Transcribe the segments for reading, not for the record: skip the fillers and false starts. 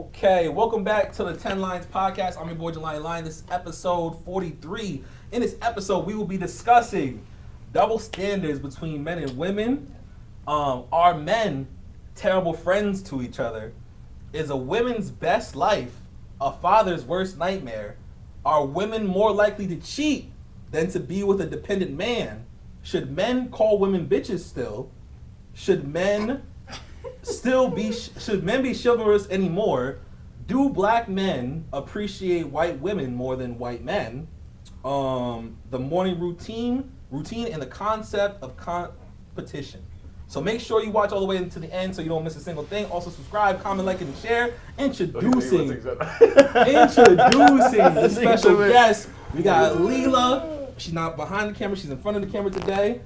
Okay, welcome back to the 10 Lines Podcast. I'm your boy Jalani. This is episode 43. In this episode, we will be discussing double standards between men and women. Are men terrible friends to each other? Is a woman's best life a father's worst nightmare? Are women more likely to cheat than to be with a dependent man? Should men call women bitches still? Should men be chivalrous anymore? Do black men appreciate white women more than white men? The morning routine and the concept of competition. So make sure you watch all the way into the end so you don't miss a single thing. Also subscribe, comment, like, and share. Introducing the special guest. We got Leela. She's not behind the camera. She's in front of the camera today.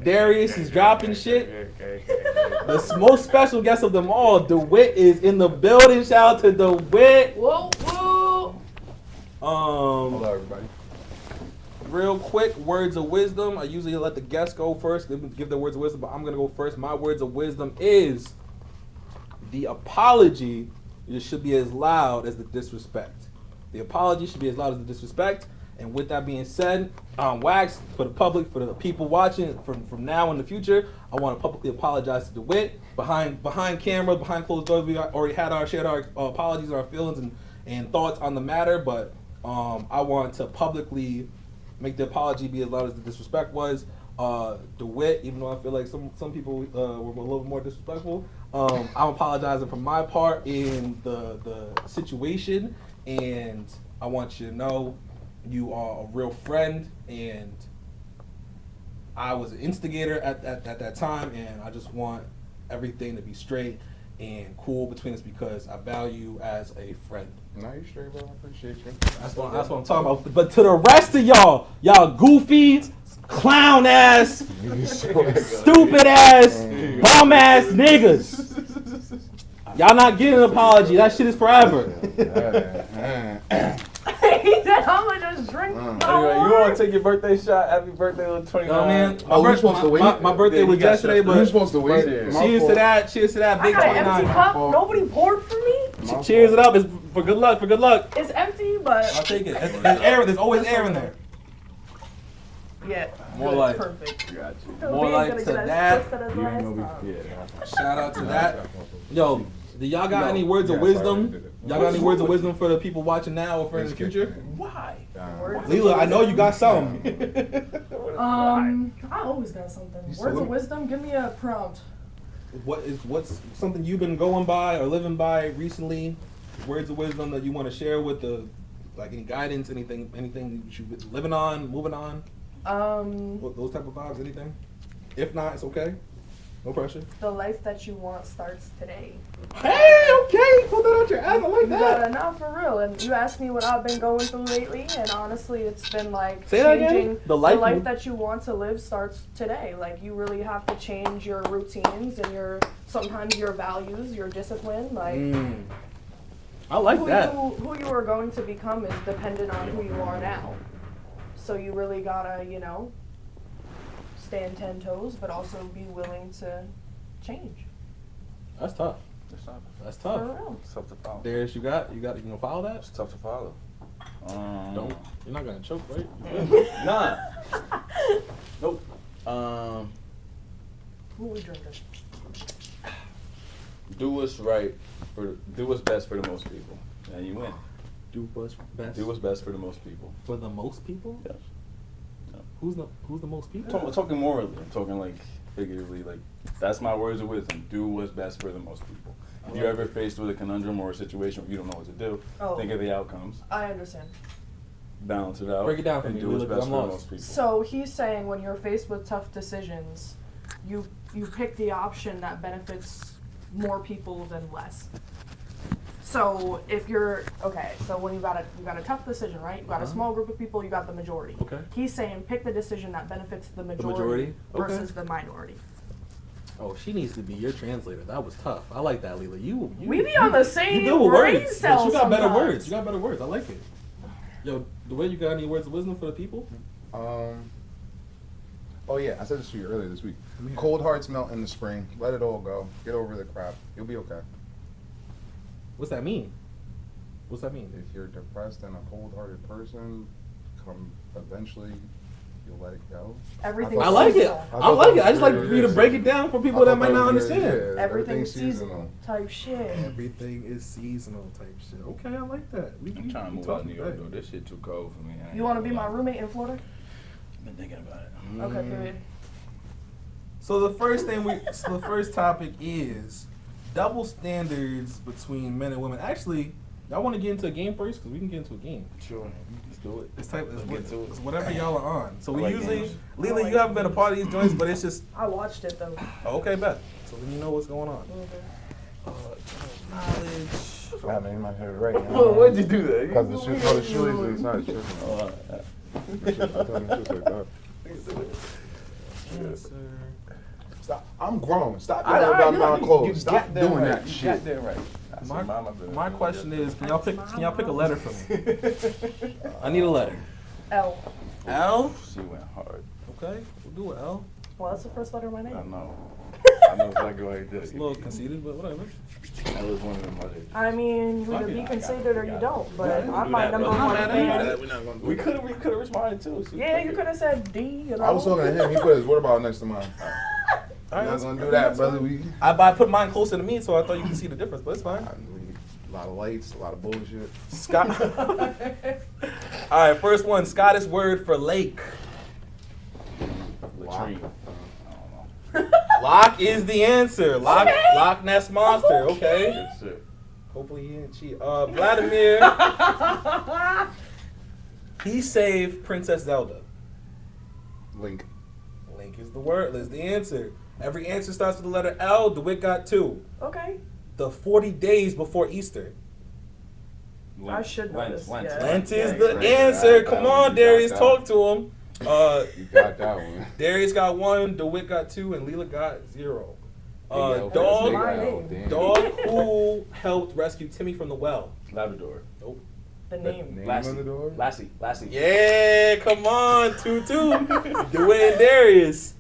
Darius is dropping shit. The most special guest of them all, DeWitt, is in the building. Shout out to DeWitt. Whoa, whoa. Hello, everybody. Real quick, words of wisdom. I usually let the guests go first, give their words of wisdom, but I'm going to go first. My words of wisdom is the apology should be as loud as the disrespect. The apology should be as loud as the disrespect. And with that being said, Wax, for the public, for the people watching from now in the future, I want to publicly apologize to DeWitt. Behind camera, behind closed doors, we already shared our apologies, our feelings, and thoughts on the matter, but I want to publicly make the apology be as loud as the disrespect was. DeWitt, even though I feel like some people were a little more disrespectful, I'm apologizing for my part in the situation, and I want you to know you are a real friend, and I was an instigator at that time, and I just want everything to be straight and cool between us because I value you as a friend. No, you straight, bro. I appreciate you. That's what I'm talking about. But to the rest of y'all goofy, clown ass, stupid ass, bum ass niggas, y'all not getting an apology. That shit is forever. He said, I'm going to just drink. Anyway, you want to take your birthday shot? Happy birthday, little 29. Oh, man. My birthday Yeah, was yesterday, but you're supposed to wait. Cheers to that I big got an 29. empty cup. Nobody poured for me. Cheers it up. It's for good luck. It's empty, but I'll take it. There's air. There's always air in there. yeah. More good, like- perfect. Got you. More like to that. Yeah. Shout out to that. Yo, do y'all got any words of wisdom? Y'all got any words of wisdom for the people watching now or for in the future? Why? Leela, I know you got some. I always got something. Words of wisdom. Give me a prompt. What's something you've been going by or living by recently? Words of wisdom that you want to share with any guidance, anything that you've been living on, moving on? Those type of vibes, anything? If not, it's okay. No pressure. The life that you want starts today. Hey, okay, pull that out your ass. I like You that. gotta know for real. And you asked me what I've been going through lately, and honestly, it's been like Say that again? changing. The life that you want to live starts today. Like you really have to change your routines and sometimes your values, your discipline. Like I like that. who you are going to become is dependent on who you are now. So you really gotta, stand 10 toes, but also be willing to change. That's tough. That's tough. For real. It's tough to follow. Darius, you gonna follow that? It's tough to follow. Don't. You're not gonna choke, right? Nah. Nope. Who we drinking? Do what's best for the most people, and you win. Do what's best. Do what's best for the most people. For the most people? Yes. Who's the most people? I'm talking morally. I'm talking like figuratively. Like that's my words of wisdom. Do what's best for the most people. If you're ever faced with a conundrum or a situation where you don't know what to do, think of the outcomes. I understand. Balance it out. Break it down for and me, do what's Leela, 'cause best I'm for the lost. most people. So he's saying when you're faced with tough decisions, you pick the option that benefits more people than less. So if you're so when you got a tough decision, right? You got a small group of people, you got the majority. Okay. He's saying pick the decision that benefits the majority, majority? Okay. versus the minority. Oh, she needs to be your translator. That was tough. I like that, Leela. You We be on the same you good with brain words. cells But you got better sometimes. words. You got better words. I like it. Yo, the way you got any words of wisdom for the people? Oh yeah, I said this to you earlier this week. Cold hearts melt in the spring. Let it all go. Get over the crap. You'll be okay. What's that mean? What's that mean? If you're depressed and a cold-hearted person, eventually you'll let it go. Everything. I like it. I like it. I just like for you to break it down for people that might not understand. Yeah, Everything's seasonal type shit. Everything is seasonal type shit. Okay, I like that. I'm trying to move out of New York, though. This shit too cold for me. You want to be my roommate in Florida? I've been thinking about it. Okay, period. So the first topic is double standards between men and women. Actually, y'all want to get into a game first? Because we can get into a game. Sure. Let's do it. It's Let's it's whatever y'all are on. So we like usually, games. Leland, you haven't been a part of these joints, but it's just, I watched it though. okay, bet. So then you know what's going on. Knowledge. I mean, my head right now. Well, why'd you do that? Because the shoe, the shoe is not true. Oh, Stop. I'm grown. Stop yelling about my clothes. Stop doing that You shit. got that right. My question is, can y'all pick a letter for me? I need a letter. L. L? She went hard. Okay, we'll do an L. Well, that's the first letter of my I name. know. I know exactly what he did. It's a little conceited, but whatever. That was one of them letters. I mean, you either be conceited or you don't. But I'm my number We're not one mad at fan. We could have responded too. So Yeah, you could have said D. You know? I was talking to him. He put his word about next to mine. All right, I'm not gonna do that, brother. I put mine closer to me, so I thought you could see the difference, but it's fine. A lot of lights, a lot of bullshit. Scott. All right, first one. Scottish word for lake. Latrine. Loch is the answer. Loch Ness monster. Okay. Good shit. Hopefully he didn't cheat. Vladimir. He saved Princess Zelda. Link. Link is the word. Is the answer. Every answer starts with the letter L. DeWitt got 2. Okay. The 40 days before Easter. I should know this. Lent. Yeah. Lent is Yeah, the right. answer. Got Come that on, one. You Darius, got talk to him. You got that one. Darius got 1, DeWitt got 2, and Leela got 0. Big Dog L, damn. who helped rescue Timmy from the well. Labrador. Nope. The name. Name Lassie. on the door? Lassie. Yeah, come on, 2-2. DeWitt and Darius.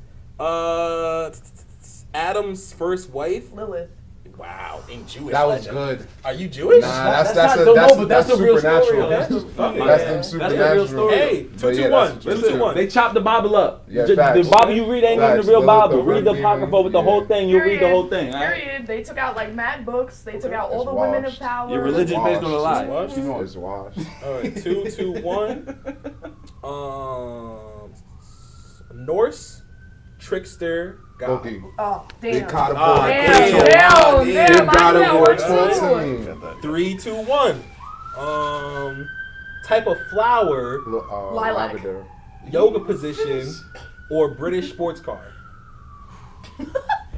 Adam's first wife. Lilith. Wow, in Jewish. That was legend. good. Are you Jewish? Nah, that's not- no, but that's the real story. supernatural. That's That's the- them yeah. That's the real supernatural. story. Hey, But 2-2-1. yeah, that's true, 2-2-1. They chopped the Bible up. Yeah, the facts. Bible you read ain't even Facts. the real The Bible. Read the Rogan, Apocrypha with the whole yeah. thing. You'll read the whole thing. all right? Period. They took out like mad books. They took out all It's the women of washed. power. Your religion based on a lie. Washed. Keep going. It's washed. All right, 2-2-1. Norse, trickster, god. Cookie. Oh, They damn. caught a Ah, boy. damn. Damn, Damn. damn, Damn. I God knew of that War word too. too. 3-2-1. Type of flower, Lilac. Lavender. yoga position, or British sports car.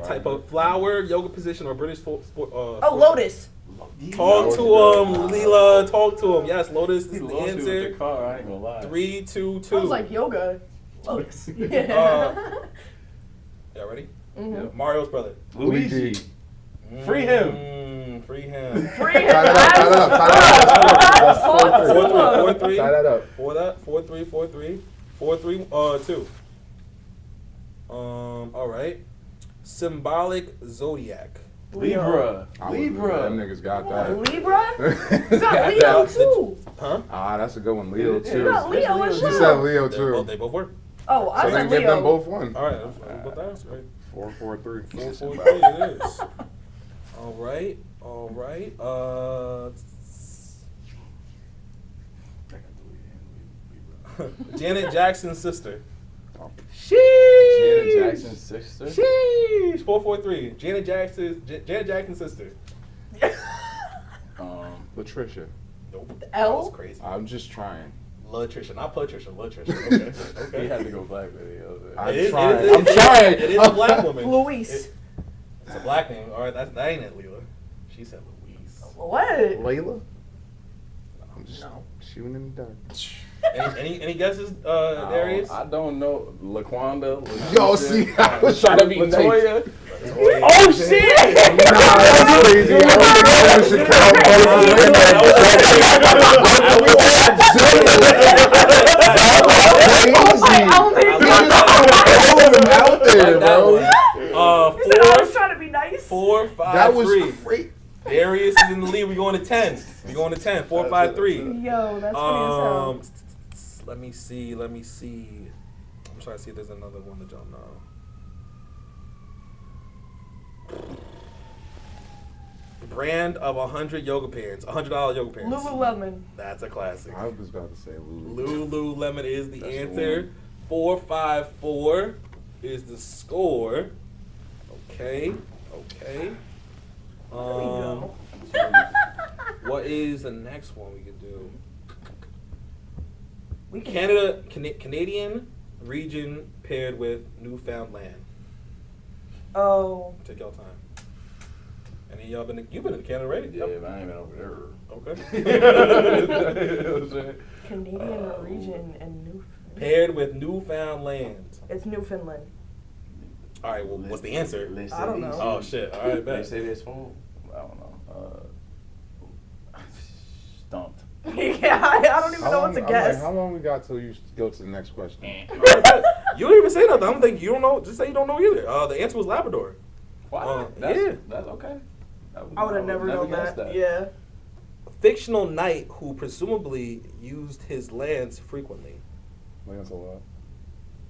Type of flower, yoga position, or British sport. Oh, Lotus. Talk to him, Leela. Talk to him. Yes, Lotus is He the lost me with the answer. car, I ain't gonna lie. 3-2-2. I was like yoga. Lotus. Y'all ready? Mhm. Mario's brother. Luigi. Free him. Free him. Free Tie that up, tie that up, tie that up. Talk to him. 4-3. Tie that up. 4-3. 4-3. 2. All right. Symbolic zodiac. Libra. Them Libra. niggas got that. Libra? You got Leo too. Huh? Ah, that's a good one. Leo Yeah, too. You got Leo and She Leo. said Leo too. They both work. Oh, I So said then give them Leo. both one. All right. Both answers, right? 4-4-3. 4-4-3 it is. All right. Janet Jackson's sister. Janet Jackson's sister. Sheesh. 4-4-3. Janet Jackson's sister. Latricia. Nope. L? That was crazy. I'm just trying. Latricia, not Patricia. Latricia. Okay. He had to go black video. I'm trying. It is a black woman. Luis. It's a black name. All right, that ain't it, Leela. She said Louise. What? Layla? I'm just shooting in the dark. Any guesses, Darius? I don't know. LaQuanda. Yo, see, I was trying to be nice. Latoya. Oh shit! Nah, that's crazy. I don't think I should count both I out there, bro. You said I was trying to be nice. 4-5-3. That was great. Darius is in the lead. We going to 10. We going to 10. 4, 5, 3. Yo, that's funny as hell. Let me see. I'm trying to see if there's another one that y'all know. Brand of 100 yoga pants. $100 yoga pants. Lululemon. That's a classic. I was about to say Lulu. Lululemon is the That's answer. the 4, 5, 4 is the score. Okay. There we go. What is the next one we could do? We can. Canadian region paired with Newfoundland. Oh. Take y'all time. And then you've been in Canada, right? Yeah, but I ain't been over Okay. Canadian region and Newfoundland. Paired with Newfoundland. It's Newfoundland. All right. Well, what's the answer? I don't know. Oh shit! All right, They bet. say this phone. I don't know. Stumped. Yeah, I don't even know what to guess. How long we got till you go to the next question? All right, bet. You don't even say nothing. I don't think you don't know. Just say you don't know either. The answer was Labrador. What? Yeah. That's okay. I would have never known guessed that. Yeah. Fictional knight who presumably used his lance frequently. Lancelot.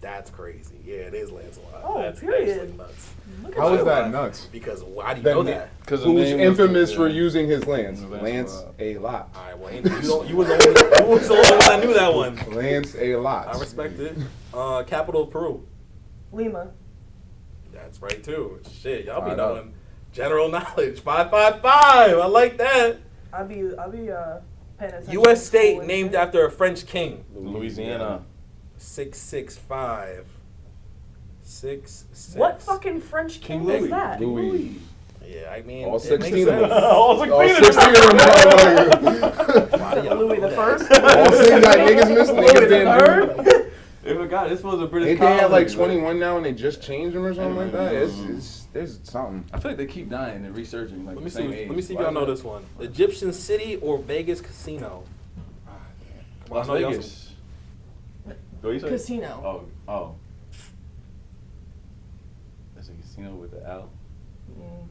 That's crazy. Yeah, it is Lancelot. Oh, That's period. actually nuts. Look How is you. that nuts? Because why do you know that? Because Who's infamous for using his lance? Lance Lance a lot. All right, well, you was the only one that knew that one. Lance a lot. I respect it. Capital of Peru. Lima. That's right too. Shit, y'all be I know. knowing general knowledge. 555. I like that. I'll be paying attention. U.S. to state school and named shit. after a French king. Louisiana. 665. 666. What fucking French king Louis. is that? Louis. Yeah, I mean, All it makes 16 of sense. them. All 16 of them. Why do y'all Louis know the that? First. All 16 got niggas missing. Louis Niggas the didn't do. Third. If a guy, this was a British Ain't they had like colony, 21 now and they just changed them or something like that? It's there's something. I feel like they keep dying and researching. Like Let me the same see. age. Let me see if Why y'all is know that? this one. Egyptian city or Vegas casino? Come Las on, I know y'all Vegas. What you say? Casino. Oh. That's a casino with the L. Mm.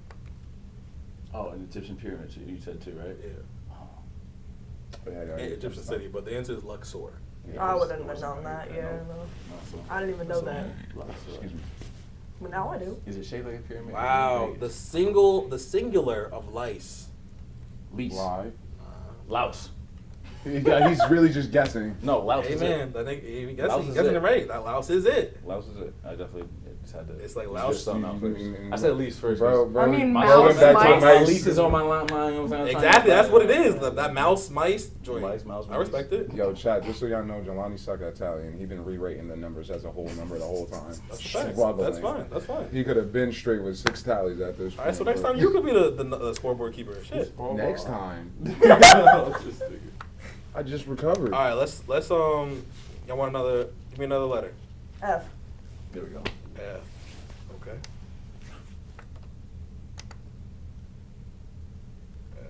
Oh, an Egyptian pyramid. You said too, right? Yeah. Oh. Egyptian city, but the answer is Luxor. I wouldn't have known that. Yeah, no. I didn't even know that. Excuse me. But now I do. Is it shaped like a pyramid? Wow, the singular of lice. Lease. Why? Louse. He's really just guessing. No, louse Hey is man, it. I think he Louse guessing is it it. right. That louse is it. Louse is it. I definitely just had to. It's like just louse. get something out first. I said lease first. Bro, I mean, My mouse, going back to mice. my lease is on my line. You know what I'm saying? Exactly, that's what it is. That mouse, mice joint. Mouse, I respect it. Yo, chat, just so y'all know, Jalani suck at tally, and he been rerating the numbers as a whole number the whole time. That's fine. Struggling. That's fine. That's fine. He could have been straight with 6 tallies at this point. All right, so next but time you could be the scoreboard keeper. Shit. Next time. Just thinking. I just recovered. All right, let's y'all want another? Give me another letter. F. There we go. F. Okay. F.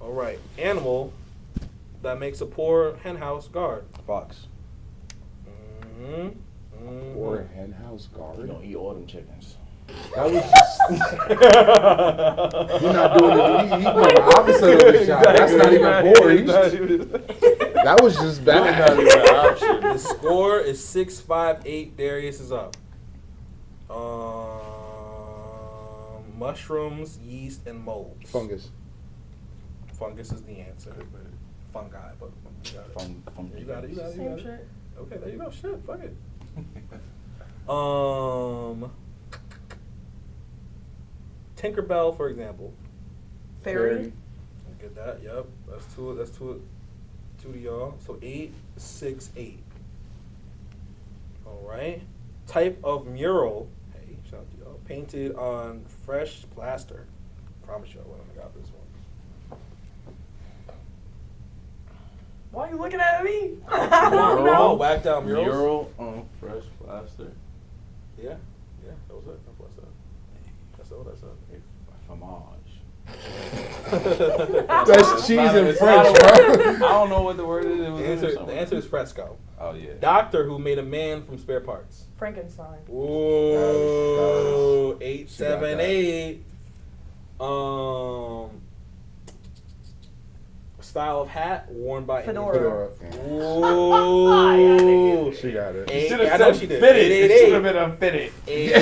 All right, animal that makes a poor henhouse guard. Fox. Mm-hmm. Or hen house You guard. don't eat all them chickens. That was just. You're not doing it. He doing the opposite of the shot. That's not even poor. That was just bad. The score is 6-5-8. Darius is up. Mushrooms, yeast, and molds. Fungus. Fungus is the answer. Fungi, but you got it. You got it. You got it. You Same got it. shit. Okay, there you go. Shit, fuck it. Tinkerbell, for example. Fairy. Get that? Yep. That's two. That's two to y'all. So 8, 6, 8. All right. Type of mural. Hey, shout out to y'all. Painted on fresh plaster. Promise you, I wouldn't have got this one. Why are you looking at me? Mural, whacked out murals. Mural on fresh plaster. Yeah, that was it. That's what I said. That's all I said. Fromage. That's cheese in It's French, not a word. bro. I don't know what the word is. It was in there The somewhere. answer is fresco. Oh yeah. Doctor who made a man from spare parts. Frankenstein. Ooh. 7, 8. Style of hat worn by Fedora. Ooh. She got it. Eight, Should have I know said she did. fitted. 8, It should have been unfitted. 8.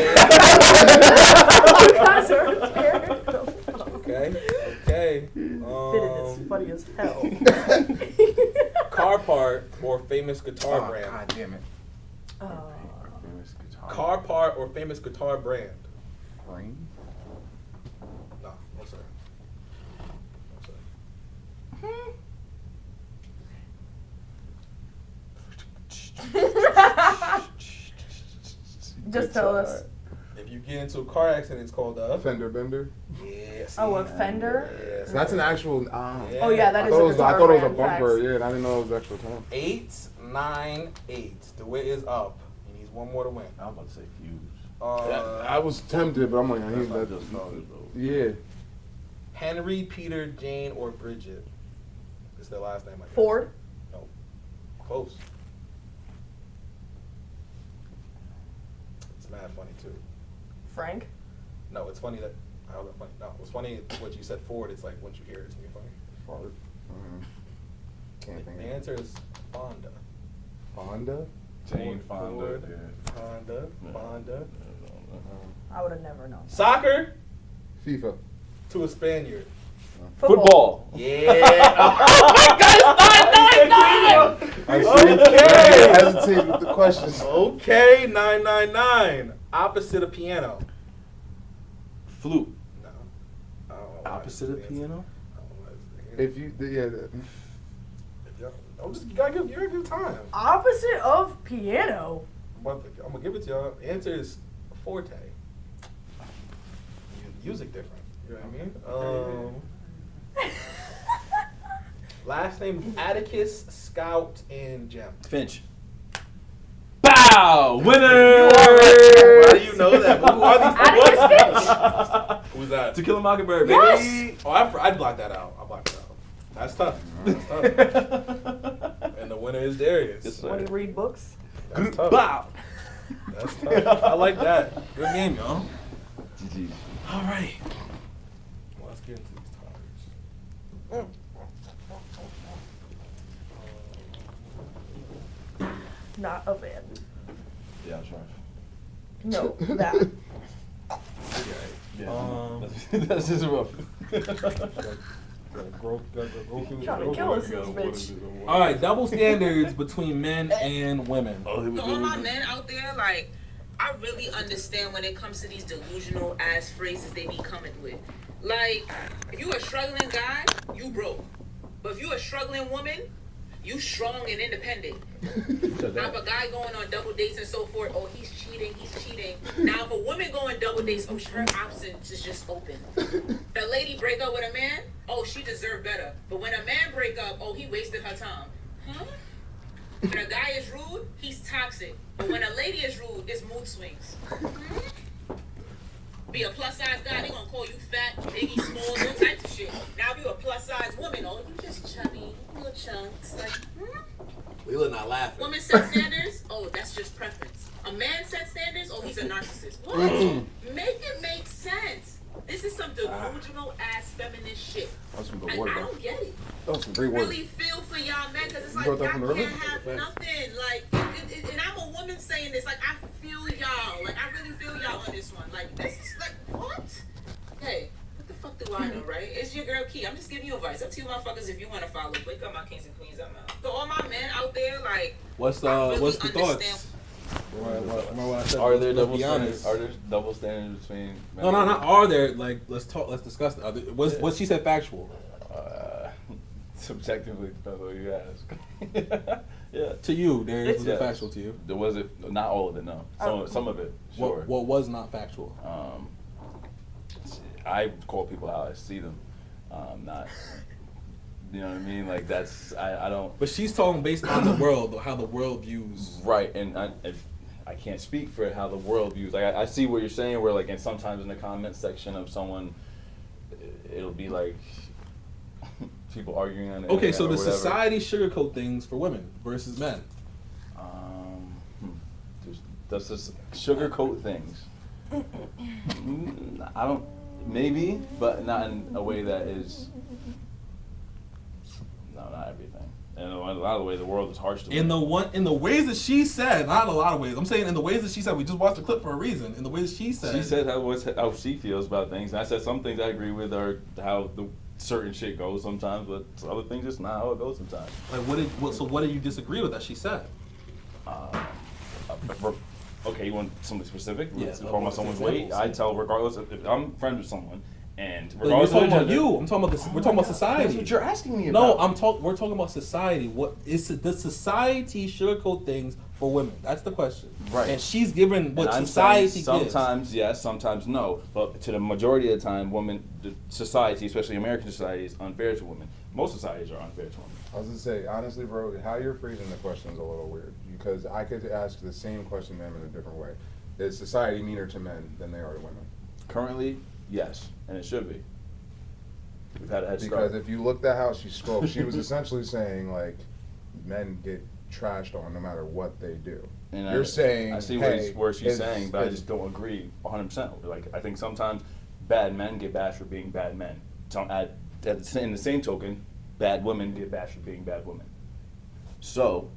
Guys are terrible. Okay. Fitted is funny as hell. Car part or famous guitar Oh, brand. God damn it. Car part or famous guitar brand. Frame? No, no sir. Just tell us. If you get into a car accident, it's called a Fender bender? Yes. Oh, a fender? Yes. That's an actual. Oh yeah, that I is thought, a it was, I guitar thought it was a brand, bumper. facts. Yeah, and I didn't know it was the actual term. 8, 9, 8. The way is up. He needs one more to win. I'm about to say fuse. I was tempted, but I'm like, I That's ain't what I that. just started, though. Yeah. Henry, Peter, Jane, or Bridget. It's their last name. I guess. Ford? No. Close. It's mad funny too. Frank? No, it's funny that. How's that funny? No, it's funny what you said Ford. It's like once you hear it, it's gonna be funny. Fart. Can't think The of it. answer is Fonda. Fonda? Jane Fonda. Ford, Yeah. Fonda. Fonda. I would have never known. Soccer FIFA. to a Spaniard. Football. Yeah. I hesitate with the questions. Okay, 999. Opposite of piano. Flute. No. I don't know why Opposite it's of the answer. piano? I don't know why it's the answer. If you, yeah. If y'all- I'm just, you gotta give time. Opposite of piano. I'm gonna give it to y'all. The answer is forte. Music different. You know what I mean? Last name Atticus, Scout, and Gem. Finch. Bow! Winner! Why do you know that? Who are these Atticus people? Finch. Who's that? To Kill a Mockingbird, baby. Yes! Oh, I'd block that out. I'll block that out. That's tough. That's tough. And the winner is Darius. Yes, When sir. you read books. That's tough. Bow! That's tough. I like that. Good game, y'all. GG. All right. Well, let's get into these topics. Not a fan. Yeah, I'm trying. No, that. Yeah. That's just rough. Trying to kill us, this bitch. All right, double standards between men and women. Oh, here we To go. all my men out there, like, I really understand when it comes to these delusional ass phrases they be coming with. Like, if you a struggling guy, you broke. But if you a struggling woman, you strong and independent. Now if a guy going on double dates and so forth, oh, he's cheating. Now if a woman going double dates, oh, her options is just open. The lady break up with a man, oh, she deserved better. But when a man break up, oh, he wasted her time. Huh? When a guy is rude, he's toxic. But when a lady is rude, it's mood swings. Be a plus size guy, they gonna call you fat, biggie, small, those types of shit. Now if you a plus size woman, oh, you just chubby, little chunks. Like, Leela not laughing. woman set standards, oh, that's just preference. A man set standards, oh, he's a narcissist. What? Make it make sense. This is some delusional ass feminist shit. That's some I good word, don't get it. That was some great words. Really feel for y'all men because it's You like brought that y'all from the can't river? have nothing. Like, and I'm a woman saying this. Like, I feel y'all. Like, I really feel y'all on this one. Like, this is like what? Hey, what the fuck do I know, right? It's your girl Key. I'm just giving you advice. Up to you motherfuckers if you want to follow. Wake up, my kings and queens. I'm out. So all my men out there, like, What's I really the understand. thoughts? Remember what I said? Are there Let's double be standards? honest. Are there double standards between men No, and not women? are there. Like, let's talk. Let's discuss it. What she said factual. Subjectively, depends on who you ask. Yeah. To you, Darius, was it Yes. factual to you? There was it, not all of it, no. Some of it, sure. What was not factual? I call people how I see them, not, you know what I mean? Like that's, I don't. But she's talking based on the world, how the world views. Right, and I can't speak for how the world views. Like I see what you're saying, where like, and sometimes in the comment section of someone, it'll be like people arguing on the Okay, internet so or does whatever. society sugarcoat things for women versus men? Does this sugarcoat things? I don't, maybe, but not in a way that is, no, not everything. And in a lot of the ways, the world is harsh to In the ways that she said, not in a lot of ways. I'm saying in the ways that she said. We just watched the clip for a reason. In the ways she said. She said how she feels about things, and I said some things I agree with, or how the certain shit goes sometimes, but other things just not how it goes sometimes. Like what did you disagree with that she said? Okay, you want something specific? Yeah, Talking about someone's weight. examples. I tell regardless if I'm friends with someone, and But you're regardless talking of about their gender- you. I'm talking about this. We're talking about society. That's what you're asking me No, about. we're talking about society. What is does society sugarcoat things for women? That's the question. Right. And she's given what And I'm society saying gives. sometimes yes, sometimes no. But to the majority of the time, the society, especially American society, is unfair to women. Most societies are unfair to women. I was gonna say, honestly, bro, how you're phrasing the question is a little weird because I could ask the same question to them in a different way. Is society meaner to men than they are to women? Currently, yes, and it should be. We've had a head Because start. if you looked at how she spoke, she was essentially saying like, men get trashed on no matter what they do. And You're saying, I see hey, where she's it's- saying, but I it's- just don't agree 100%. Like I think sometimes bad men get bashed for being bad men. In the same token, bad women get bashed for being bad women. So,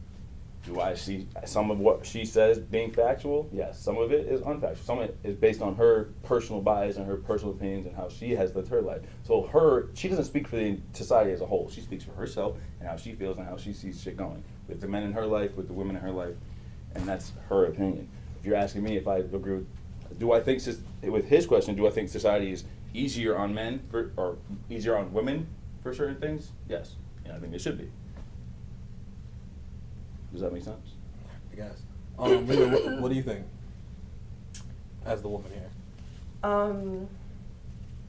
do I see some of what she says being factual? Yes. Some of it is unfactual. Some of it is based on her personal bias and her personal opinions and how she has lived her life. So she doesn't speak for the society as a whole. She speaks for herself and how she feels and how she sees shit going. With the men in her life, with the women in her life, and that's her opinion. If you're asking me if I agree with his question, do I think society is easier on men or easier on women for certain things? Yes. And I think it should be. Does that make sense? I guess. Leah, what do you think? As the woman here.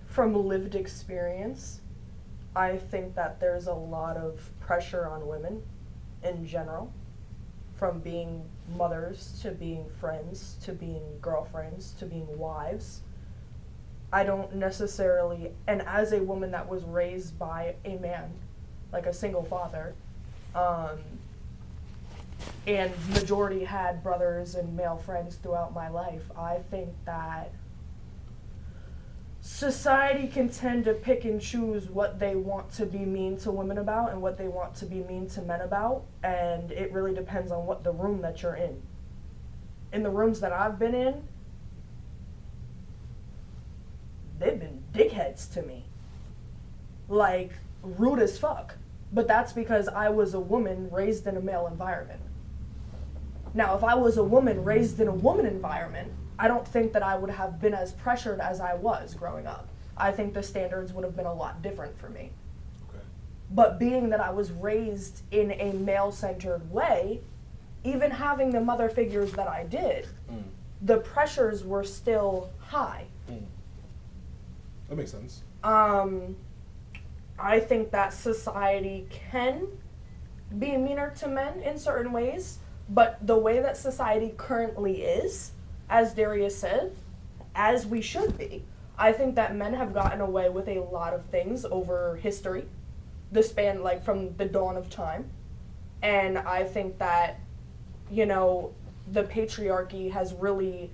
From lived experience, I think that there's a lot of pressure on women in general, from being mothers to being friends to being girlfriends to being wives. I don't necessarily, and as a woman that was raised by a man, like a single father, and majority had brothers and male friends throughout my life, I think that society can tend to pick and choose what they want to be mean to women about and what they want to be mean to men about, and it really depends on what the room that you're in. In the rooms that I've been in, they've been dickheads to me. Like, rude as fuck. But that's because I was a woman raised in a male environment. Now, if I was a woman raised in a woman environment, I don't think that I would have been as pressured as I was growing up. I think the standards would have been a lot different for me. Okay. But being that I was raised in a male-centered way, even having the mother figures that I did, the pressures were still high. That makes sense. I think that society can be meaner to men in certain ways, but the way that society currently is, as Darius said, as we should be, I think that men have gotten away with a lot of things over history, the span, like, from the dawn of time. And I think that, the patriarchy has really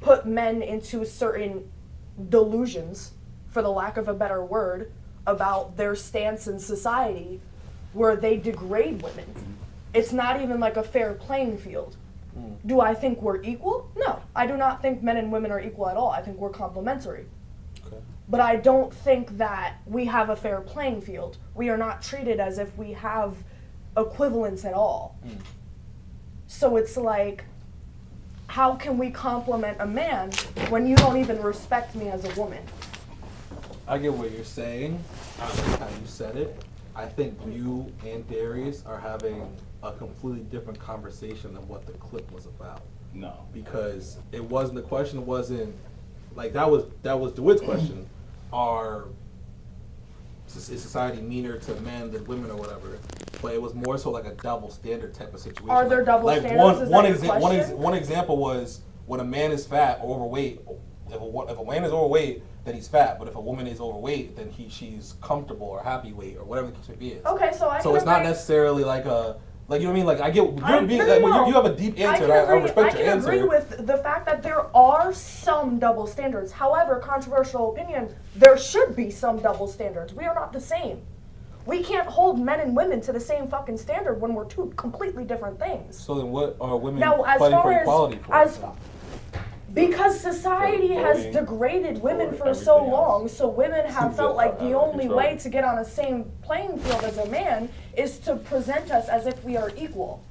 put men into certain delusions, for the lack of a better word, about their stance in society, where they degrade women. It's not even like a fair playing field. Do I think we're equal? No, I do not think men and women are equal at all. I think we're complementary. Okay. But I don't think that we have a fair playing field. We are not treated as if we have equivalence at all. So it's like, how can we compliment a man when you don't even respect me as a woman? I get what you're saying. I like how you said it. I think you and Darius are having a completely different conversation than what the clip was about. No. Because it wasn't, the question wasn't, like, that was DeWitt's question. Is society meaner to men than women or whatever? But it was more so like a double standard type of situation. Are there double like standards? Is that your question? One example was when a man is fat or overweight. If a man is overweight, then he's fat. But if a woman is overweight, then she's comfortable or happy weight or whatever the case may be. Okay, so I So can it's not agree. necessarily like Like, you know what I mean? Like, I get I- you're being no, like, no, well, no. you have a deep answer. And I respect your I answer. can agree with the fact that there are some double standards. However, controversial opinion, there should be some double standards. We are not the same. We can't hold men and women to the same fucking standard when we're two completely different things. So then, what are women Now, as fighting far for as, equality for? because society For has voting, degraded women for for so everything long, else. so women have felt like the out of only control. way to get on the same playing field as a man is to present us as if we are equal.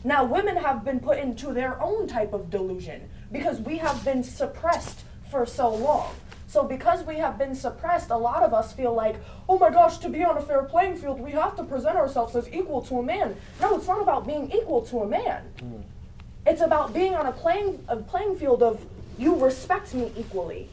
Now, women have been put into their own type of delusion because we have been suppressed for so long. So because we have been suppressed, a lot of us feel like, oh my gosh, to be on a fair playing field, we have to present ourselves as equal to a man. No, it's not about being equal to a man. It's about being on a playing field of you respect me equally.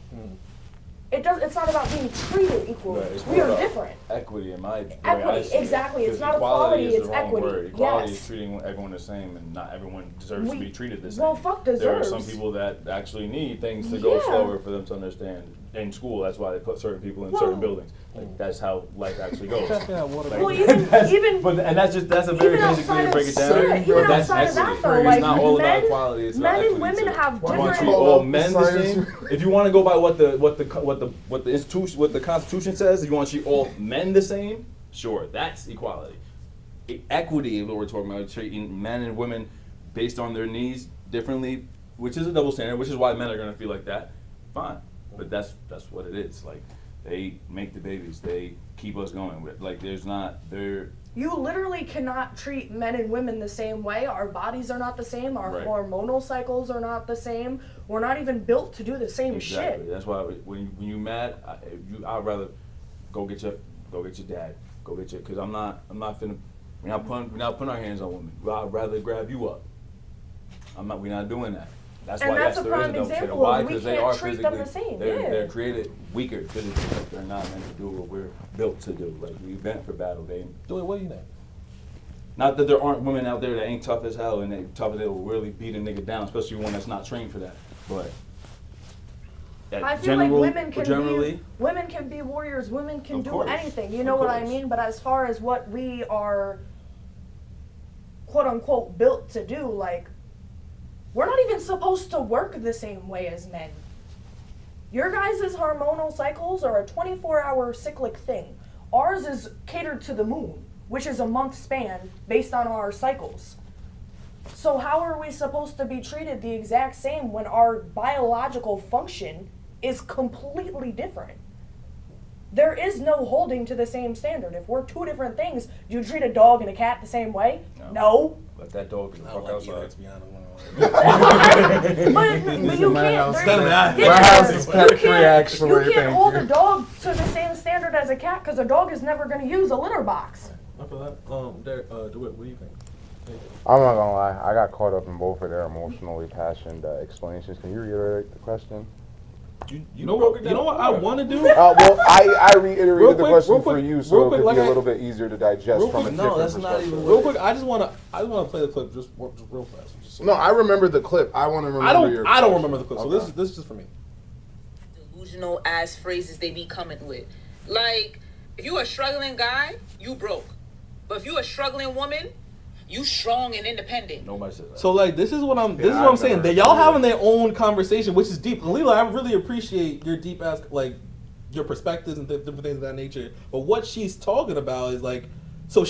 It's not about being treated equally. Right, it's We more are about different. Equity in my way Equity, I see it. exactly. It's Because not equality, is the it's wrong equity. Word. Equality Yes. is treating everyone the same, and not everyone deserves We- to be treated the same. well, fuck There are some deserves. people that actually need things to go Yeah. slower for them to understand. In school, that's why they put certain people in Well- certain buildings. Like, that's how life actually goes. Like, Well, even that's a very even basic way outside to of break it down. yeah, but even that's outside of equity. that though, It's like not all about men, equality. It's men about and equity women too. have You want to different. treat all men the same? If you want to go by what the institution, what the Constitution says, if you want to treat all men the same, sure, that's equality. Equity is what we're talking about, treating men and women based on their needs differently, which is a double standard, which is why men are going to feel like that. Fine, but that's what it is. Like, they make the babies, they keep us going. Like, You literally cannot treat men and women the same way. Our bodies are not the same. Our Right. hormonal cycles are not the same. We're not even built to do the same Exactly. shit. That's why when you mad, I'd rather go get your dad, because I'm not finna. We're not putting our hands on women. I'd rather grab you up. We're not doing that. That's And why that's a there is prime double standard. example Why? of we Because they can't are treat them physically. the same, They're yeah. created weaker physically. Like, they're not meant to do what we're built to do. Like, we meant for battle. What do you think? Not that there aren't women out there that ain't tough as hell and they tough as they will really beat a nigga down, especially one that's not trained for that. But I feel like women generally, can be warriors. Women can Of do course. anything. You Of know what I course. mean? But as far as what we are, quote unquote, built to do, like, we're not even supposed to work the same way as men. Your guys' hormonal cycles are a 24-hour cyclic thing. Ours is catered to the moon, which is a month span based on our cycles. So how are we supposed to be treated the exact same when our biological function is completely different? There is no holding to the same standard. If we're two different things, do you treat a dog and a cat the same way? No. let that dog be the fuck outside. But you can't. My house is pet free, actually. You can't Thank hold you. a dog to the same standard as a cat because a dog is never going to use a litter box. I feel that. Derek, DeWitt, what do you think? I'm not gonna lie, I got caught up in both of their emotionally passionate explanations. Can you reiterate the question? You know what I want to do? Well, I reiterated Real the quick, question real quick, for you, real so quick, it could like be a I- little bit easier to digest real from quick, a no, different that's not perspective. even Real quick, I just want to play the clip just real fast. Just so- No, I remember the clip. I want to remember your I don't question. remember the clip. So Okay. this is just for me. Delusional ass phrases they be coming with. Like, if you a struggling guy, you broke. But if you a struggling woman, you strong and independent. Nobody says that. So like this is what I'm I've saying. never That heard y'all that. having their own conversation, which is deep. Lila, I really appreciate your deep ass like your perspectives and different things of that nature. But what she's talking about is like, so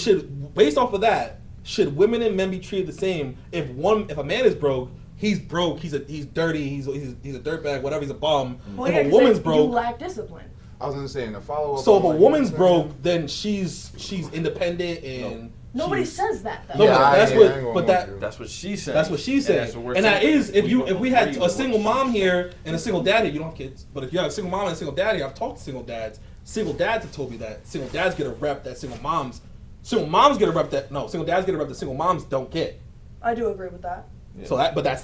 based off of that, should women and men be treated the same? If a man is broke, he's dirty, he's a dirtbag, whatever, he's a bum. Well, If yeah, a 'cause woman's you broke, lack discipline. I was gonna say in a follow up. so if a woman's broke, then she's independent and Nobody she's- says that though. No, Yeah, that's I ain't what. gonna But hold that you. That's what she's saying. That's what she's saying. that's what we're And that saying. is, if we had agree a with single what mom she's here and a single daddy, you don't have kids, but if you have a single mom and a single daddy, I've talked to single dads. Single dads have told me that single dads get a rep that single moms get a rep that single dads get a rep that single moms don't get. I do agree with that. So that's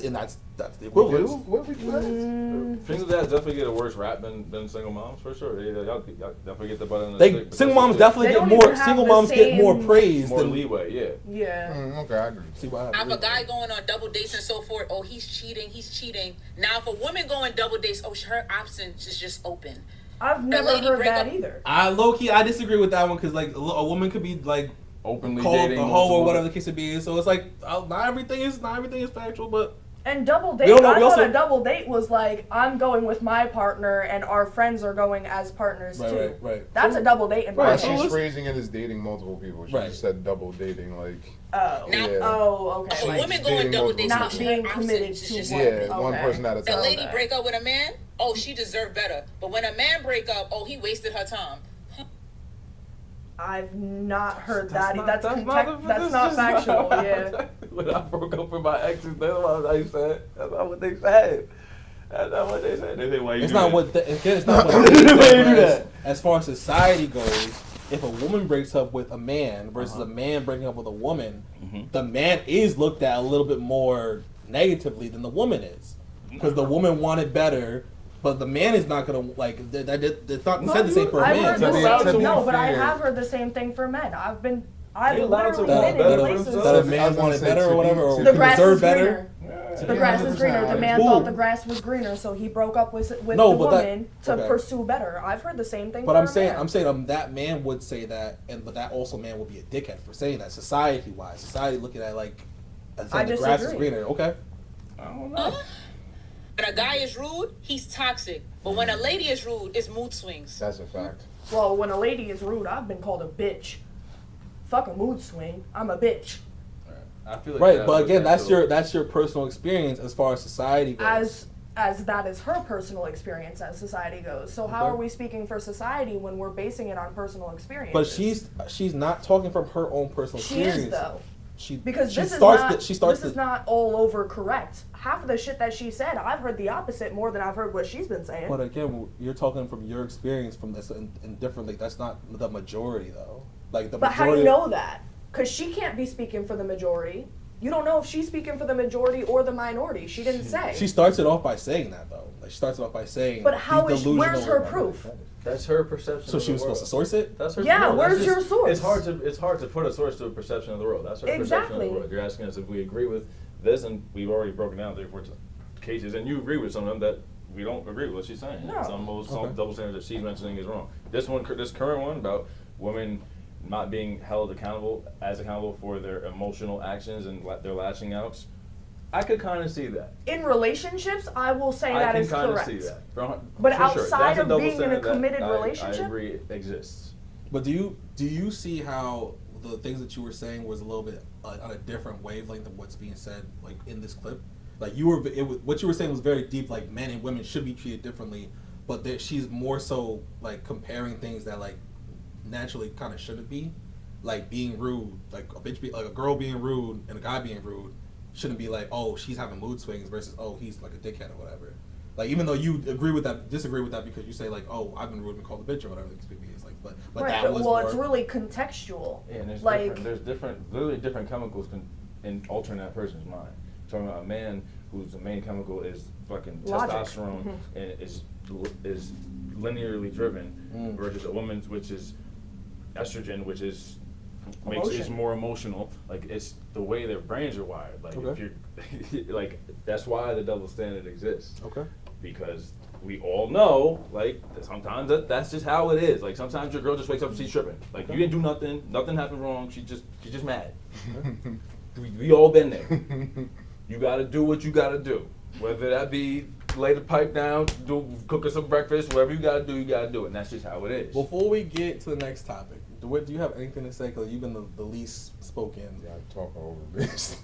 the equivalent. What we do? Single dads definitely get a worse rap than single moms for sure. Y'all definitely get the butt on the They stick. but single that's moms just definitely They get don't more. even have Single the moms get more same- praise more than leeway. Yeah. Yeah. Okay, I agree. See why? Now, if a guy going on double dates and so forth, oh, he's cheating. Now, if a woman going double dates, oh, her options is just open. I've never lady heard break that up- either. I low key I disagree with that one because like a woman could be like openly called dating the hoe multiple- or whatever the case may be. So it's like not everything is factual, but And double date, We don't know- I we thought also- a double date was like, I'm going with my partner and our friends are going as partners too. right. That's a double date in my Right, But head. she's phrasing it as dating multiple people. She Right. just said double dating, like Oh. Now- yeah, Oh, okay. So Like, women go on double dates. not with being I'm committed saying it's to just- one. yeah, one Okay. person at a The time. lady break up with a man, oh, she deserved better. But when a man break up, oh, he wasted her time. I've not heard That's that. not- That's that's not just factual. not- Yeah. When I broke up with my exes, that's what they said. That's not what they said. That's not what they said. They said, why you It's do not that? what it's not what Why you do as, that? as far as society goes. If a woman breaks up with a man versus a man breaking up with a woman, the man is looked at a little bit more negatively than the woman is, because the woman wanted better, but the man is not gonna like. They thought said the same for a I've man. heard To the be- same. to be No, but I fair- have heard the same thing for men. I've They allowed to literally want been in better for places. themselves. that a I was man gonna wanted say, better to or be- whatever, or to The be- grass deserved is better. greener. The Yeah, grass is 100%. greener. The man Cool. thought the grass was greener, so he broke up with No, the but that- woman to okay. pursue better. I've heard the same thing. But for I'm a saying, man. that man would say that, but that also man would be a dickhead for saying that. Society-wise, society looking at like, as I the grass is disagree. greener. Okay. I don't know. When a guy is rude, he's toxic. But when a lady is rude, it's mood swings. That's a fact. Well, when a lady is rude, I've been called a bitch. Fuck a mood swing. I'm a bitch. I feel like Right, that but was- again, that's a- your personal experience as far as society goes. As that is her personal experience as society goes. So how Okay. are we speaking for society when we're basing it on personal experience? But she's not talking from her own personal she experience. is though. She Because she this starts is not she starts this is not all over correct. Half of the shit that she said, I've heard the opposite more than I've heard what she's been saying. But again, you're talking from your experience from this, and differently. That's not the majority though. Like the But how majority. do you know that? Because she can't be speaking for the majority. You don't know if she's speaking for the majority or the minority. She didn't say. She starts it off by saying that though. Like she starts it off by saying. But how he's is where's delusional. her proof? That's her perception. So of she the was world. supposed to source it. That's her. Yeah, no, that's where's your source? It's hard to put a source to a perception of the world. That's her perception Exactly. of the world. You're asking us if we agree with this, and we've already broken down 3 or 4 cases, and you agree with some of them that we don't agree with what she's saying. No. Some Okay. double standards that she's mentioning is wrong. This current one about women not being held accountable for their emotional actions and their lashing outs. I could kind of see that. In relationships, I will say I that can is kind of correct. see that. But For sure. outside That's a of double being in a standard that committed I relationship? agree it exists. But do you see how the things that you were saying was a little bit on a different wavelength of what's being said like in this clip? Like what you were saying was very deep. Like men and women should be treated differently, but she's more so like comparing things that like naturally kind of shouldn't be, like being rude, like like a girl being rude and a guy being rude shouldn't be like, oh, she's having mood swings versus, oh, he's like a dickhead or whatever. Like even though you disagree with that because you say like, oh, I've been rude and called a bitch or whatever the case may be. It's like, but Right, that but, was well, more. it's really contextual. Yeah, and like, literally different chemicals can alter that person's mind. Talking about a man whose main chemical is fucking Logic. testosterone and is linearly driven versus a woman's which is estrogen, which is makes is Emotion. more emotional. Like it's the way their brains are wired. Like if you're like that's why the double standard exists. Okay. Because we all know, like, sometimes that's just how it is. Like, sometimes your girl just wakes up and she's tripping. Like, you didn't do nothing happened wrong. She's just mad. we all been there. You gotta do what you gotta do. Whether that be lay the pipe down, cook her some breakfast, whatever you gotta do it. And that's just how it is. Before we get to the next topic, do you have anything to say? Because you've been the least spoken. Yeah, I talk over this.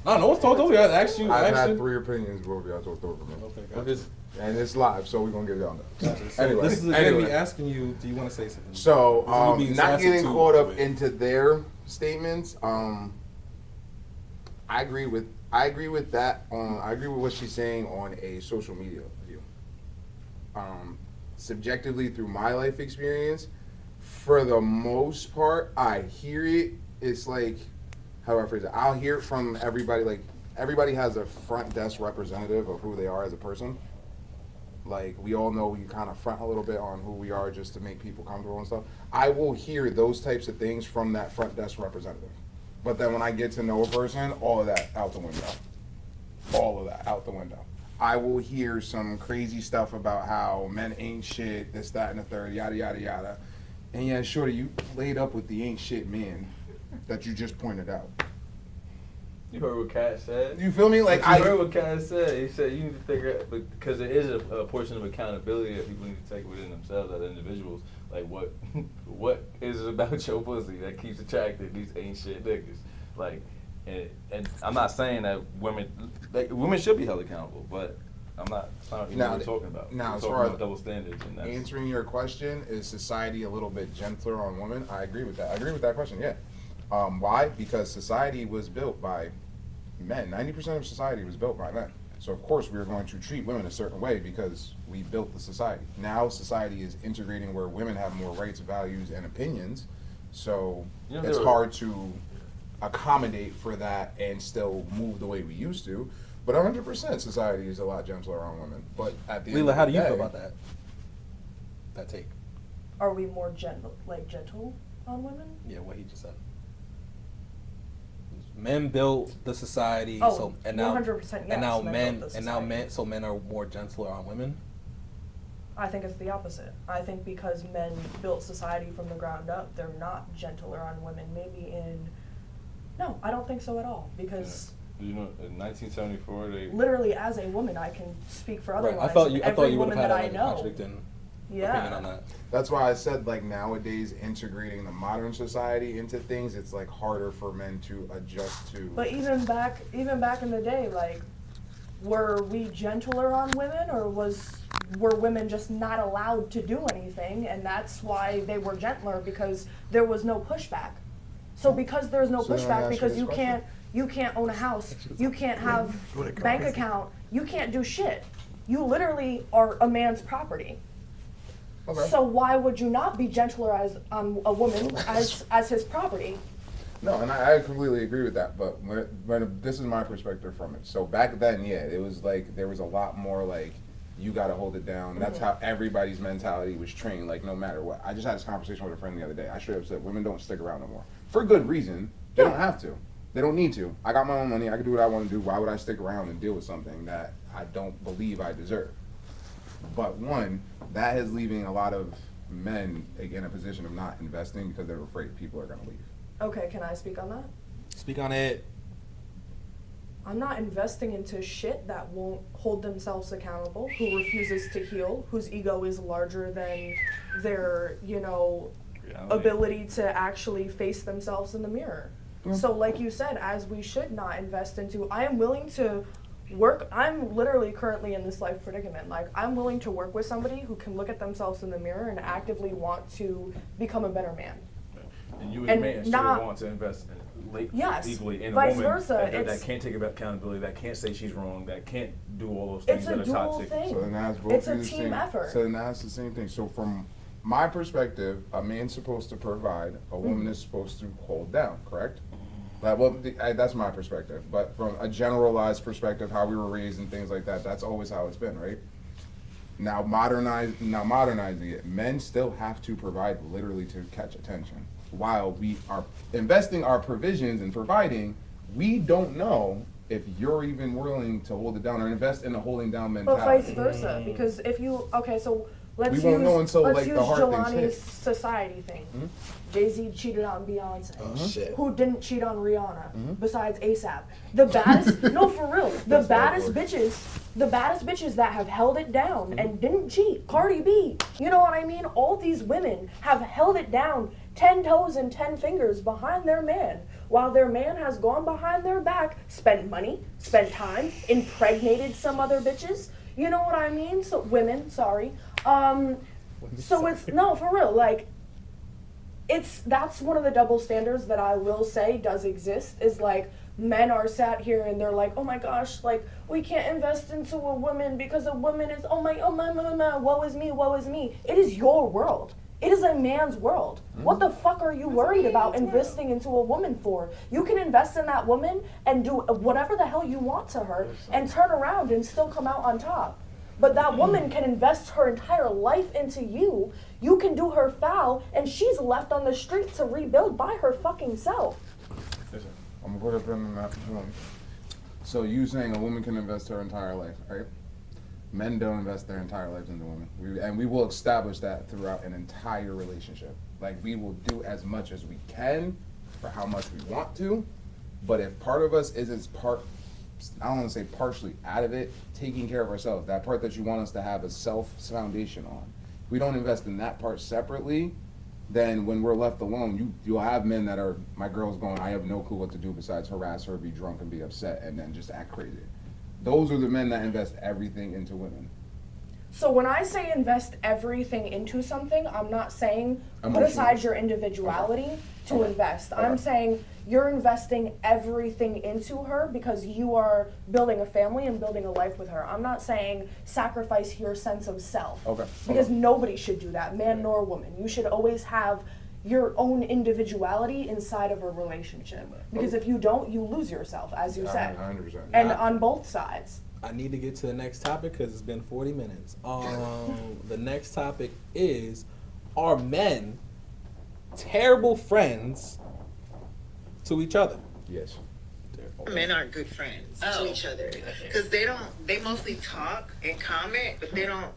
I don't know. Talk over. I asked you. I've had 3 opinions, but I talked over me. Okay, But gotcha. And it's live, so we're gonna get it on there. So Anyway, this is again me asking you. Do you want to say something? So, This is me being not sassy getting too, caught up but- into their statements. I agree with that. I agree with what she's saying on a social media view. Subjectively, through my life experience, for the most part, I hear it. It's like, how do I phrase it? I'll hear it from everybody. Like everybody has a front desk representative of who they are as a person. Like, we all know we kind of front a little bit on who we are just to make people comfortable and stuff. I will hear those types of things from that front desk representative. But then when I get to know a person, all of that out the window. All of that out the window. I will hear some crazy stuff about how men ain't shit, this, that, and the third, yada, yada, yada. And yeah, shorty, you laid up with the ain't shit man. that you just pointed out. You heard what Kat said? You feel me? Like You heard what Kat said. He said you need to figure out, because there is a portion of accountability that people need to take within themselves as individuals. Like what is it about your pussy that keeps attracting these ain't shit niggas? Like, and I'm not saying that women should be held accountable, but I'm not. That's not even what we're talking about. Now, We're as talking far about as double standards, and that's answering your question, is society a little bit gentler on women? I agree with that. I agree with that question. Yeah. Why? Because society was built by men. 90% of society was built by men. So of course we are going to treat women a certain way because we built the society. Now society is integrating where women have more rights, values, and opinions. So it's hard to accommodate for that and still move the way we used to. But 100% society is a lot gentler on women. But at the end Leela, of how the do you day, feel about that? That take? Are we more gentle on women? Yeah, what he just said. Men built the society, Oh, so and now 100% yes, and now men built the men are more gentler on women. I think it's the opposite. I think because men built society from the ground up, they're not gentler on women. No, I don't think so at all. Because you know, in 1974 they literally, as a woman, I can speak for otherwise. I thought you would woman have had that like, I a know. contradicting Yeah. opinion on that. That's why I said, like, nowadays integrating the modern society into things, it's like harder for men to adjust to. But even back in the day, like, were we gentler on women, or were women just not allowed to do anything, and that's why they were gentler, because there was no pushback. So because there's no So then pushback, I ask because you you this can't own a house, you can't have bank account, you can't do shit. You literally are a man's property. Okay. So why would you not be gentler as a woman as his property? No, and I completely agree with that. But when this is my perspective from it. So back then, yeah, it was like there was a lot more like you got to hold it down. That's how everybody's mentality was trained. Like no matter what. I just had this conversation with a friend the other day. I straight up said women don't stick around no more for good reason. They don't have to. They don't need to. I got my own money. I can do what I want to do. Why would I stick around and deal with something that I don't believe I deserve? But one, that is leaving a lot of men in a position of not investing because they're afraid people are going to leave. Okay, can I speak on that? Speak on it. I'm not investing into shit that won't hold themselves accountable, who refuses to heal, whose ego is larger than their, ability to actually face themselves in the mirror. So like you said, as we should not invest into, I am willing to work, I'm literally currently in this life predicament. Like, I'm willing to work with somebody who can look at themselves in the mirror and actively want to become a better man. And you as And a man should not- want to invest Yes, equally in a vice woman versa, that can't take accountability, that can't say she's wrong, that can't do all those things It's a that are dual toxic. thing. So then that's both It's do a the team same. effort. So then that's the same thing. So from my perspective, a man's supposed to provide, a woman is supposed to hold down, correct? That's my perspective. But from a generalized perspective, how we were raised and things like that, that's always how it's been, right? Now modernizing it, men still have to provide literally to catch attention. While we are investing our provisions and providing, we don't know if you're even willing to hold it down or invest in a holding down But mentality. vice versa, because if you, so let's We use, won't know until, let's like, the use hard things Jalani's hit. society thing. Jay-Z cheated on Beyonce. Oh shit. Who didn't cheat on Rihanna besides ASAP? The baddest, no, for real, the baddest bitches that have held it down and didn't cheat. Cardi B, you know what I mean? All these women have held it down 10 toes and 10 fingers behind their man, while their man has gone behind their back, spent money, spent time, impregnated some other bitches. You know what I mean? So women, sorry. So it's, no, for real, like, that's one of the double standards that I will say does exist, is like, men are sat here and they're like, oh my gosh, like, we can't invest into a woman because a woman is, oh my, woe is me. It is your world. It is a man's world. What the fuck are you worried about investing into a woman for? You can invest in that woman and do whatever the hell you want to her and turn around and still come out on top. But that woman can invest her entire life into you. You can do her foul, and she's left on the street to rebuild by her fucking self. I'm gonna put a pin in that. So you saying a woman can invest her entire life, right? Men don't invest their entire lives into women. And we will establish that throughout an entire relationship. Like, we will do as much as we can for how much we want to, but if part of us isn't I don't want to say partially out of it, taking care of ourselves, that part that you want us to have a self foundation on. If we don't invest in that part separately, then when we're left alone, you'll have men that are, my girl's going, I have no clue what to do besides harass her, be drunk, and be upset, and then just act crazy. Those are the men that invest everything into women. So when I say invest everything into something, I'm not saying put Emotional. aside your individuality to invest. I'm saying you're investing everything into her because you are building a family and building a life with her. I'm not saying sacrifice your sense of self. Because nobody should do that, man nor woman. You should always have your own individuality inside of a relationship. Because if you don't, you lose yourself, as you said. 100%. And on both sides. I need to get to the next topic because it's been 40 minutes. The next topic is, are men terrible friends to each other? Yes. Men aren't good friends to each other because they mostly talk and comment, but they don't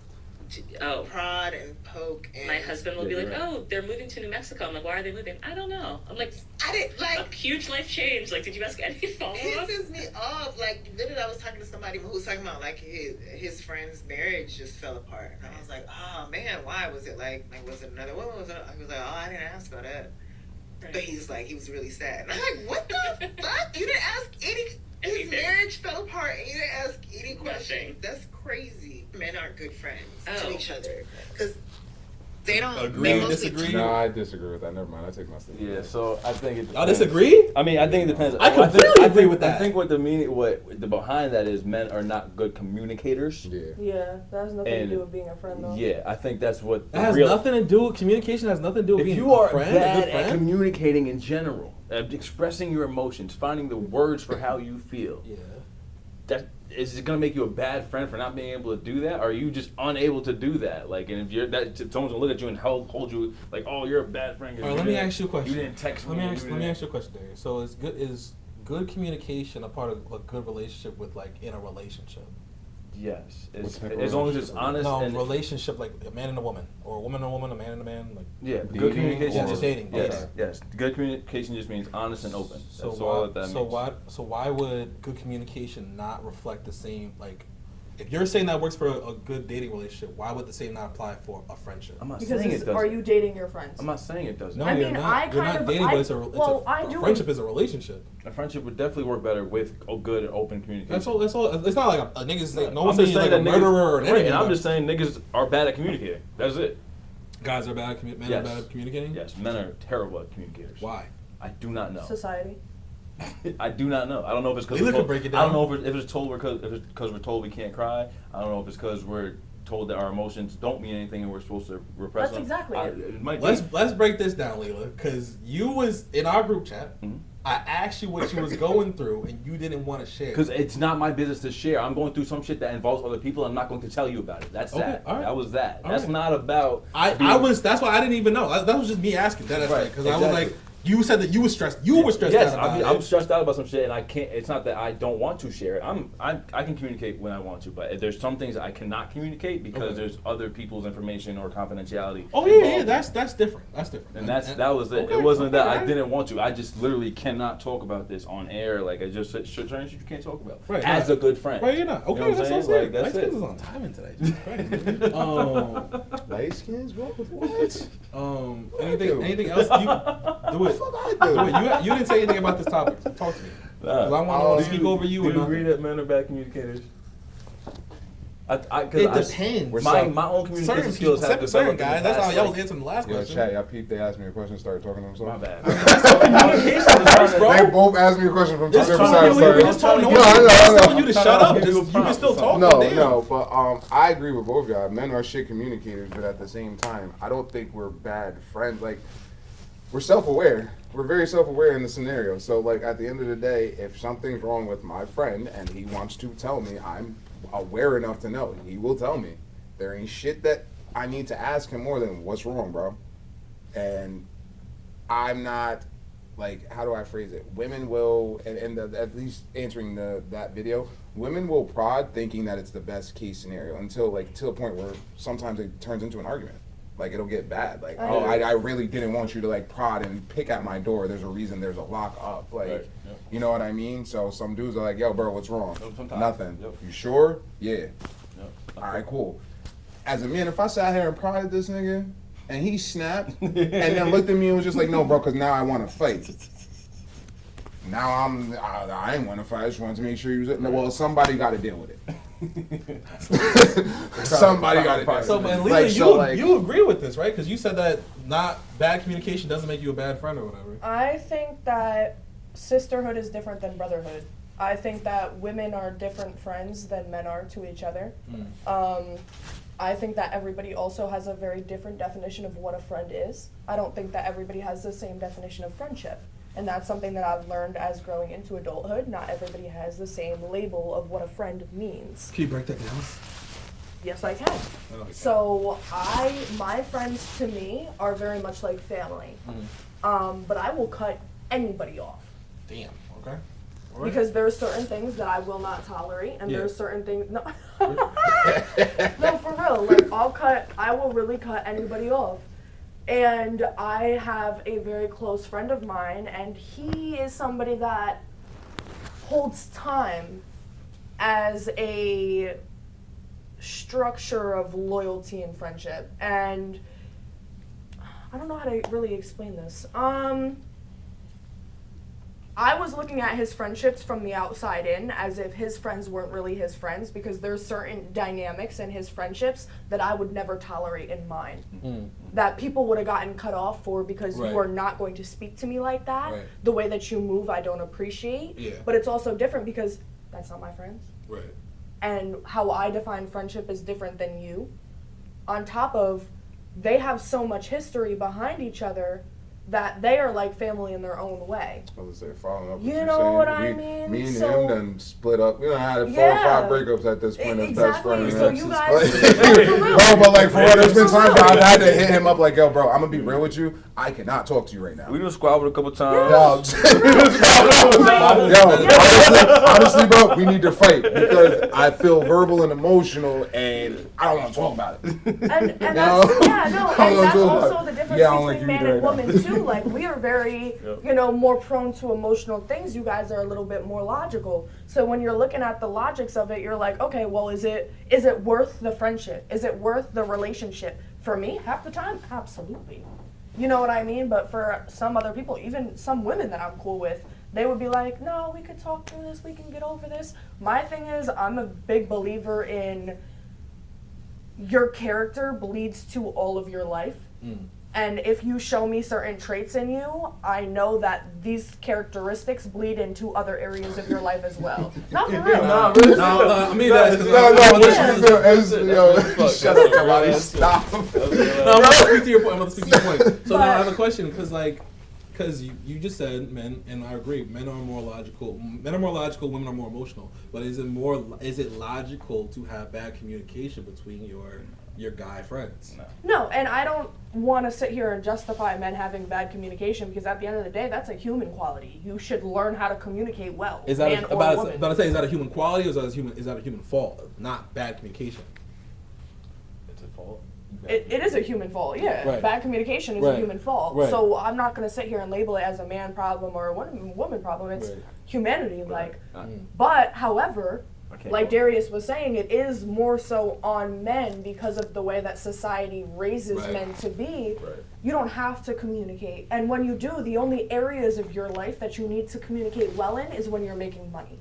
prod and poke. And my husband will be like, "Oh, they're moving to New Mexico." I'm like, "Why are they moving?" I don't know. I'm like, I didn't a huge life change. Like, did you ask any follow up? pisses me off. Like, literally, I was talking to somebody who was talking about like his friend's marriage just fell apart, and I was like, "Oh man, why was it like was it another woman?" He was like, "Oh, I didn't ask about that." Right. But he was really sad. And I'm like, "What the fuck? You didn't ask his marriage fell apart, and you didn't ask any questions. That's crazy." Men aren't good friends to each other because they don't Agree, disagree? No, I disagree with that. Never mind. I take my statement. Yeah, so I think it Y'all depends. disagree? I mean, I think it depends. I completely agree with that. I think what the behind that is men are not good communicators. Yeah, that has nothing to do with being a friend, though. Yeah, I think that's what That has nothing to do with communication. Has nothing to do with if being you are a friend. bad a good at friend. communicating in general, expressing your emotions, finding the words for how you feel. Yeah. That is it gonna make you a bad friend for not being able to do that? Or are you just unable to do that? Like, and if you're that, someone's gonna look at you and hold you like, oh, you're a bad friend. All right, let me ask you a question. You didn't text me. Let me ask you a question, Darius. So is good communication a part of a good relationship with like in a relationship? Yes, As long as it's honest. No, and relationship like a man and a woman, or a woman and a woman, a man and a man. Like good communication. Yeah, just dating. Yes, yes. Good communication just means honest and open. That's all that means. So why would good communication not reflect the same? Like, if you're saying that works for a good dating relationship, why would the same not apply for a friendship? I'm not Because saying it doesn't. are you dating your friends? I'm not saying it doesn't. No, I you're mean, not. You're not dating, but it's a friendship is a relationship. A friendship would definitely work better with a good and open communication. That's all. It's not like a nigga's saying no I'm one's just saying you're like a that murderer or right, anything. and I'm but just saying niggas are bad at communicating. That's it. guys are bad. Men are bad at communicating. Yes, men are terrible at communicators. Why? I do not know. Society. I do not know. I don't know if it's because Leela could break it down. I don't know if it's told because we're told we can't cry. I don't know if it's because we're told that our emotions don't mean anything and we're supposed to repress them. That's exactly it. It might Let's break this down, Leela, because you was in our group chat. Mhm. I asked you what you was going through, and you didn't want to share. Because it's not my business to share. I'm going through some shit that involves other people. I'm not going to tell you about it. That's Okay, that. all right. That was that. All That's right. not about. That's why I didn't even know. That was just me asking. Because Right, I was exactly. like, you said that you were stressed. You were stressed Yes, out about I'm it. stressed out about some shit, and I can't. It's not that I don't want to share it. I can communicate when I want to, but there's some things I cannot communicate because there's other people's information or confidentiality. Oh yeah, involved. that's different. That's different. And that was it. Okay, It wasn't that okay. I didn't want to. I just literally cannot talk about this on air. Like I just said, certain shit you can't talk about Right, as right. a good friend. Right, you're not. Okay, You know what I'm that's saying? what I'm saying. Like, that's Light it. skins is on timing today. Jesus Christ. Light skins? What? Anything else? Do it. Fuck I do. You didn't say anything about this topic. Talk to me. 'Cause I want to speak over you. Do and you agree nothing. that men are bad communicators? It depends. My own communication Certain skills have people, certain developed. in the guys. That's past, how y'all like- was answering the last Yo, question. chat, y'all peeped, they asked me a question, started talking to My themselves. bad. Communication is bro. They both asked me a question from two Just different trying sides. to- we Sorry. just told No, you to shut up. give you a You can prompt still or talk. No, damn. no, but I agree with both y'all. Men are shit communicators, but at the same time, I don't think we're bad friends. Like, we're self-aware. We're very self-aware in the scenario. So, like, at the end of the day, if something's wrong with my friend and he wants to tell me, I'm aware enough to know. He will tell me. There ain't shit that I need to ask him more than what's wrong, bro. And I'm not, like, how do I phrase it? Women will, at least answering that video, women will prod thinking that it's the best case scenario until, like, to a point where sometimes it turns into an argument. like it'll get bad. Like, I oh, agree. I really didn't want you to like prod and pick at my door. There's a reason. There's a lock up. Like, Right, yep. you know what I mean? So some dudes are like, yo, bro, what's wrong? Sometimes. Nothing. Yep. You sure? Yeah. Yep. All right, cool. As a man, if I sat here and prodded this nigga and he snapped and then looked at me and was just like, no, bro, because now I want to fight. Now I ain't want to fight. I just wanted to make sure you was. Well, somebody got to deal with it. Somebody got to deal with it. So, man, Like, Leah, so, like- you agree with this, right? Because you said that not bad communication doesn't make you a bad friend or whatever. I think that sisterhood is different than brotherhood. I think that women are different friends than men are to each other. I think that everybody also has a very different definition of what a friend is. I don't think that everybody has the same definition of friendship. And that's something that I've learned as growing into adulthood. Not everybody has the same label of what a friend means. Can you break that down? Yes, I can. So my friends to me are very much like family. But I will cut anybody off. Damn. Okay. All right. Because there are certain things that I will not tolerate, and Yeah. there are certain things. No, no, for real. Like I will really cut anybody off. And I have a very close friend of mine, and he is somebody that holds time as a structure of loyalty and friendship. And I don't know how to really explain this. I was looking at his friendships from the outside in as if his friends weren't really his friends, because there's certain dynamics in his friendships that I would never tolerate in mine. That people would have gotten cut off for because Right. you are not going to speak to me like that. Right. The way that you move, I don't appreciate. Yeah. But it's also different because that's not my friends. Right. And how I define friendship is different than you. On top of, they have so much history behind each other that they are like family in their own way. I was say following up. What You you're know saying. what I mean? Me and So- him done split up. We done had 4 Yeah. or 5 breakups at this point as best Exactly. friends. So man. you It's guys- like- No, for real. No, but like for real, there's been For times real. where I've had to hit him up like, yo, bro, I'm gonna be real with you. I cannot talk to you right now. We done squabbled a couple times. Honestly, bro, we need to fight because I feel verbal and emotional, and I don't want to talk about it. And that's, know? yeah, no, I and don't that's do also that. the difference Yeah, I don't like between you man either and right now. woman too. Like, we are very, Yep. you know, more prone to emotional things. You guys are a little bit more logical. So when you're looking at the logics of it, you're like, okay, well, is it worth the friendship? Is it worth the relationship? For me, half the time, absolutely. You know what I mean? But for some other people, even some women that I'm cool with, they would be like, no, we could talk through this, we can get over this. My thing is, I'm a big believer in your character bleeds to all of your life. And if you show me certain traits in you, I know that these characteristics bleed into other areas of your life as well. Not for real. No, I mean that's No, because shut up, Jalani, stop. No, I'm gonna speak to your point. I'm gonna speak to your point. So now I have a question, because you just said men, and I agree. Men are more logical. Men are more logical. Women are more emotional. But is it logical to have bad communication between your guy friends? No, and I don't want to sit here and justify men having bad communication, because at the end of the day, that's a human quality. You should learn how to communicate well. Is that man or woman. is that a human quality, or is that a human fault? Not bad communication. It's a fault. It is a human fault, yeah. Right. Bad communication is a Right. human fault. Right. So I'm not going to sit here and label it as a man problem or a woman problem. It's Right. humanity. But however, like Darius was saying, it is more so on men because of the way that society raises Right. men to be. Right. You don't have to communicate. And when you do, the only areas of your life that you need to communicate well in is when you're making money.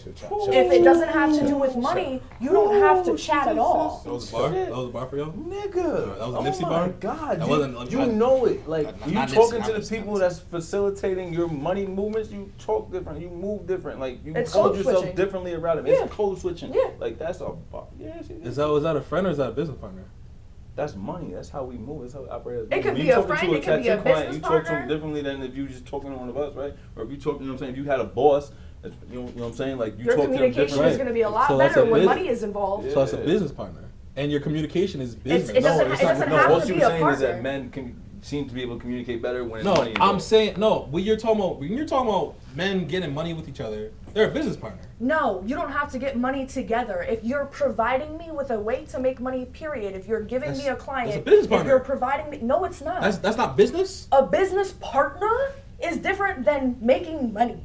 If it doesn't have to do with money, you don't have to chat at all. That was a bar. That was a bar for y'all. Nigga, That was a Nipsey bar? God, That you, wasn't- you know it. Like you not talking Nipsey, to not the Nipsey, people not that's facilitating your money movements. You talk different. You move different. Like you It's hold code yourself switching. differently around it. Yeah. It's code switching. Yeah. Like that's a yes. Is that a friend or is that a business partner? That's money. That's how we move. That's how we operate. As It men. could When be you a talking friend, to it could be a tattoo client, business you talk to them partner. differently than if you just talking to one of us, right? Or if you talk, you know what I'm saying. If you had a boss, you know what I'm saying. Like you Your talk to them communication differently. is going to be a lot So that's better a when business- money is involved. So that's a Yeah. business partner, and your communication is business. it doesn't it's have not- to no, what be you were a saying is that partner. men can seem to be able to communicate better when it's No, money I'm involved. saying no. When you're talking about men getting money with each other, they're a business partner. No, you don't have to get money together. If you're providing me with a way to make money, period. If you're giving me a client, that's a business if partner. you're providing me, no, it's not. That's not business. A business partner is different than making money.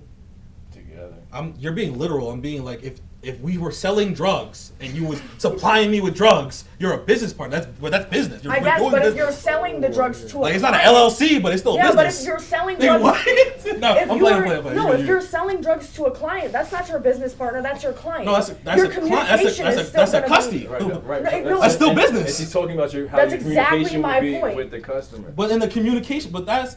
Together. You're being literal. I'm being like, if we were selling drugs and you was supplying me with drugs, you're a business partner. That's business. I guess, but if you're selling the drugs to like, a it's not an client, LLC, but it's still yeah, business. but if you're selling Hey, drugs, what? No, if I'm you're, playing. No, if you're selling drugs to a client, that's not your business partner. That's your client. No, that's your a communication is still that's a gonna custody. be- Right. No, That's still And business. she's talking about how That's your exactly communication my would be point. with the customer. But in the communication, but that's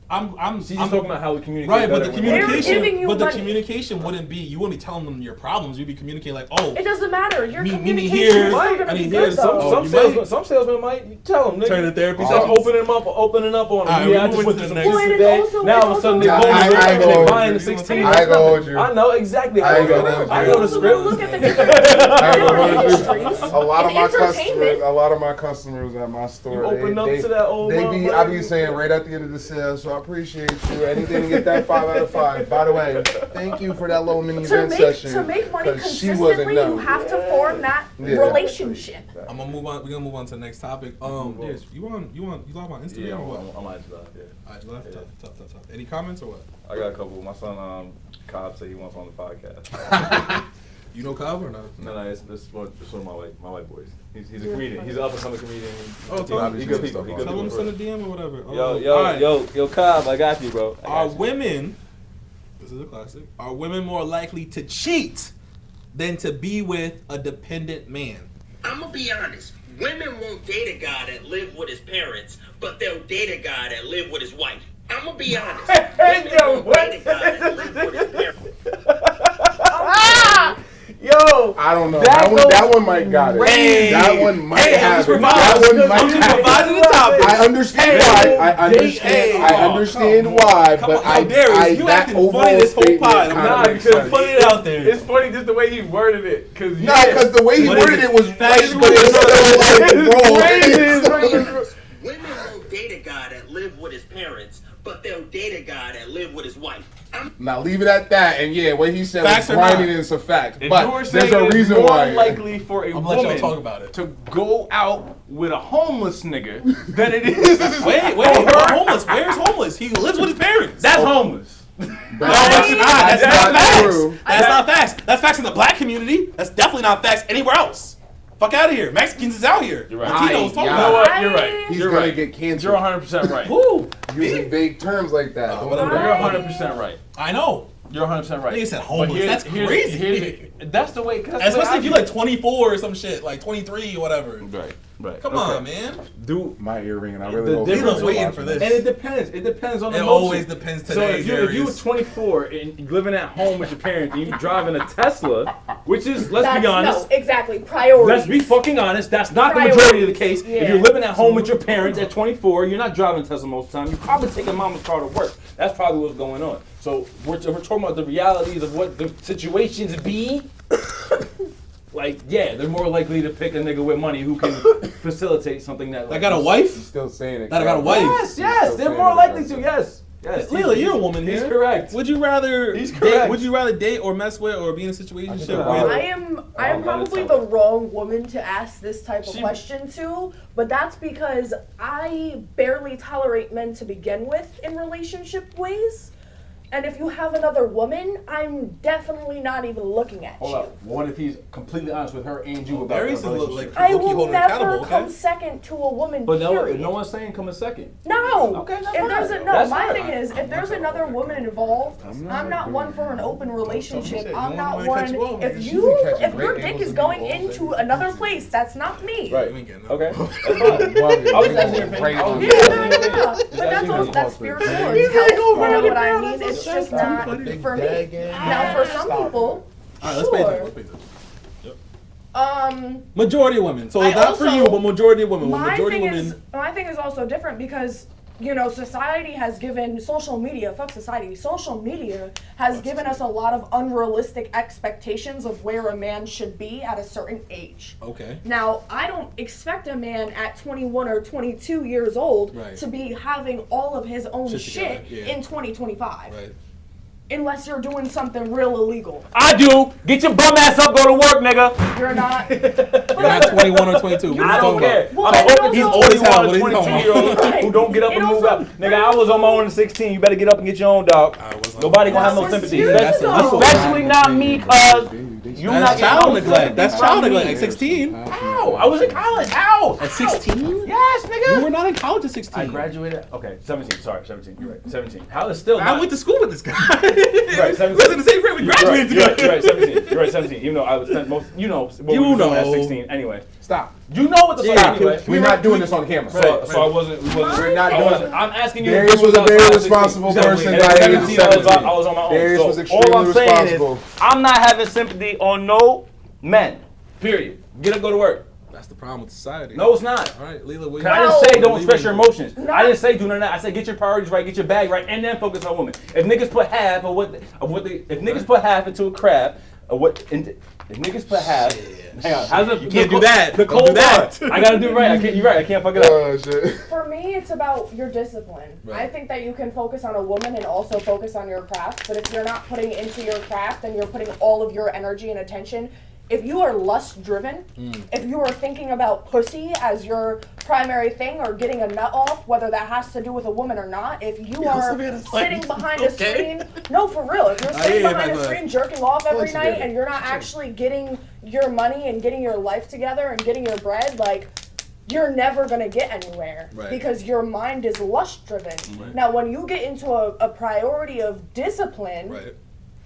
I'm. She's just talking about how we communicate. Right, but better the when we're- They're giving you communication, but the money. communication wouldn't be. You wouldn't be telling them your problems. You'd be communicating like, oh, It doesn't matter. Your Me- me communication here, is still I gonna be need good here, though. Some salesmen might you tell them. Turn to therapy Start sessions. opening up on them. Alright, Yeah, I we just moving went to to the some next- Well, and it's today. also- Now it's all of a sudden also- they're going I to work and go- they're buying the 16. I go with you. I know exactly how I it go goes. with I you. know the Also, script. look at the different industries. A lot of In my entertainment- customers at my store. You open up to that old They be, I be motherfucker. saying right at the end of the sale, so I appreciate you. Anything to get that 5 out of 5. By the way, thank you for that little mini event session. To make money 'cause she wasn't consistently, no. you have to form that Yeah. relationship. I'm gonna move on. We're gonna move on to the next topic. Yes, you live on Instagram Yeah, or what? I'm on that. Yeah. Alright, you left. Yeah. Tough. Any comments or what? I got a couple. My son Cobb said he wants on the podcast. You know Cobb or not? No, it's one of my white boys. He's a comedian. He's an up and coming comedian. Oh, tell him. He good people. He good Tell him people. send a DM or whatever. Yo, Cobb, I got you, bro. Are women? This is a classic. Are women more likely to cheat than to be with a dependent man? I'm gonna be honest. Women won't date a guy that live with his parents, but they'll date a guy that live with his wife. I'm gonna be honest. Women won't date a guy that live with his parents. Yo, I don't know. That That one might got it. Hey. That one might Hey, I'm have just it. That providing. one might I'm just have it. providing the topic. I understand why. I understand why, Come but on, how dare you? You that acting funny overall this whole statement pod. I'm kinda not makes because sense. put it out there. it's funny just the way he worded it. Cause Nah, because the way he What worded is it was it? right, Factual but it's is still like wrong. Women won't date a guy that live with his parents, but they'll date a guy that live with his wife. Now leave it at that, and yeah, what he said Facts was or not? grinding is a fact. If But you were there's saying a it's reason more why. likely for a I'm gonna let y'all woman talk about it. to go out with a homeless nigga than it is. Wait, we're homeless. Where's homeless? He lives with his parents. That's homeless. No, that's not. That's not That's facts. true. That's not facts. That's facts in the black community. That's definitely not facts anywhere else. Fuck out of here. Mexicans is out here. You're right. Latinos talking You You know about what? You're right. He's You're gonna right. get cancer. You're 100% right. it. Who? using vague terms like that. whatever. You're 100% right. I know. You're 100% right. Nigga said But homeless. That's crazy. That's the way. That's the way Especially I if you're view like 24 or some shit, like 23 or whatever. it. Right. Come on, man. Dude, My ear ringing. I The really hope difference Lilo's waiting for this. and it depends. It depends on the It emotion. always depends So today, if you were Darius. 24 and you're living at home with your parents and you're driving a Tesla, which is, let's That's, be honest, no, exactly. Priorities. let's be fucking honest, that's not the Priorities. majority of the case. Yeah. If you're living at home with your parents at 24, you're not driving a Tesla most of the time. You're probably taking mama's car to work. That's probably what's going on. So we're talking about the realities of what the situations be. Like, yeah, they're more likely to pick a nigga with money who can facilitate something that. I Like, got a He's wife? still saying it. That I got a wife? Yes, they're more likely to. Yes. Leela, you're a woman He's here. correct. Would you rather He's date? correct. Would you rather date or mess with or be in a situation with? think I am probably the wrong woman to ask this type of She- question to, but that's because I barely tolerate men to begin with in relationship ways. And if you have another woman, I'm definitely not even looking at Hold you. up. What if he's completely honest with her and you about Darius the is relationship? like I low-key will holding never accountable, come okay? second to a woman. But period. no one's saying come a second. No. Okay, that's If there's fine. a no, That's my fine. thing is, if there's another woman involved, I'm not one for an open relationship. I'm not wanna cut one. you off, If man. She's you, been catching if your great dick angles is of going you all into day. another place, that's not me. Right. You ain't getting Okay. no. That's fine. I was asking your opinion. I was Yeah, asking no, your no, opinion. no. But that's also that's spiritual. It's health. You know what I mean? It's just not for me. Now, for some people, All right, let's pay attention. sure. Let's pay attention. Majority of women. So I not for also- you, but majority of women. Well, My majority thing of women. is also different because you know, society has given social media has given us a lot of unrealistic expectations of where a man should be at a certain age. Okay. Now, I don't expect a man at 21 or 22 years old to be having all of his own shit in 2025. Right. Unless you're doing something real illegal. I do. Get your bum ass up, go to work, nigga. You're not. You're not 21 or 22. I don't care. Well, I'm hoping he's also- 21 or 22-year-old who don't get up and move up. Nigga, I was on my own at 16. You better get up and get your own, dog. Nobody gonna have no sympathy. Especially not me, cuz. You That's not child neglect. That's child neglect. At 16. How? I was in college. How? At 16? Yes, nigga. You were not in college at 16. I graduated. Okay, 17. Sorry, 17. You're right. 17. How is still? I went to school with this guy. Right, 17. We're in the same grade. We graduated together. You're right. 17. You're right. 17. Even though I was most. You know. What we were doing at 16. Anyway. Stop. You know what the fuck anyway. We're not doing this on the camera. So I wasn't. We're not doing it. I'm asking you. Darius was a very responsible person by age 17. I was on my own. Darius was So extremely all I'm saying responsible. is, I'm not having sympathy on no men. Period. Get up, go to work. That's the problem with society. No, it's not. All right, Leela, what I didn't say don't what express you your mean? emotions. I didn't say do none of that. I said get your priorities right, get your bag right, and then focus on women. If niggas put half of what they, if niggas put half into a crab, if niggas put half, hang on, how's it? You can't do that. The Don't cold do that. bar. I gotta do it right. You're right. I can't fuck it up. Oh shit. For me, it's about your discipline. Right. I think that you can focus on a woman and also focus on your craft, but if you're not putting into your craft and you're putting all of your energy and attention, if you are lust driven, if you are thinking about pussy as your primary thing or getting a nut off, whether that has to do with a woman or not, if you are sitting behind a screen, no, for real, if you're sitting behind a screen jerking off every night and you're not actually getting your money and getting your life together and getting your bread, like, you're never gonna get anywhere because your mind is lust driven. Now, when you get into a priority of discipline,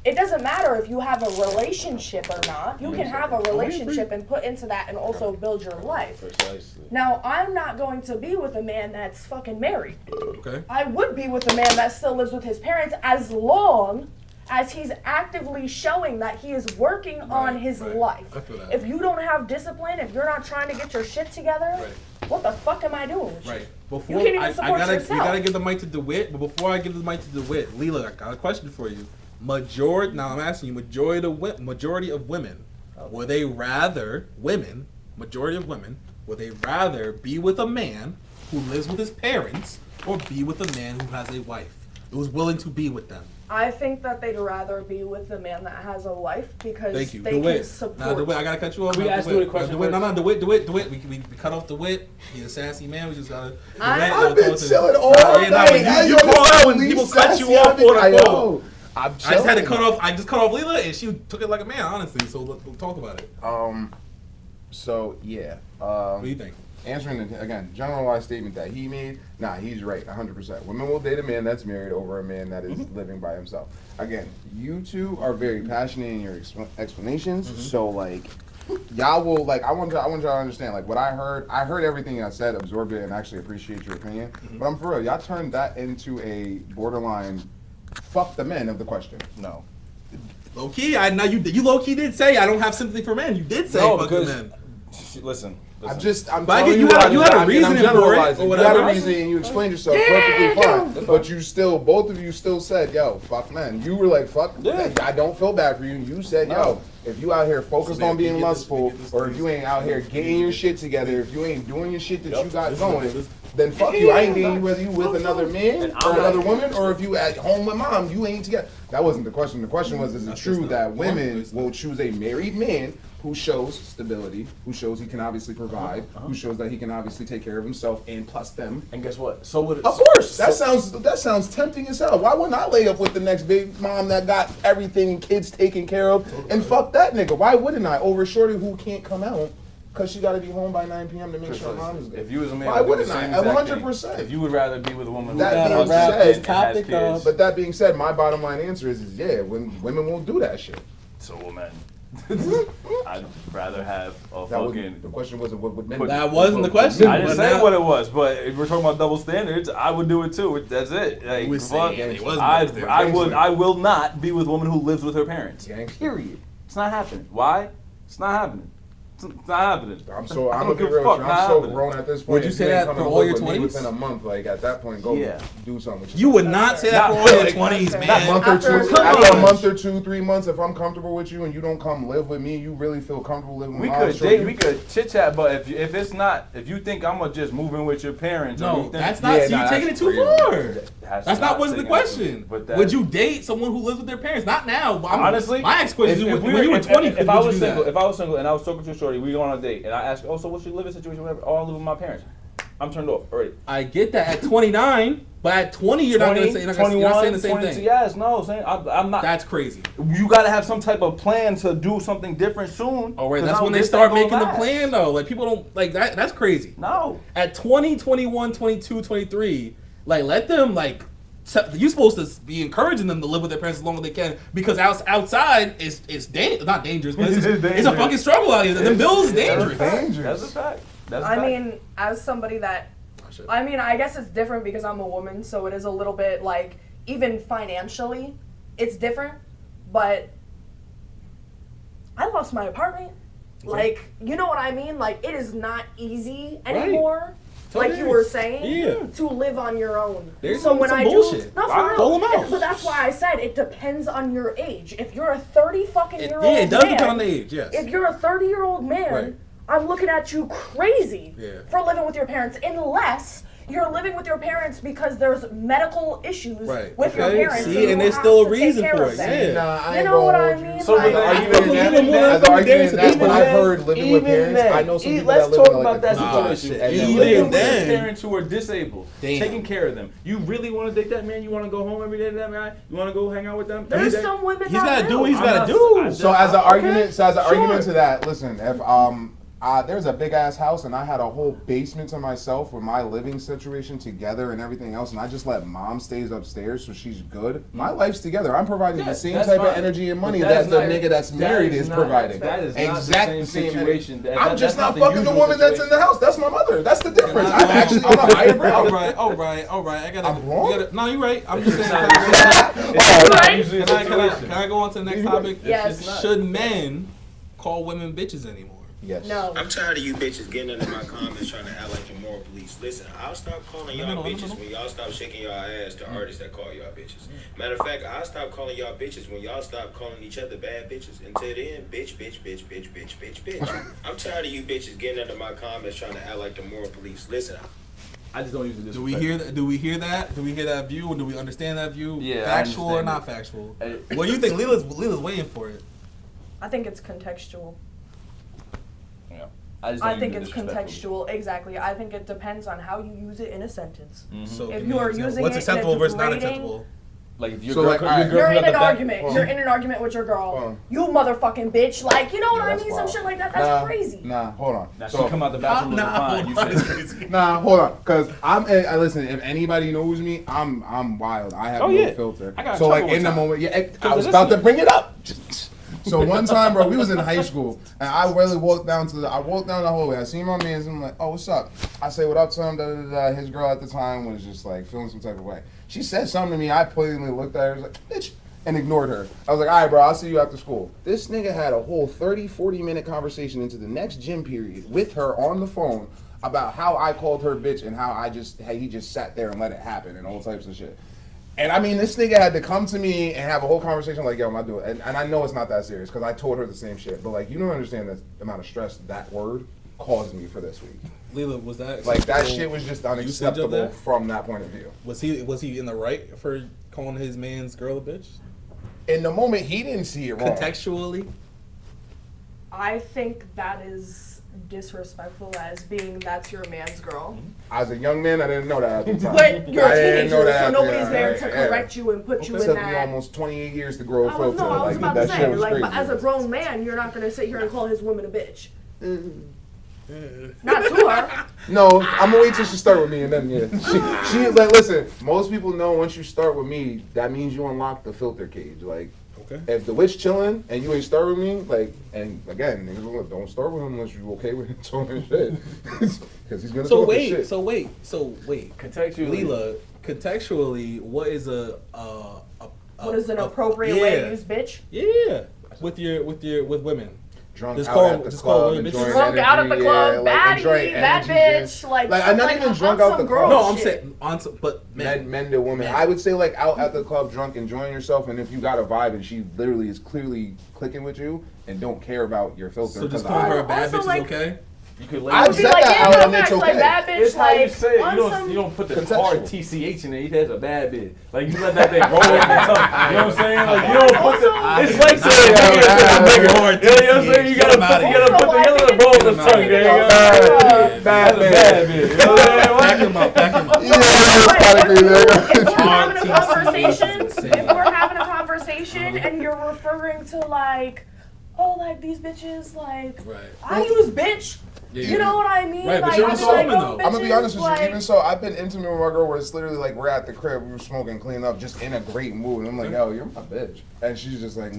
it doesn't matter if you have a relationship or not. You can have a relationship and put into that and also build your life. Precisely. Now, I'm not going to be with a man that's fucking married. Okay. I would be with a man that still lives with his parents as long as he's actively showing that he is working on his life. I feel that. If you don't have discipline, if you're not trying to get your shit together, what the fuck am I doing with you? Right. Before You can't even support we yourself. gotta give the mic to DeWitt, but before I give the mic to DeWitt, Leela, I got a question for you. Now I'm asking you, majority of women, would they rather be with a man who lives with his parents or be with a man who has a wife who's willing to be with them? I think that they'd rather be with the man that has a wife because Thank you. they can DeWitt. support. Now, DeWitt, I gotta cut you off. We asked DeWitt a question DeWitt, first. DeWitt. We cut off DeWitt. He's a sassy man. We just gotta. I've been chilling all Yeah, nah, but night. you call out when people cut you off on the phone. I'm I just had to chilling. I just cut off Leela, and she took it like a man, honestly. So we'll talk about it. So yeah. What do you think? Answering the, again, generalized statement that he made, nah, he's right, 100%. Women will date a man that's married over a man that is living by himself. Again, you two are very passionate in your explanations, so like, y'all will, like, I want y'all to understand, like, what I heard everything I said, absorbed it, and actually appreciate your opinion, but I'm for real, y'all turned that into a borderline, fuck the men of the question. No. Low key, you low key did say I don't have sympathy for men. You did say No, fuck the because men. Listen. I'm But I telling get you had a what I'm reasoning for it, generalizing. or You had a whatever. reason and you explained yourself perfectly fine. But you still, both of you still said, yo, fuck men. You were like, fuck, I don't feel bad for you. You said, yo, if you out here focused on being lustful, or if you ain't out here getting your shit together, if you ain't doing your shit that you got going, then fuck you. I ain't dating you whether you with another man or another woman, or if you at home with mom, you ain't together. That wasn't the question. The question was, is it true that women will choose a married man who shows stability, who shows he can obviously provide, who shows that he can obviously take care of himself and plus them? And guess what? So would it. Of course, that sounds tempting as hell. Why wouldn't I lay up with the next baby mom that got everything and kids taken care of and fuck that nigga? Why wouldn't I over shorty who can't come out because she got to be home by 9 p.m. to make sure mom is good? If you was a man, Why would do wouldn't the I? same exact thing. 100%. If you would rather be with a woman who That has being a said, husband and has kids, But that being said, my bottom line answer is yeah, women won't do that shit. so will men. I'd rather have a That was, fucking. the question wasn't what would men do. That wasn't the question. I didn't but say now- what it was, but if we're talking about double standards, I would do it too. That's it. Like, We're fuck. saying it wasn't I, double standards. I would. I will not be with a woman who lives with her parents. Gangster. Period. It's not happening. Why? It's not happening. It's not happening. I'm I gonna don't be give a real fuck, with you. not I'm so happening. grown at this point. Would you If say ain't that coming for to all live your with me 20s? within a month? Like at that point, go Yeah. do something. With You would not say that for all your Like, 20s, not man. month or After two, come after a on. month or 2, 3 months, if I'm comfortable with you and you don't come live with me, you really feel comfortable living with We me. could date, we could chit chat, but if it's not, if you think I'm gonna just move in with your parents, or you No, think, that's not. Yeah, so nah, you're taking it that's too crazy. far. That's not what's the question. But that, Would you date someone who lives with their parents? Not now. honestly, my ex question is when you were 20. if I was would you do single, that? if I was single and I was talking to a shorty, we go on a date, and I ask, oh, so what's your living situation, whatever? Oh, I live with my parents. I'm turned off already. I get that at 29, but at 20, you're not gonna say. You're not saying the same 22, thing. yes, no, saying I'm not. That's crazy. You gotta have some type of plan to do something different soon. Oh, right. 'cause That's I when don't- they this start ain't gonna making the last. plan, though. Like, people don't, like, that. That's crazy. No. At 20, 21, 22, 23, like, let them, like, you're supposed to be encouraging them to live with their parents as long as they can, because outside it's not dangerous, but it's a dangerous. fucking struggle out here. Them bills is dangerous. That's a fact. That's a I fact. mean, as somebody that, I mean, I guess it's different because I'm a woman, so it is a little bit like, even financially, it's different, but I lost my apartment. Like, you know what I mean? Like, it is not easy anymore. Like you were saying, to live on your own. There's so when some I bullshit. do, no, Wow. for Call real. 'em out. But that's why I said it depends on your age. If you're a 30 fucking year old Yeah, it does man, depend on the age, yes. If you're a 30-year-old man, Right. I'm looking at you crazy Yeah. for living with your parents, unless you're living with your parents because there's medical issues Right. with your Okay. parents. See, so you and there's have still a to take reason care for of it, them. yeah. Nah, I You ain't know what gonna I hold mean? you. So, Like, but I even feel then- like- As an argument, that's what I've heard living with even parents. then, I know some people let's that live talk in like about a that situation. situation. and You then living live with then. your parents who are disabled, Damn. taking care of them. You really want to date that man? You want to go home every day to that man? You want to go hang out with them? every There's day? some women He's that got to do what he's I'm got not- to do. So as an argument, Sure. argument to that, listen, if there's a big ass house and I had a whole basement to myself with my living situation together and everything else, and I just let mom stays upstairs so she's good. My life's together. I'm providing the same that's type of fine. energy and money But that that's the not- nigga that's that married is is not- providing. that is not the exact same same situation. energy. That- I'm just that's not not the fucking the usual woman that's in the house. That's my mother. That's the difference. I'm actually on a higher ground. All right. I gotta. I'm wrong? No, you're right. I'm just saying. It's not Right? usually a Can I go on to the next topic? Yes. It's not. Should men call women bitches anymore? Yes. No. I'm tired of you bitches getting into my comments trying to act like the moral police. Listen, I'll stop calling y'all bitches when y'all stop shaking y'all ass to artists that call y'all bitches. Matter of fact, I'll stop calling y'all bitches when y'all stop calling each other bad bitches. Until then, bitch. I'm tired of you bitches getting into my comments trying to act like the moral police. Listen, I just don't use it. Do we hear that? Do we hear that? Do we hear that view? Or do we understand that view? Yeah, I Factual or understand not it. factual? Hey. What do you think? Lila's waiting for it. I think it's contextual. Yeah. I just don't I think use it's it disrespectfully. contextual. Exactly. I think it depends on how you use it in a sentence. So If give you me an are example. using what's it in a acceptable versus not degrading- acceptable? Like if your So, girl, like, your alright. girl You're put in up an the back- argument. You're in an argument with your girl. You motherfucking bitch. Like, you know what I that's mean? wild. Some shit like that. That's crazy. Nah, hold on. Now she come out the bathroom looking fine. You say, Nah, hold on, cause listen. If anybody knows me, I'm wild. I have no yeah. filter. I got in So like trouble in the one time. moment, I of was this about to nigga. bring it up. So one time, bro, we was in high school, and I really walked down the hallway. I seen my man, and I'm like, oh, what's up? I say what up to him. Da, da, da, da. His girl at the time was just like feeling some type of way. She said something to me. I plainly looked at her, was like, bitch, and ignored her. I was like, all right, bro, I'll see you after school. This nigga had a whole 40-minute conversation into the next gym period with her on the phone about how I called her bitch and how he just sat there and let it happen and all types of shit. And I mean, this nigga had to come to me and have a whole conversation like, yo, I'm not doing it. And I know it's not that serious because I told her the same shit. But like, you don't understand the amount of stress that word caused me for this week. Lila, was that Like that shit was just usage of unacceptable that? from that point of view. Was he in the right for calling his man's girl a bitch? In the moment, he didn't see it wrong. Contextually? I think that is disrespectful as being that's your man's girl. As a young man, I didn't know that at the time. But you're I a didn't know teenager, that so at the nobody's time. there to Yeah. correct you and put you It in took me that. almost 28 years to grow a I was filter. about Like, to that say, shit was like, crazy. but as a grown man, you're not gonna sit here and call his woman a bitch. Not to her. No, I'm gonna wait till she start with me and then she like listen. Most people know once you start with me, that means you unlock the filter cage. Like, Okay. if the witch chilling and you ain't start with me, like, and again, niggas don't start with him unless you okay with him talking shit, because he's gonna So talk wait, shit. so wait. Contextually. Lila, contextually, what is What is an appropriate way to use bitch? Yeah, with women. drunk Just out call- at the just call club, women bitches. enjoying Drunk out at the energy, club, yeah, like, baddie, enjoying bad energy bitch, drinks. like I'm not even on drunk some out the girl club. No, I'm shit. saying on some, but Men to women. Men. I would say like out at the club drunk, enjoying yourself, and if you got a vibe and she literally is clearly clicking with you and don't care about your filter. So just 'cause calling her a I- bad Also, bitch is like- okay. You could I've Be said like, that yeah, out no and it's facts, like okay. bad bitch, It's how you like, say it. on You some- don't put the Contextual. hard TCH in it. He has a bad bitch. Like you let that thing roll in your tongue. You know what I'm saying? Like you don't put the. It's like saying I'm bigger. You know what I'm saying? You gotta put the roll in the tongue. Bad bitch. You know what I'm Back saying? him up. Back him up. Yeah, that's gotta agree there. If we're having a TCH. conversation, Insane. if we're having a conversation and you're referring to like, oh, like these bitches, like, Right. I use bitch. Yeah, You know what I mean? Right, but like, you're I also be like, woman, oh, though. I'm gonna be bitches, honest with you. like- Even so, I've been intimate with my girl where it's literally like we're at the crib, we were smoking, cleaning up, just in a great mood. And I'm like, yo, you're my bitch, and she's just like,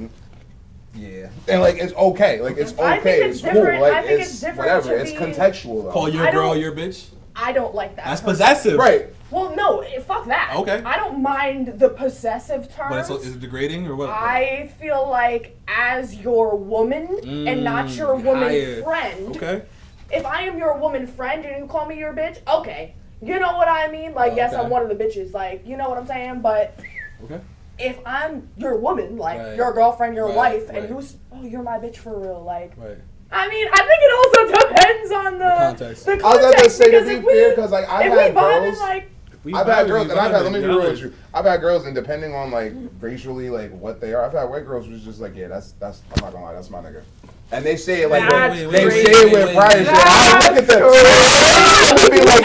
yeah, and like it's okay, like it's okay, I think it's cool, different. like I think it's different whatever, to it's be- contextual though. Call your I girl don't- your bitch. I don't like that. That's person. possessive. Right. Well, no, fuck that. Okay. I don't mind the possessive terms. But it's, is it degrading or what? I feel like as your woman and not your woman higher. friend. Okay. If I am your woman friend and you call me your bitch, okay. You know what I mean? Like, yes, Okay. I'm one of the bitches. Like, you know what I'm saying? But Okay. if I'm your woman, like Right. your girlfriend, your Right, wife, right. and you're my bitch for real. Like, Right. I mean, I think it also depends on the context. The I was about to context, say to because be if we- fair, because like I've if we had vibing, girls. like, I've had girls, and I've had. Let me be real with you. I've had girls, and depending on like racially, like what they are, I've had white girls who's just like, yeah, that's. I'm not gonna lie, that's my nigga. And they say it like That's they crazy. say it with pride. and shit. I look at them. I would be like,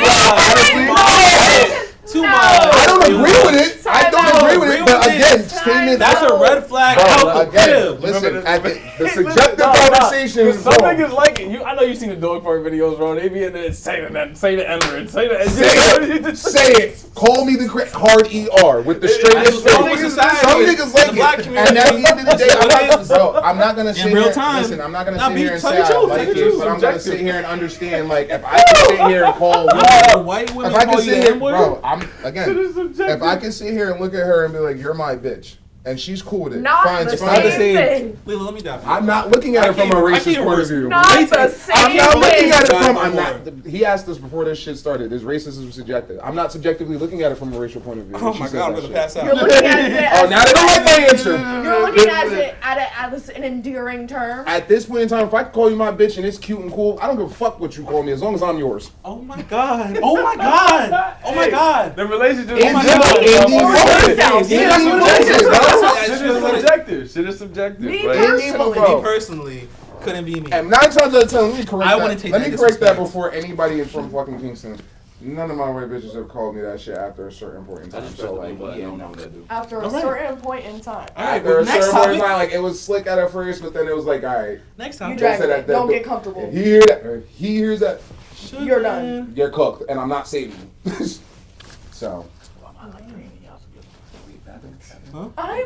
honestly, Too No. much. I don't agree with it. I don't Time agree with it. out. But again, Time statements. That's a red flag Bro, out the again, crib. listen, at the Listen, subjective no, conversation. Some bro. niggas like it. I know you seen the dog park videos, bro. They be in there say the N-word, say the Say it. Call me the hard ER with the straightest That's wrong face. with society. Some niggas The like black it. community. And at the end of the day, I'm not gonna sit In real here. time. Listen, I'm not gonna Nah, sit be- here and tell say the I truth, like tell the it, truth. but I'm gonna Subjective. sit here and understand. Like, if I can sit here and call women, White women if I can call you sit the here, N-word? bro, I'm again. If I can sit here and look at her and be like, "You're my bitch," and she's cool with it, not fine, the it's same fine. thing. Lila, let me die. I'm not looking at I it from a can't- I racist can't point of worse. view. Not the same I'm not looking thing. at it from. Guys I'm before. not. He asked us before this shit started. Is racism subjective? I'm not subjectively looking at it from a racial point of view. Oh She my said god, I'm that gonna shit. pass out. You're looking at it Oh, as, now they don't like my answer. you're looking at it as an endearing term. At this point in time, if I can call you my bitch and it's cute and cool, I don't give a fuck what you call me as long as I'm yours. Oh my god. Oh my god. Oh my god. The relationship. It's my just God. in these yourself. moments. Yeah, In that's these what moments, it is. bro. Shit is subjective. Shit is subjective. Me right? personally. Bro. Me personally couldn't be me. And 9 times out of 10, let me correct I that. wouldn't take Let that me correct that disrespect. before anybody from fucking Kingston. None of my white bitches have called me that shit after a certain point in time. So like, But I yeah, don't no. know what I do. After a All right. certain point in time. All right, After well, a next certain point in topic. time, like it was slick at first, but then it was like, all right. Next You topic. drag said it. that- Don't that- get comfortable. If he hear that, or he hears that, You're done. you're cooked, and I'm not saving you. So. I'm.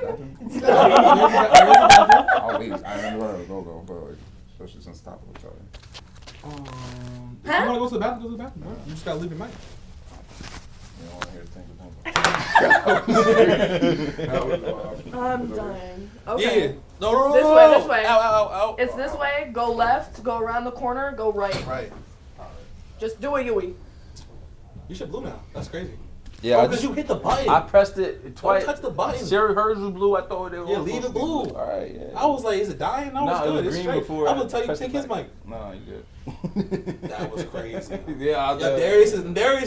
Always, I don't know where to go, but like, especially since top of each other. If you want to go to the bathroom, go to the bathroom, bro. You just gotta leave your mic. You don't want to hear the things about I'm dying. Okay. Yeah. No. This way, this way. Ow, ow, ow, ow. It's this way. Go left. Go around the corner. Go right. Right. Just do a Yui. You should blue now. That's crazy. Yeah, Oh, I because just you hit the button. I pressed it twice. touch the button. Siri, hers was blue. I thought it was. Yeah, leave it blue. All right, yeah. I was like, is it dying? No, Nah, it's it good. was It's green straight. before I'm I gonna tell you, pressed take it his back. mic. No, you good. That was crazy. Yeah, Darius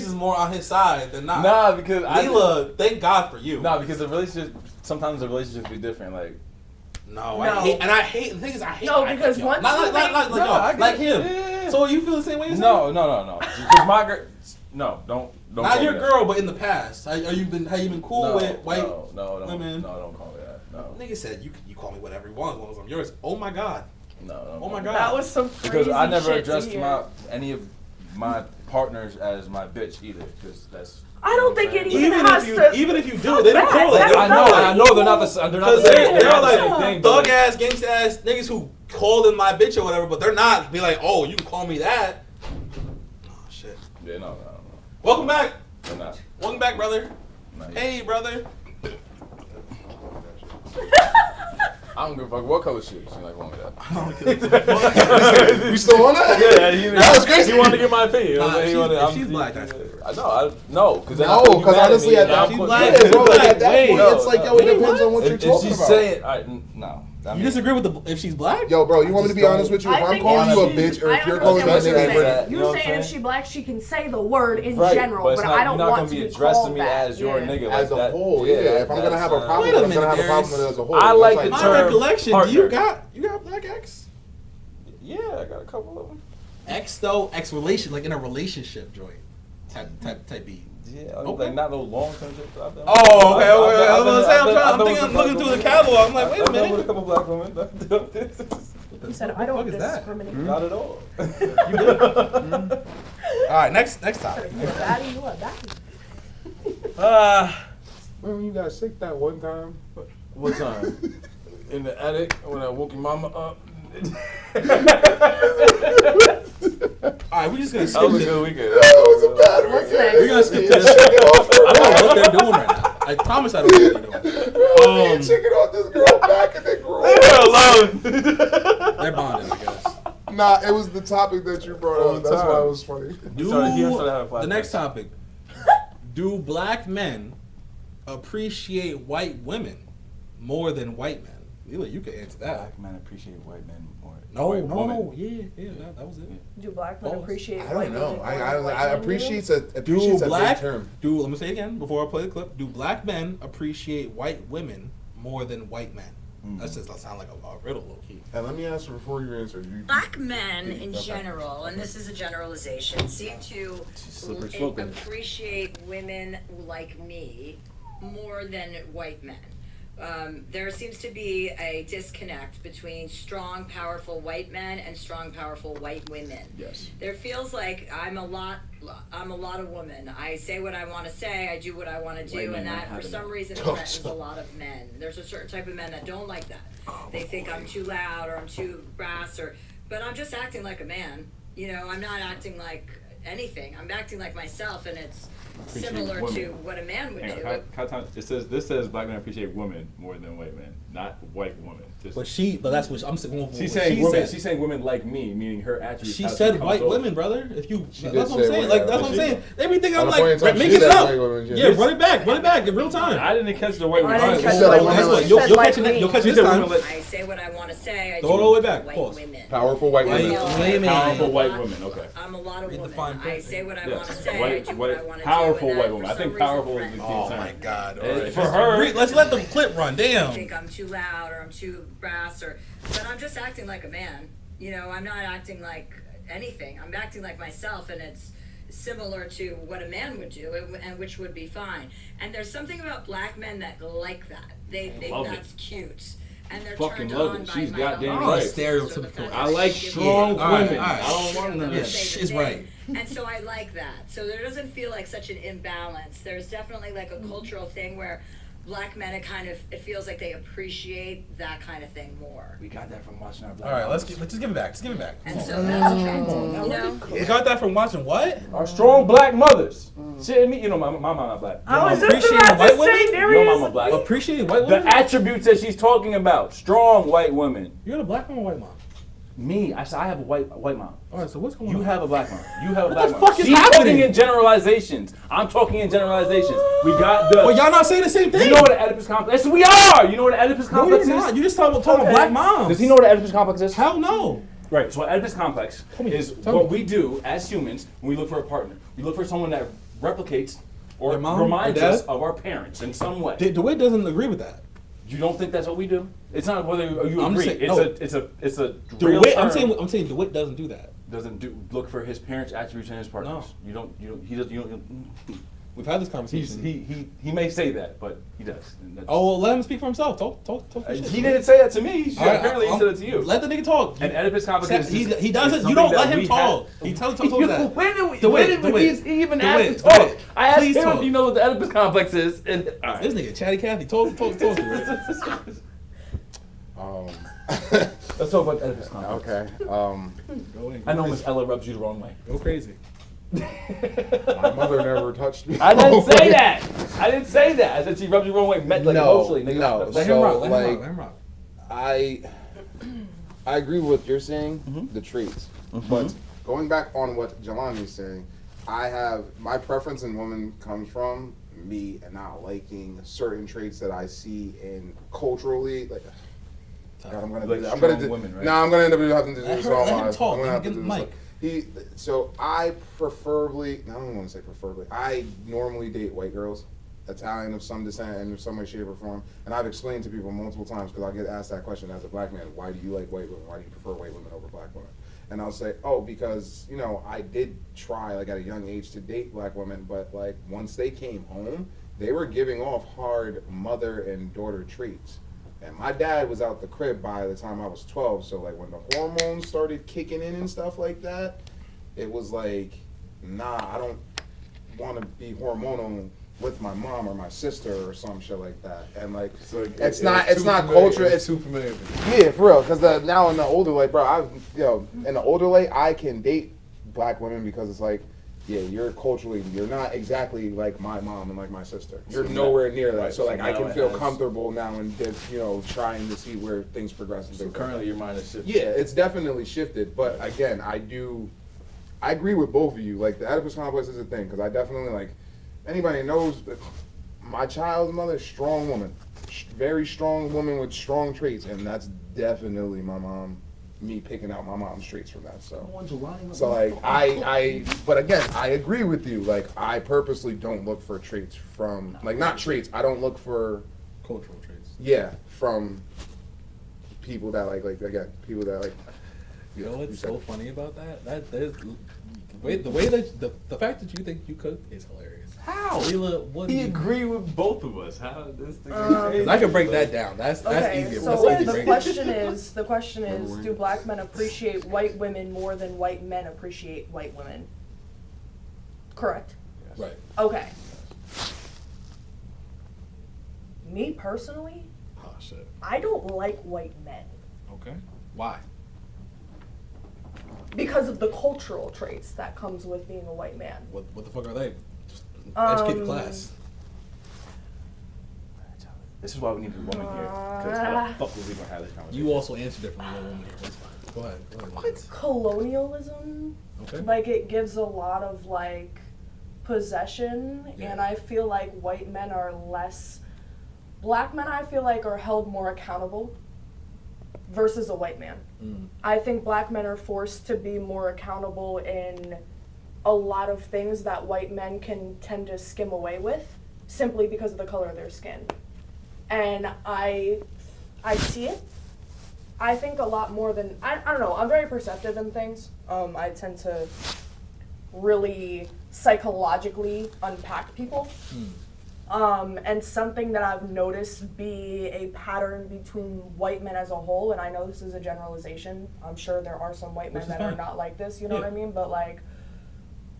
is more on his side than not. Nah, because Lila, thank God for you. Nah, because the relationship. Sometimes the relationships be different. Like, No, No. I hate. The thing is, I hate. No, I because hate y'all. once not you like make- like No, y'all, I get like it. him. Yeah. So you feel the same way? As no. him? Because my girl. No, don't. Not call your me that. girl, but in the past, have you been cool No, with white no, women? No, don't call me that. No, Nigga said you call me whatever you want as long as I'm yours. Oh my god. no. Don't Oh call my me God. That was some crazy Because I never shit to addressed hear. any of my partners as my bitch either. Because that's. I don't think it Even has if you to. even if you do, they don't call it. That's They I don't know, call I it. know they're not the. They're not the Because same. they're not the same like thing, but thug ass, gangsta ass niggas who call them my bitch or whatever, but they're not. Be like, oh, you can call me that. Oh shit. Yeah, no. Welcome back. They're not. Welcome back, brother. Not yet. Hey, brother. I don't give a fuck what color shoes. You like one with that? We still on that? Yeah, that was crazy. He wanted to get my opinion. If she's black, that's No, because honestly, at that point, yeah, bro, like, at that point, it's like, yo, it depends on what you're talking she's about. saying, no. You disagree with if she's black? Yo, bro, you want me to be honest with you? If I'm calling you a bitch or if you're calling me a nigga, you're saying if she black, she can say the word in Right, general, but I don't want to be addressing me that. as your nigga as a whole, yeah. If I'm gonna have a problem, Wait a I'm gonna have a minute, problem with it as a whole. I like the My term recollection, partner. you got black ex? Yeah, I got a couple of them. Ex though, ex relation, like in a relationship joint, type beat. Yeah, Okay. like not no long term shit. Oh, okay. I was gonna say, I'm looking through the catalog. I'm like, wait a I've been with a minute. couple black women. He said, I don't fuck is that? discriminate. Not at all. You did. All right, next topic. You're a baddie, you a baddie. Remember you got sick that one time? What time? In the attic when I woke your mama up. All right, we're just gonna That skip was a this. good weekend. That was a bad What's weekend. next? We're gonna skip this. I don't know what they're doing right now. I promise I don't know what they're doing. Chicken off this girl back and they grew They're bonding, I guess. Nah, it was the topic that you brought All up. the That's time. why it was funny. Do started having flashbacks. the next topic? Do black men appreciate white women more than white men? You can answer that. Black men appreciate white men more. No, white no, women. no. Yeah, that was it. Do black men appreciate I white don't know. women? I appreciate a Do big black? term. Let me say it again before I play the clip. Do black men appreciate white women more than white men? That just sound like a riddle, low key. And let me ask you before you answer. Black men in general, and this is a generalization, seem to appreciate women like me more than white men. There seems to be a disconnect between strong, powerful white men and strong, powerful white women. Yes. There feels like I'm a lot of woman. I say what I want to say, I do what I want to do, and that for some reason threatens a lot of men. There's a certain type of men that don't like that. They think I'm too loud or I'm too brass, but I'm just acting like a man. You know, I'm not acting like anything. I'm acting like myself, and it's similar to what a man would do. This says black men appreciate women more than white men, not white women. But that's what I'm saying. She's saying women. She's saying women like me, meaning her attributes. She said white women, brother. If you, that's what I'm saying. Like that's what I'm saying. Everything I'm like, make it up. Yeah, run it back in real time. I didn't catch the white women. You'll catch it this time. I say what I want to say. I do Throw it all the way back. white Pause. women. Powerful white women. Powerful white women. Okay. I'm a lot of Read the women. fine I print. say what I want to Yes. say. I do what I want to do. Powerful and white that woman. for I think some powerful reason is the Oh term. my God! For her, let's let the clip run. I Damn. think I'm too loud or I'm too brass but I'm just acting like a man. You know, I'm not acting like anything. I'm acting like myself, and it's similar to what a man would do, and which would be fine. And there's something about black men that like that. They think that's cute. And they're Fucking turned love on it. by She's my goddamn own right. stereotypical. Stereotypical. I like strong All right, women. all right. I don't want none of that. She's right. And so I like that. So there doesn't feel like such an imbalance. There's definitely like a cultural thing where black men, it feels like they appreciate that kind of thing more. We got that from watching our black. All right, let's just give it back. Just give it back. And so that's attractive, you know? We got that from watching what? Our strong black mothers. Shit, me, you know, my mama not black. I was just Appreciating about white to women? say, there Your he is. mama black. Appreciating white The women? attributes that she's talking about. Strong white women. You got a black mom or white mom? Me, I have a white mom. All right, so what's going on? You have a black mom. You have a What black the mom. fuck is She's happening? talking in generalizations. I'm talking in generalizations. We got the. Well, y'all not saying the same thing. You know what an Oedipus complex? Yes, we are. You know what an Oedipus No, complex you're is? not. You just talking about black moms. Does he know what an Oedipus complex is? Hell no. Right. So an Oedipus complex is Tell what me. we do as humans when we look for a partner. We look for someone that replicates or Your mom reminds or dad? us of our parents in some way. DeWitt doesn't agree with that. You don't think that's what we do? It's not whether you I'm agree. saying- It's no. a real DeWitt, term. I'm saying DeWitt doesn't do that. Doesn't look for his parents' attributes and his partners. No. He doesn't. We've had this conversation. He may say that, but he does. And that's- Oh, well, let him speak for himself. Talk your shit. He didn't say that to me. All right, Apparently he said it to you. Let the nigga talk. An Oedipus complex is He doesn't. is You don't something let that him we talk. have. He tells that. When did DeWitt, he even DeWitt, asked to talk? DeWitt, I asked please him talk. if he knows what the Oedipus complex is. And, all right. This nigga, Chatty Cathy, talk to it. Let's talk about the Oedipus complex. Okay. Go in. I know Miss Ella rubs you the wrong way. Go crazy. My mother never touched me. I didn't say that. I didn't say that. I said she rubs you the wrong way. Like No, emotionally, nigga. no. Let So, him rock. Let like, him rock. I agree with what you're saying, the traits. But going back on what Jalani is saying, my preference in women comes from me and not liking certain traits that I see in culturally, like. God, I'm gonna Like do that. I'm strong gonna do. women, right? No, I'm gonna end up having to do this all Let him my. talk. I'm gonna have to Give do him this. mic. So I preferably. I don't want to say preferably. I normally date white girls, Italian of some descent and in some way, shape, or form. And I've explained to people multiple times because I get asked that question as a black man: why do you like white women? Why do you prefer white women over black women? And I'll say, oh, because I did try like at a young age to date black women, but like once they came home, they were giving off hard mother and daughter traits. And my dad was out the crib by the time I was 12, so like when the hormones started kicking in and stuff like that, it was like, nah, I don't want to be hormonal with my mom or my sister or some shit like that. And like, it's not culture. It's too familiar. Yeah, for real. Because now in the older light, bro, in the older light, I can date black women because it's like, yeah, you're not exactly like my mom and like my sister. You're nowhere near that. Right, So like, so I now can it feel has- comfortable now and trying to see where things progress. And So things currently like your mind is that. shifted. Yeah, it's definitely shifted. But again, I agree with both of you. Like the Oedipus complex is a thing because I definitely like anybody knows that my child's mother, strong woman, very strong woman with strong traits, and that's definitely my mom. Me picking out my mom's traits from that, so like but again, I agree with you. Like I purposely don't look for traits from not traits. I don't look for Cultural traits. yeah from people that like again people that like. You know what's so funny about that? That there's the way that the fact that you think you cook is hilarious. How? Leela, what do He you agreed with both of us. How this thing? Because I can break that down. That's Okay, easier. so That's easy to the break question is, do black men appreciate white women more than white men appreciate white women? Correct. Right. Okay. Me personally, Oh shit. I don't like white men Okay. Why? because of the cultural traits that comes with being a white man. What the fuck are they? Just educated class. This is why we need a woman here. Because how the fuck was we gonna have this conversation? You also answer differently than a woman here. That's fine. Go ahead. What? Colonialism, Okay. like it gives a lot of like possession, Yeah. and I feel like white men are less. Black men, I feel like, are held more accountable versus a white man. Mm. I think black men are forced to be more accountable in a lot of things that white men can tend to skim away with simply because of the color of their skin. And I see it. I think a lot more than, I don't know, I'm very perceptive in things. I tend to really psychologically unpack people. And something that I've noticed be a pattern between white men as a whole, and I know this is a generalization, I'm sure there are some white men Which is that fine. are not like this, you know Yeah. what I mean? But like,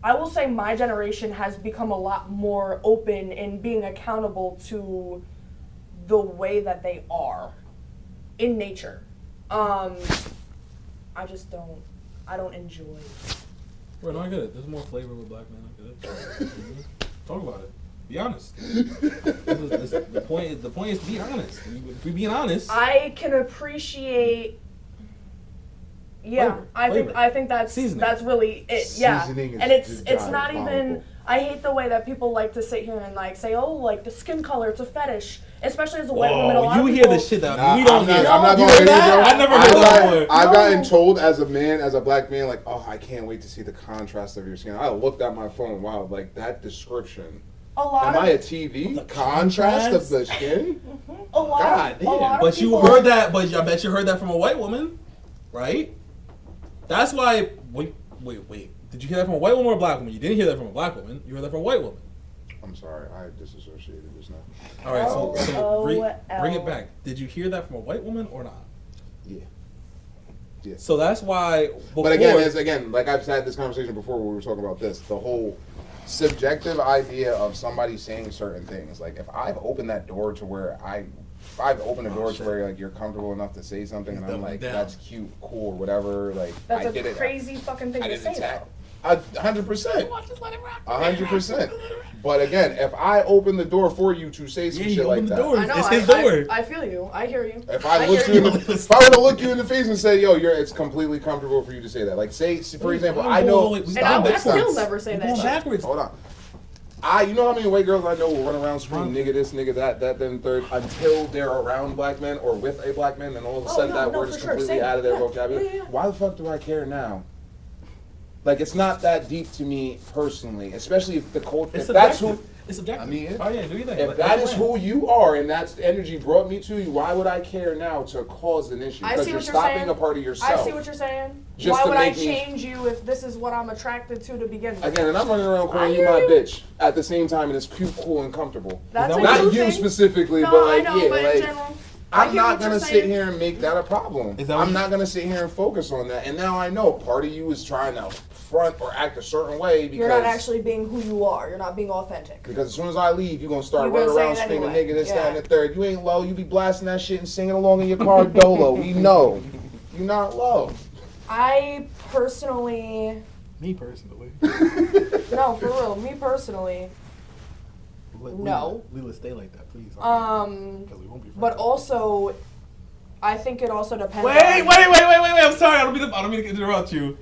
I will say my generation has become a lot more open in being accountable to the way that they are in nature. I don't enjoy. Bro, no, I get it. There's more flavor with black men. I get it. Talk about it. Be honest. The point is to be honest. If we're being honest. I can appreciate. Yeah, Flavor. I think that's Seasoning. that's really it. Yeah, Seasoning is and it's just not even. diabolical. I hate the way that people like to sit here and like say, oh, like the skin color, it's a fetish, especially as a white woman. A lot You of hear people, this shit that Nah, we don't I'm not, hear. I'm not You gonna hear lie to you, that? bro. I never heard that before. I've gotten No. told as a man, as a black man, like, oh, I can't wait to see the contrast of your skin. I looked at my phone, wow, like that description. a lot Am of I a TV? The Contrast of contrast? the skin? a lot God of, damn. a lot of But you people, heard that. But I bet you heard that from a white woman, right? That's why. Wait. Did you hear that from a white woman or a black woman? You didn't hear that from a black woman. You heard that from a white woman. I'm sorry, I disassociated just now. All right. So bring it LOL. back. Did you hear that from a white woman or not? Yeah. Yeah. So that's why. Before, But again, like I've had this conversation before when we were talking about this, the whole subjective idea of somebody saying certain things. Like if I've opened that door to where I've opened a door to where like you're comfortable enough to say something, and I'm doubling like, down. that's cute, cool, or whatever. Like That's I did a it. crazy fucking thing I to didn't say. attack. Though. 100%. 100%. But again, if I open the door for you to say some Yeah, you shit like open the that, door. I know. It's his door. I feel you. I hear you. if I look you, if I were to look you in the face and say, "Yo, it's completely comfortable for you to say that," like say for example, I know. And I would still never say that. Going shit. backwards. Hold on. You know how many white girls I know will run around screaming nigga this, nigga that, then third, until they're around black men or with a black man, and all of a sudden that word is completely out of their vocabulary. Yeah. Why the fuck do I care now? Like, it's not that deep to me personally, especially if the culture, if that's who, It's subjective. I mean, oh yeah, do you think? if that is who you are and that's the energy brought me to you, why would I care now to cause an issue? I Because see you're what you're stopping saying. a part of yourself. I see what you're saying. Just Why to would I make me- change you if this is what I'm attracted to begin with? Again, and I'm running around calling I you my hear you. bitch at the same time, and it's cute, cool, and comfortable. That's a Not you you thing. specifically, No, but like, I know, yeah, but in like, general, I I'm hear not what you're gonna sit saying. here and make that a problem. Is that what I'm you- not gonna sit here and focus on that. And now I know part of you is trying to front or act a certain way because You're not actually being who you are. You're not being authentic. because as soon as I leave, you're gonna start You're gonna running say around it screaming anyway. nigga this, that, and Yeah. the third. You ain't low. You be blasting that shit and singing along in your car dolo. We know. You're not low. I personally, Me personally. no, for real, me personally, No. Leela, stay like that, please. Because we won't be friends. but also, I think it also depends. Wait! I'm sorry. I don't mean to interrupt you.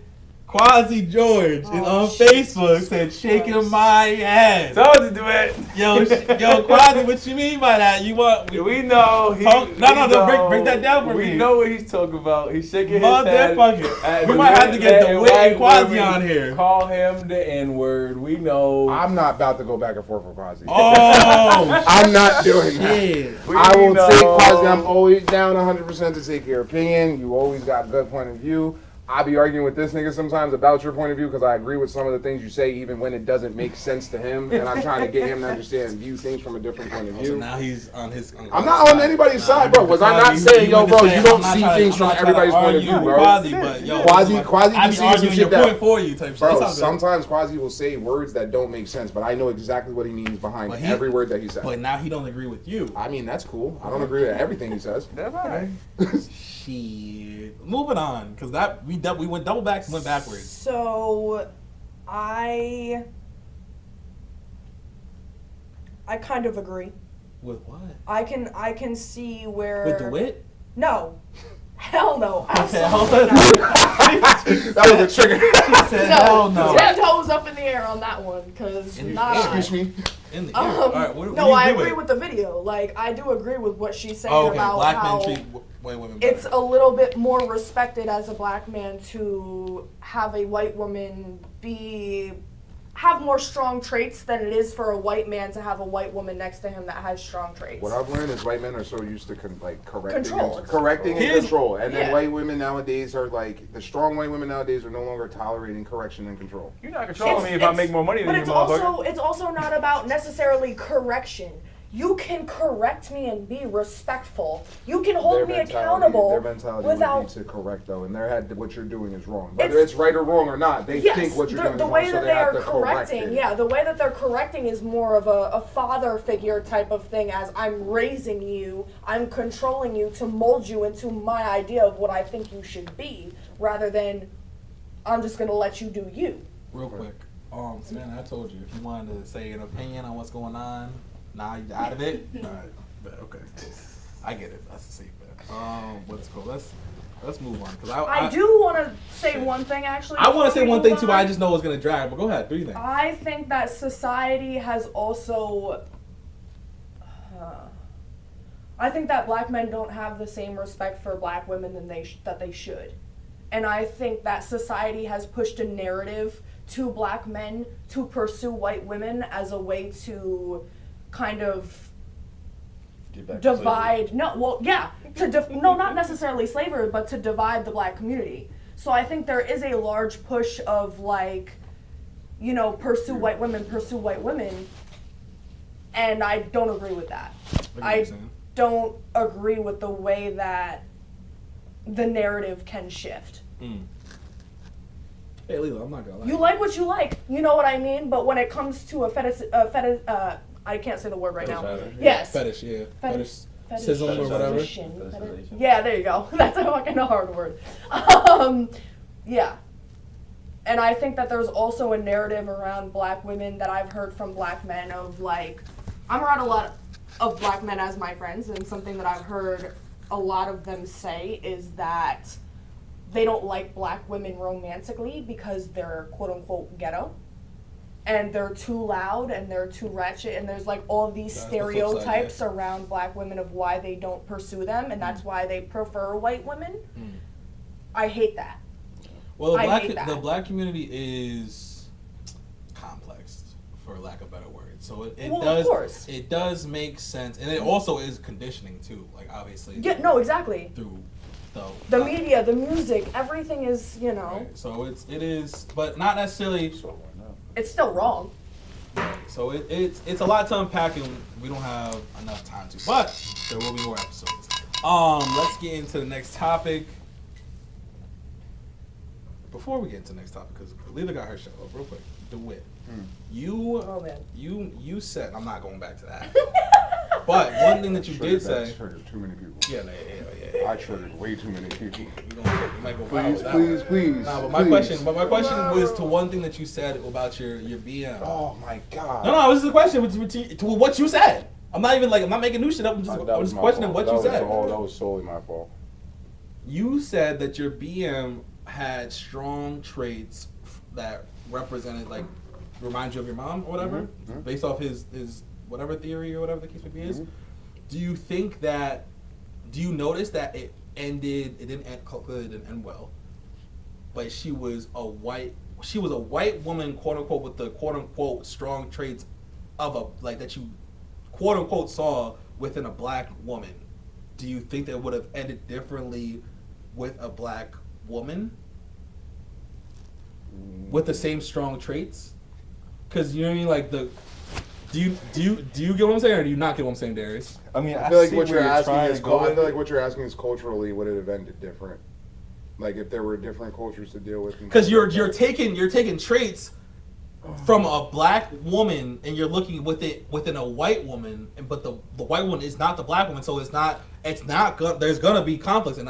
Quasi George is on Facebook said shaking my ass. Told you to do it. Yo, Quasi, what you mean by that? You want? We know. Break that down for me. We know what he's talking about. He's shaking his head. Motherfucker. We might have to get the Wit Quasi on here. Call him the N-word. We know. I'm not about to go back and forth with Quasi. Oh, I'm not doing that. shit. I will take Quasi. I'm always down 100% to take your opinion. You always got a good point of view. I be arguing with this nigga sometimes about your point of view because I agree with some of the things you say, even when it doesn't make sense to him, and I'm trying to get him to understand and view things from a different point of So view. now he's on his. I'm not on anybody's side, bro. Was I not saying, yo, bro, you don't see things from everybody's point of view, bro? Quasi, but yo, Quasi I be be saying some arguing shit your that, point for you, type shit. bro, It's all good. sometimes Quasi will say words that don't make sense, but I know exactly what he means behind But every word that he says. But now he don't agree with you. I mean, that's cool. I don't agree with everything he says. That's all right. Shit. Moving on, because that we went double back, went backwards. So, I kind of agree. With what? I can see where. With the wit? No. Hell no. Okay, Absolutely hold not. That was a trigger. Hell no. 10 toes up in the air on that one, because In the not air. I. Excuse me. In the air. All right, what No, do you I do agree it? with the video. Like, I do agree with what she's saying Oh, okay. about Black how men treat white women better. it's a little bit more respected as a black man to have a white woman have more strong traits than it is for a white man to have a white woman next to him that has strong traits. What I've learned is white men are so used to correcting, Control. and Here's- control, and then Yeah. white women nowadays are like the strong white women nowadays are no longer tolerating correction and control. You're not controlling me if I make more money than But you, it's motherfucker. it's also not about necessarily correction. You can correct me and be respectful. You can hold me accountable Their mentality without. would be to correct though. In their head, what you're doing is wrong. Whether it's right or wrong or not, they Yes, think what you're doing the is way wrong, that so they have are to correct correcting, it. yeah, the way that they're correcting is more of a father figure type of thing. As I'm raising you, I'm controlling you to mold you into my idea of what I think you should be, rather than I'm just gonna let you do you. Real quick, Savannah, I told you if you wanted to say an opinion on what's going on, now you're out of it. All right, bet, okay, cool. I get it. That's a safe bet. What's cool? Let's move on because I do want to say one thing actually. I want to say before we one thing move too. But on. I just know it's gonna drag. But go ahead. Do you think? I think that society has also. I think that black men don't have the same respect for black women than that they should, and I think that society has pushed a narrative to black men to pursue white women as a way to kind of divide. No, well, yeah, no, not necessarily slavery, but to divide the black community. So I think there is a large push of like, pursue white women, and I don't agree with that. I don't agree with the way that the narrative can shift. Hey, Leela, I'm not gonna lie. You like what you like, you know what I mean? But when it comes to a I can't say the word right now. Yes. Fetish, yeah. Fetish. Sizzle or whatever. Yeah, there you go. That's a fucking hard word. Yeah. And I think that there's also a narrative around black women that I've heard from black men of like, I'm around a lot of black men as my friends, and something that I've heard a lot of them say is that they don't like black women romantically because they're quote unquote ghetto. And they're too loud and they're too ratchet, and there's like all these stereotypes around black women of why they don't pursue them, and that's why they prefer white women. I hate that. Well, the black community is complex, for lack of better words. So it does make sense, and it also is conditioning too. Like obviously. Yeah. No. Exactly. Through the media, the music, everything is Right. So it is, but not necessarily. It's still wrong. So it's a lot to unpack, and we don't have enough time to. But there will be more episodes. Let's get into the next topic. Before we get into the next topic, because Lila got her show up real quick. DeWitt. You said, I'm not going back to that. But one thing that you did say. I triggered too many people. Yeah. I triggered way too many people. You might go Please. Nah, but my question was to one thing that you said about your BM. Oh my God. No, this is a question to what you said. I'm not making new shit up. I'm just questioning what you said. That was solely my fault. You said that your BM had strong traits that represented, like, remind you of your mom or whatever, based off his whatever theory or whatever the case may be is. Do you notice that it didn't end well, but she was a white woman, quote unquote, with the quote unquote strong traits of that you quote unquote saw within a black woman? Do you think that would have ended differently with a black woman with the same strong traits? Because you know what I mean, like do you get what I'm saying, or do you not get what I'm saying, Darius? I mean, I feel like what you're asking is culturally would it have ended different? Like if there were different cultures to deal with. Because you're taking traits from a black woman and you're looking within a white woman, but the white woman is not the black woman, so it's not there's gonna be conflicts, and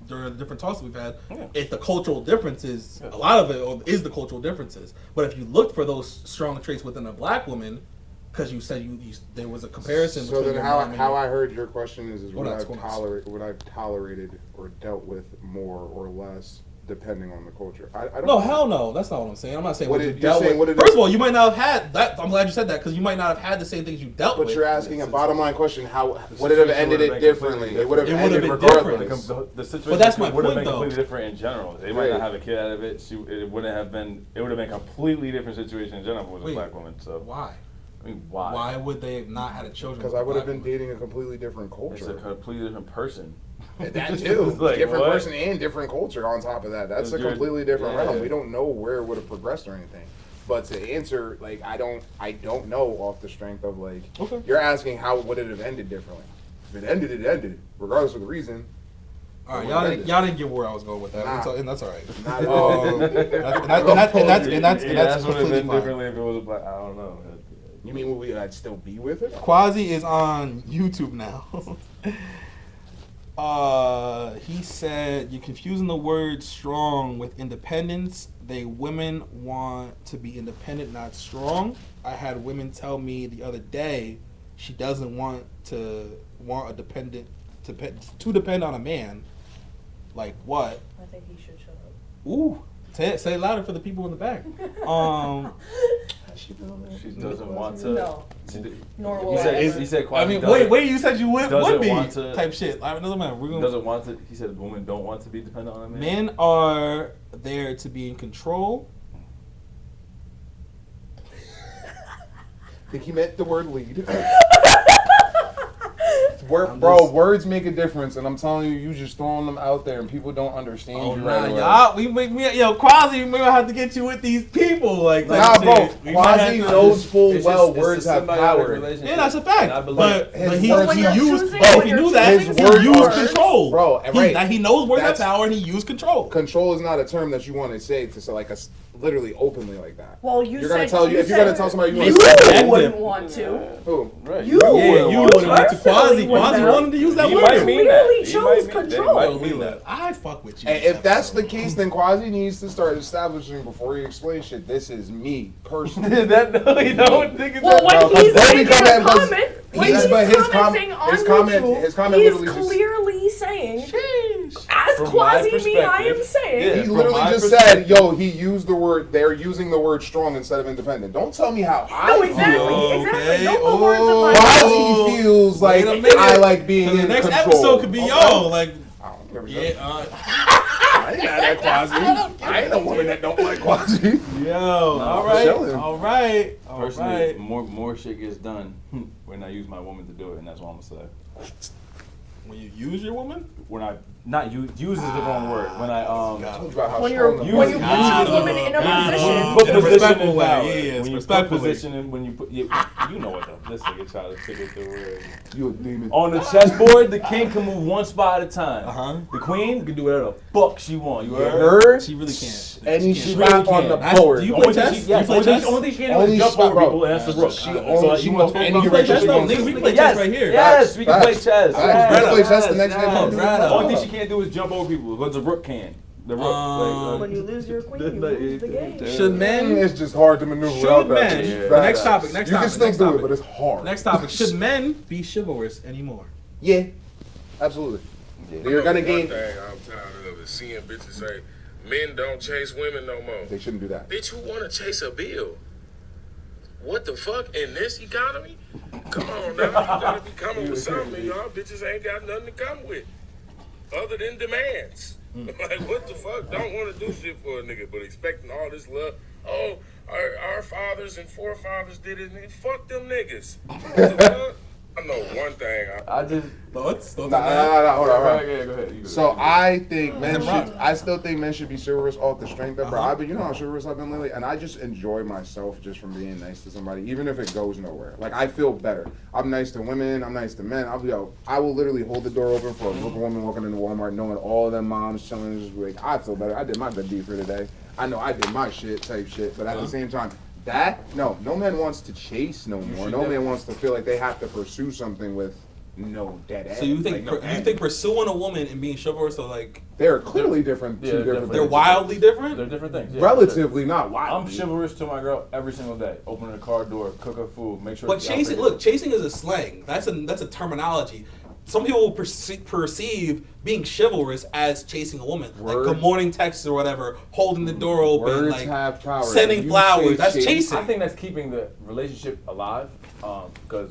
during the different talks we've had, it's the cultural differences. A lot of it is the cultural differences. But if you looked for those strong traits within a black woman, because you said there was a comparison. So then, how I heard your question is would I've tolerated or dealt with more or less depending on the culture? I don't know. Hell no. That's not what I'm saying. I'm not saying what you you dealt with. First of all, you might not have had that. I'm glad you said that, because you might not have had the same things you dealt with. But you're asking a bottom line question. How would it have ended it differently? It would have ended regardless. The situation but that's my would have point, been though. completely different in general. They might not have a kid out of it. It would have been a completely different situation in general if it was a black woman. So why? I mean, why? Why would they have not had a children? Because I would have been dating a completely different culture. It's a completely different person. That too. Like, different what? person and different culture on top of that. That's a completely different realm. We don't know where it would have progressed or anything. But to answer, like, I don't know off the strength of, like, you're asking how would it have ended differently. If it ended, regardless of the reason. All right, y'all didn't get where I was going with that, and that's all right. Not at all. And that's would have been fine. differently if it was a black. I don't know. You mean I'd still be with it? Quasi is on YouTube now. He said, you're confusing the word strong with independence. Women want to be independent, not strong. I had women tell me the other day she doesn't want to depend on a man. Like what? I think he should shut up. Ooh, say it louder for the people in the back. She doesn't want to. No. Nor will He said. I mean, wait. You said you would be type shit. I mean, doesn't matter. Doesn't want to. He said women don't want to be dependent on a man. Men are there to be in control. I think he meant the word lead. Words make a difference, and I'm telling you, just throwing them out there, and people don't understand you right away. Quasi, we may have to get you with these people. Like, Quasi knows full well words have power. Yeah, that's a fact. But he used control. Bro, right. He knows words have power, and he used control. Control is not a term that you want to say to like literally openly like that. Well, you You're said gonna tell you if you're said gonna tell somebody you you want wouldn't want to. Who? Right. You Yeah, would you want would have went to Quasi. Quasi wanted to use that He word. might mean that. Clearly He chose might mean- control. they Yo, might mean Mila, that. I fuck with you. And if that's the case, then Quasi needs to start establishing before he explains shit. This is me personally. that no, you don't think it's Well, when No, 'cause he's then we making come a at- 'cause comment, when he's- he's but his commenting on his comment he's literally just- clearly saying, as From my Quasi me, I am perspective, saying. yeah. He from literally my just said, "Yo, he used the word. They're using the word strong instead of independent." Don't tell me how I No, feel. exactly, exactly. Okay. Don't put words in my Quasi feels like Wait a minute. I like being in The next control. episode could be yo, like, I don't give a yeah, shit. I ain't mad at Quasi. I ain't a woman that don't like Quasi. yo, all right, chilling. all right, all Personally, right. more shit gets done when I use my woman to do it, and that's what I'm gonna say. When you use your woman, When I not use is the wrong word. When I When you're You- when you you- put a woman in a position. put In a position respectful in way, power. yeah, yeah, When you put respectfully. position in, when you put you know what the this nigga trying to figure the word. You a demon. On the chessboard, the king can move one spot at a time. Uh-huh. The queen can do whatever the fuck she want. You You heard? heard? she really can't. Any She spot really on can't. the That's- board. do you Only play thing chess? she- yes, You play only thing- chess? only thing she can do Only is jump spot, over bro. people and that's the rook. She So, only like, she you can wanna go talk any about We play play chess direction though. she Nigga, we wants. play Yes, chess right here. Yes, we can play Facts. chess. Facts. Yes, We play chess the yes, next day. yes. Right The up. only thing she can't do is jump over people, but the rook can. The rook. When you lose your queen, you lose the game. Should men? It's just hard to maneuver Should without that. men? shit. The next Facts. topic. Next You topic. can still next do topic. it, but it's hard. Next topic. Should men be chivalrous anymore? Yeah, absolutely. You're gonna One gain. thing I'm tired of is seeing bitches say, men don't chase women no more. They shouldn't do that. Bitch, who wanna chase a bill? What the fuck in this economy? Come on now, you gotta be coming with something. Y'all bitches ain't got nothing to come with other than demands. Like, what the fuck? Don't want to do shit for a nigga, but expecting all this love. Oh, our fathers and forefathers did it. Nigga, fuck them niggas. What the fuck? I know one thing. I just. Thoughts? Thoughts Nah, on that? hold on. Yeah, go ahead. You go So ahead. I think men should. I still think men should be chivalrous off the strength of. Bro, I've been, you know how chivalrous I've been lately, and I just enjoy myself just from being nice to somebody, even if it goes nowhere. Like I feel better. I'm nice to women. I'm nice to men. I will literally hold the door open for a group of women walking into Walmart, knowing all of them moms chilling, and just like I feel better. I did my good deed for today. I know I did my shit type shit, but at the same time. No man wants to chase no more. No man wants to feel like they have to pursue something with no dead end. So you think like, no you end. think pursuing a woman and being chivalrous are like They're clearly different. Yeah, Two different. they're things. wildly different? They're different things. Yeah, Relatively, not I'm wildly. chivalrous to my girl every single day. Opening the car door, cook her food, make sure. But chasing, look, chasing is a slang. That's a terminology. Some people will perceive being chivalrous as chasing a woman, like good morning texts or whatever, holding the door open, Words like have power. sending You flowers. say That's chase. chasing. I think that's keeping the relationship alive, because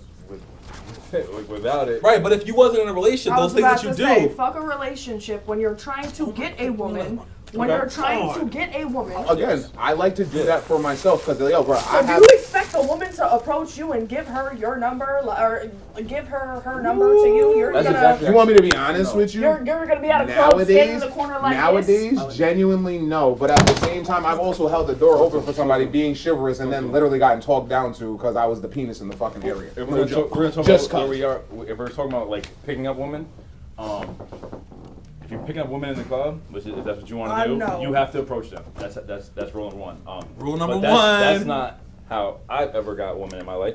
without it, Right, but if you wasn't in a relationship, I those was things about that you to do. say, fuck a relationship when you're trying to get a woman. When Okay. you're trying to get a woman. Again, I like to do that for myself because, yo, bro, So I do have. you expect a woman to approach you and give her your number or give her number to you? You're That's gonna exactly- You want me to be honest with you? you're gonna be at a club standing in the corner like nowadays, this. genuinely no. But at the same time, I've also held the door open for somebody being chivalrous and then literally gotten talked down to because I was the penis in the fucking area. If No we're joke. gonna talk Just about where cause. we are, if we're talking about like picking up women, if you're picking up women in the club, which is, if that's what you want to do, no. you have to approach them. That's rule number one. Rule number but that's one. not how I've ever got a woman in my life.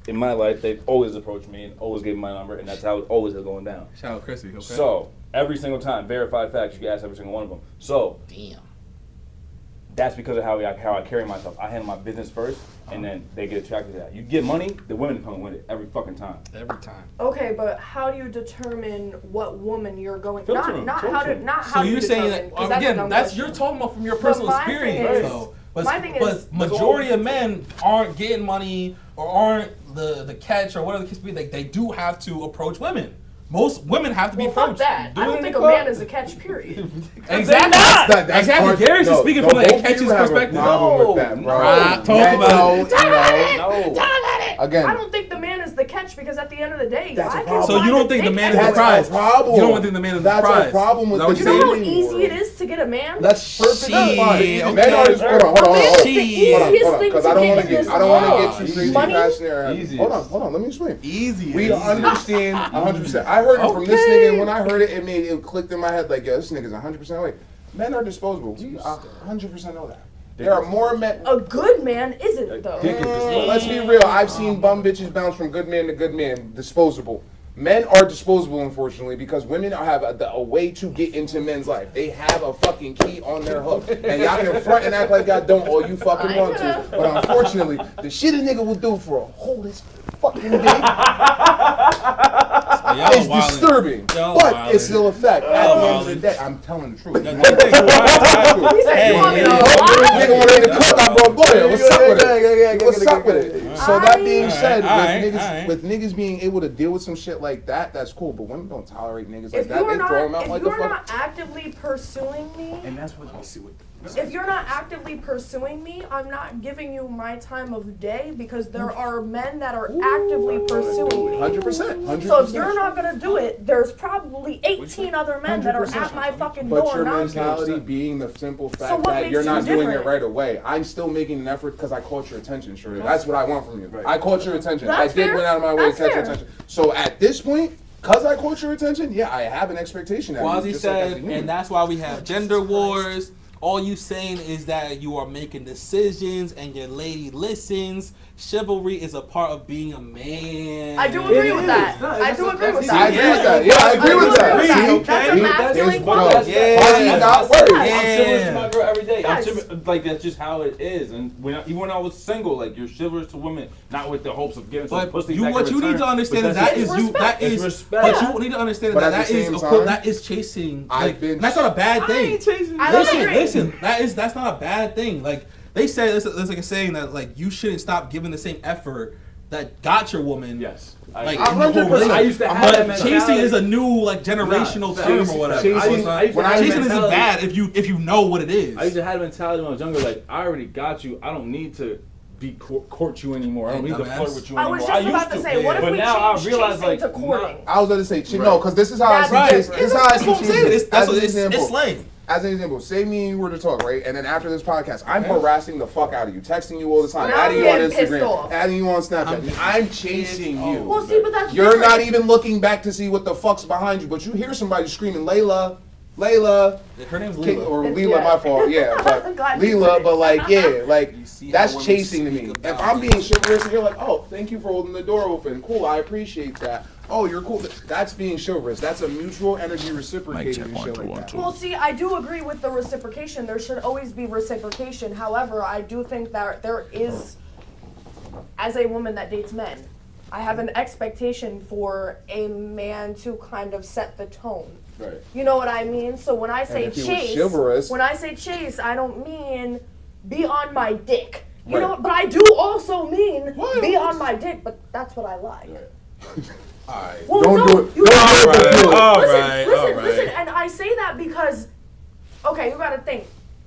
In my life, they've always approached me and always gave me my number, and that's how it always is going down. Shout out Chrissy, okay? So every single time, verified facts, you can ask every single one of them. So Damn. that's because of how I carry myself. I handle my business first, and then they get attracted to that. You get money, the women come with it every fucking time. Every time. Okay, but how do you determine what woman you're going? Filter Not them, how filter to them. not So how do you're you saying determine, that 'cause that's a again? dumb That's question. you're talking about from your But personal my thing experience, is- though. my thing But is- majority of men aren't getting money or aren't the catch or whatever the case be. Like they do have to approach women. Most women have to be Well, fuck approached. that. Do I it don't in think the a club. man is a catch. Period. Exactly. That's Exactly. part- Gary's just speaking from no, like a both of catch's you have a perspective. problem with that, bro. Talk Men, about it. no. Again, I don't think the man is the catch because at the end of the day, That's a I can problem. So you find don't a think the dick man is the everywhere. prize? a problem. You don't think the man is the That's prize? a problem with Is that what the You know how dating easy world. it is to get a man? That's perfectly Shit, fine. okay. Men are just hold on. A man is the Shit. easiest thing Because to I don't get want in to get this I don't want to world. get too crazy Money? passionate. Easy. Hold on. Let me explain. Easy. We easy. understand 100%. I heard it from this Okay. nigga, and when I heard it, it clicked in my head like, yo, this nigga's 100% awake. Men are disposable. We 100% know that. There are more men. A good man isn't though. Dick is disposable. Let's be real. I've seen bum bitches bounce from good man to good man. Disposable. Men are disposable, unfortunately, because women have a way to get into men's life. They have a fucking key on their hook. And y'all can front and act like y'all don't all you fucking want to. But unfortunately, the shit a nigga will do for a whole this fucking dick is disturbing. But it's still a fact. At the end of the day, I'm telling the truth. He said, "You want me to Nigga wanted to cook, I brought butter. What's up with it? What's up with it? So that being said, with niggas being able to deal with some shit like that, that's cool. But women don't tolerate niggas like that. They throw them out like a fuck. If you're not actively pursuing me, And that's what we see with. if you're not actively pursuing me, I'm not giving you my time of day because there are men that are actively pursuing me. 100%. So if you're not gonna do it, there's probably 18 other men that are at my fucking But door your knocking. mentality being the simple So fact what that makes you're you not doing it different? right away. I'm still making an effort because I caught your attention, Shirley. That's what I want from you. I caught your attention. That's I did fair. went out of my way That's to catch your fair. attention. So at this point, because I caught your attention, yeah, I have an expectation. Quasi said, and that's why we have gender wars. All you saying is that you are making decisions and your lady listens. Chivalry is a part of being a man. I do agree with that. I do agree with that. I agree with that. Yeah, I agree with that. See, See, that's a masculine quality. Yeah. Quasi got words. I'm chivalrous to my girl every day. I'm Yes. chivalrous, like that's just how it is. And even when I was single, like you're chivalrous to women, not with the hopes of getting some But pussy. you, back what in you need return, to understand but is that's that just- is you. That It's is respect. But you need to understand But that at the that is same time, that is chasing. I've Like, been- that's not a bad thing. I don't Listen, agree. listen. That's not a bad thing. Like they say, there's like a saying that like you shouldn't stop giving the same effort that got your woman. Yes. Like, 100%. I used to have but that mentality. chasing is a new like generational term or whatever. chasing- Chasing isn't bad if you know what it is. I used to have a mentality when I was younger, like I already got you. I don't need to court you anymore. I don't Hey, need to dumbass. flirt with you I anymore. was just used about to say, what if but we now change I realize, chasing like, to courting? I was going to say, no, because this is how I see Right. chasing. This is how I see That's what I'm saying. chasing. It's- that's As what- an it's example. slang. As an example, say me and you were to talk, right? And then after this podcast, I'm harassing the fuck out of you, texting you all the time, Now adding I'm you on getting pissed Instagram, off. adding you on Snapchat. I'm chasing you. Well, see, but that's You're different. not even looking back to see what the fuck's behind you, but you hear somebody screaming, Layla, Layla. Her name's Kid- Leela. or It's- Leela, yeah. my fault, yeah, I'm but glad you said Leela, it. but like, yeah, like, You see how that's women chasing to me. speak If about I'm it. being chivalrous and you're like, oh, thank you for holding the door open, cool, I appreciate that. Oh, you're cool. That's being chivalrous. That's a mutual energy reciprocating and shit like that. Well, see, I do agree with the reciprocation. There should always be reciprocation. However, I do think that there is, as a woman that dates men, I have an expectation for a man to kind of set the tone. Right. You know what I mean? So when I say if he was chase, chivalrous- when I say chase, I don't mean be on my dick. You Right. know, but I do also mean What? be on my dick. But that's what I like. Alright. Well, Don't no, do it. you Don't gotta- do it. Do it. All listen, right, listen, all right. listen, and I say that because, okay, you gotta think.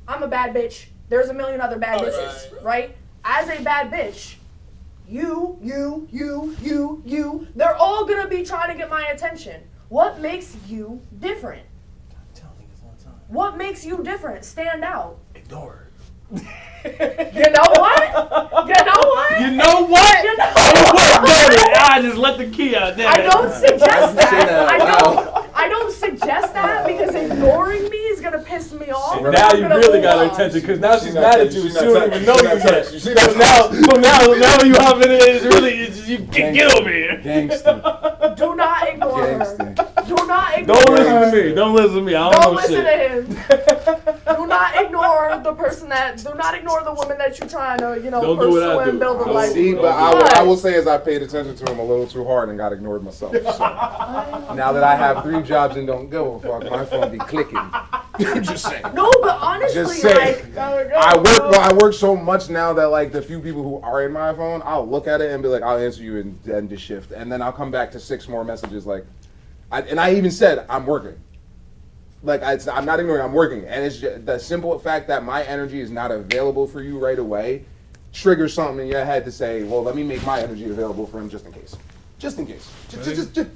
I'm a bad bitch. There's a million other bad bitches, right? As a bad bitch, you, they're all gonna be trying to get my attention. What makes you different? What makes you different? Stand out. Ignore her. You know what? You know what? You know what? You know I just let the key out there. I don't suggest that. that. I don't suggest that because ignoring me is gonna piss me off. and Now I'm you gonna really move got her on. attention because now she's not mad at touching- you. she's She not don't touching- even know she's you not yet. touching- she's not Now you hopping in. It's really you get over here. Gangster. Do not ignore her. Gangster. Do not ignore Don't her. listen to me. Don't listen to me. I Don't don't know listen shit. to him. Do not ignore the person that. Do not ignore the woman that you're trying to, Don't do what pursue I and do. build a Don't life. See, But- but I will say is I paid attention to him a little too hard and got ignored myself. So now that I have 3 jobs and don't give a fuck, my phone be clicking. I'm just saying. No, but honestly, Just saying. like, I work so much now that like the few people who are in my phone, I'll look at it and be like, I'll answer you and end the shift, and then I'll come back to 6 more messages like, I even said I'm working. Like I'm not ignoring, I'm working, and it's just the simple fact that my energy is not available for you right away triggers something in your head to say, well, let me make my energy available for him just in case. Just in case.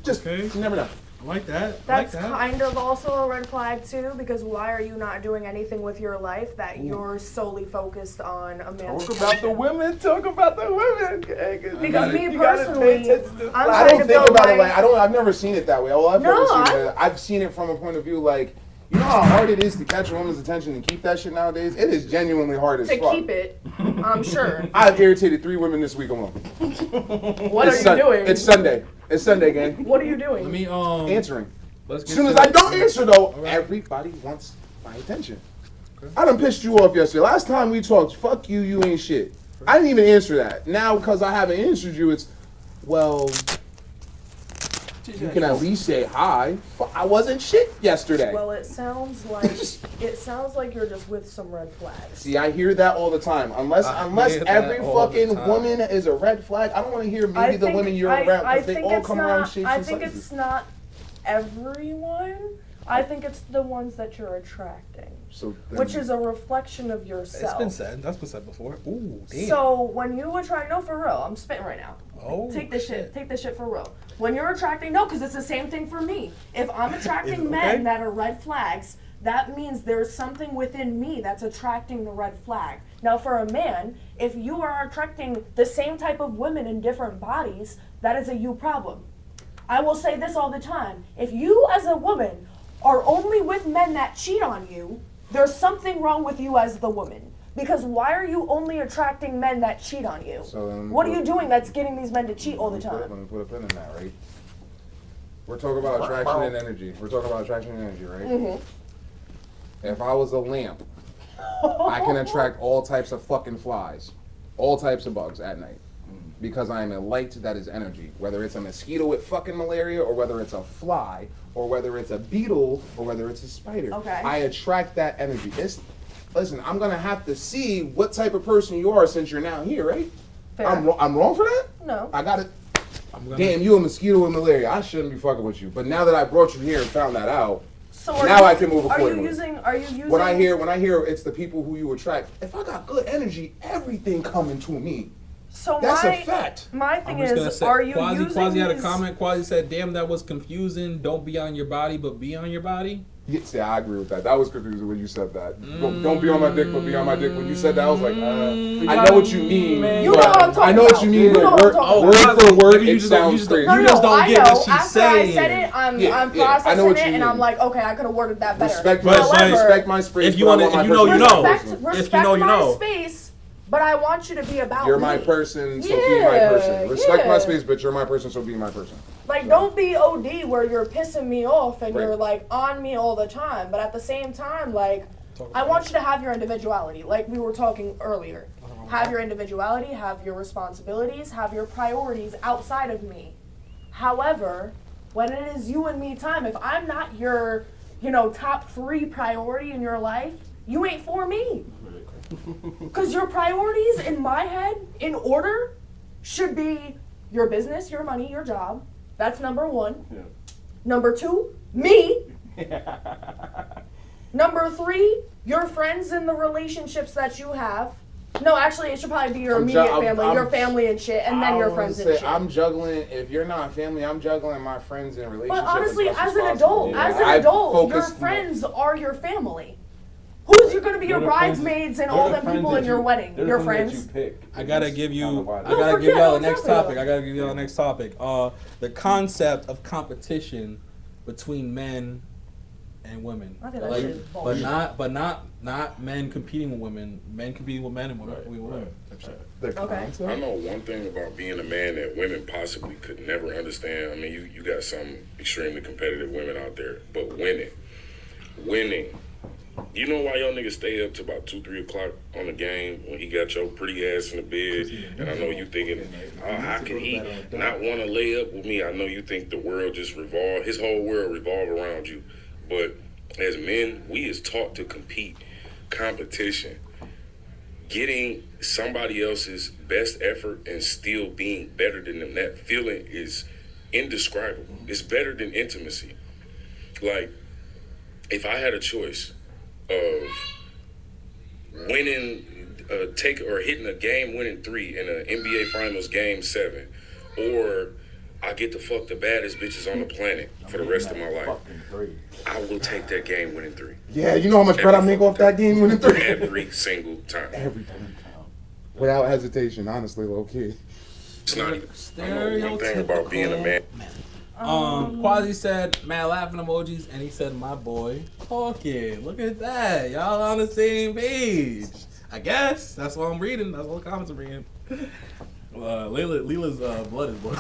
Just Okay. you never know. I like that. That's I like that. kind of also a red flag too, because why are you not doing anything with your life that you're solely focused on a man's Talk about the women. Talk about the women. Because me personally, I'm I trying don't to think build about my. it like I've never seen it that way. All I've No, ever seen it, I've seen it from a point of view like You know how hard it is to catch a woman's attention and keep that shit nowadays? It is genuinely hard as To fuck. keep it, I'm sure. I've irritated 3 women this week alone. What are you doing? It's Sunday. It's Sunday, gang. What are you doing? Let me Answering. Let's get As soon as to I it. don't answer though, All right. everybody wants my attention. I done pissed you off yesterday. Last time we talked, fuck you, you ain't shit. I didn't even answer that. Now, because I haven't answered you, it's, well, you can at least say hi. I wasn't shit yesterday. Well, it sounds like you're just with some red flags. See, I hear that all the time. Unless hear that every all the fucking time. woman is a red flag, I don't want to hear maybe the women you're around because they all come around shapes I and think sizes. it's not everyone. I think it's the ones that you're attracting, So then- which is a reflection of yourself. It's been said. That's been said before. Ooh, damn. So when you attract, no, for real, I'm spitting right now. Oh, Take this shit for real. When you're attracting, no, because it's the same thing for me. If I'm attracting Okay. men that are red flags, that means there's something within me that's attracting the red flag. Now, for a man, if you are attracting the same type of women in different bodies, that is a you problem. I will say this all the time. If you, as a woman, are only with men that cheat on you, there's something wrong with you as the woman. Because why are you only attracting men that cheat on you? So then What are you doing that's getting these men to cheat all the time? Let me put a pin in that, right? We're talking about attraction and energy. Right? Mm-hmm. If I was a lamp, I can attract all types of fucking flies, all types of bugs at night. Because I am a light that is energy. Whether it's a mosquito with fucking malaria, or whether it's a fly, or whether it's a beetle, or whether it's a spider. Okay. I attract that energy. Listen, I'm gonna have to see what type of person you are since you're now here, right? Fair. I'm wrong for that? No. I got it. Damn, you a mosquito with malaria. I shouldn't be fucking with you. But now that I brought you here and found that out, So now I can move accordingly. Are you using When I hear it's the people who you attract, if I got good energy, everything coming to me. So That's a fact. My thing I'm just gonna is, say, are you Quasi using had a these- comment. Quasi said, "Damn, that was confusing. Don't be on your body, but be on your body." Yeah, I agree with that. That was confusing when you said that. Don't be on my dick, but be on my dick. When you said that, I was like, I know what you mean. You know what I'm talking I know what about. you mean, You know but what I'm talking word about. for word, Maybe you it just sounds crazy. You just don't I get know. what she's After saying. I said it, I'm Yeah, I know processing what it, you and mean. I'm like, okay, I could have worded that better. Respect However, my space. if you but I wanna- want my if you know, person you to be know. my respect, person. respect you my know. space, but I want you to be about You're me. my person, so be my person. Respect my yeah. space, but you're my person, so be my person. Like, don't be OD where you're pissing me off and Right. you're like on me all the time. But at the same time, like, I want you to have your individuality, like we were talking earlier. Have your individuality, have your responsibilities, have your priorities outside of me. However, when it is you and me time, if I'm not your, top 3 priority in your life, you ain't for me. Because your priorities in my head, in order, should be your business, your money, your job. That's number 1. Yeah. Number 2, me. Number 3, your friends and the relationships that you have. No, actually, it should probably be your immediate family, your family and shit, and then your friends and shit. I'm juggling. If you're not family, I'm juggling my friends and relationships. But honestly, as much as an possible. adult, your focused- friends are your family. Who's going to be your They're the friends- bridesmaids and they're all the the friends people that in your you- wedding? they're the Your friends that friends. you pick. I gotta give you. Kind of why I they- gotta No, give y'all the forget next it, I'll tell topic. you. I gotta give y'all the next topic. The concept of competition between men and women. I think that shit is bullshit. but not men competing with women. Men competing with men and women. Right, with women. Okay. I know one thing about being a man that women possibly could never understand. I mean, you got some extremely competitive women out there, but winning. You know why y'all niggas stay up to about 2, 3 o'clock on the game when he got your pretty ass in the bed? And I know you thinking, oh, how can he not want to lay up with me? I know you think the world just his whole world revolve around you. But as men, we is taught to compete, competition. Getting somebody else's best effort and still being better than them, that feeling is indescribable. It's better than intimacy. Like, if I had a choice of winning, hitting a game-winning 3 in an NBA Finals Game 7, or I get to fuck the baddest bitches on the planet for the rest of my life, I will take that game-winning 3. Yeah, you know how much bread I make off that game winning 3? Every single time. Every time. Without hesitation, honestly, low key. It's not even. I know one thing about being a man. Quasi said mad laughing emojis, and he said my boy talking. Look at that, y'all on the same page. I guess that's what I'm reading. That's all the comments I'm reading. Leela's blood is boiling.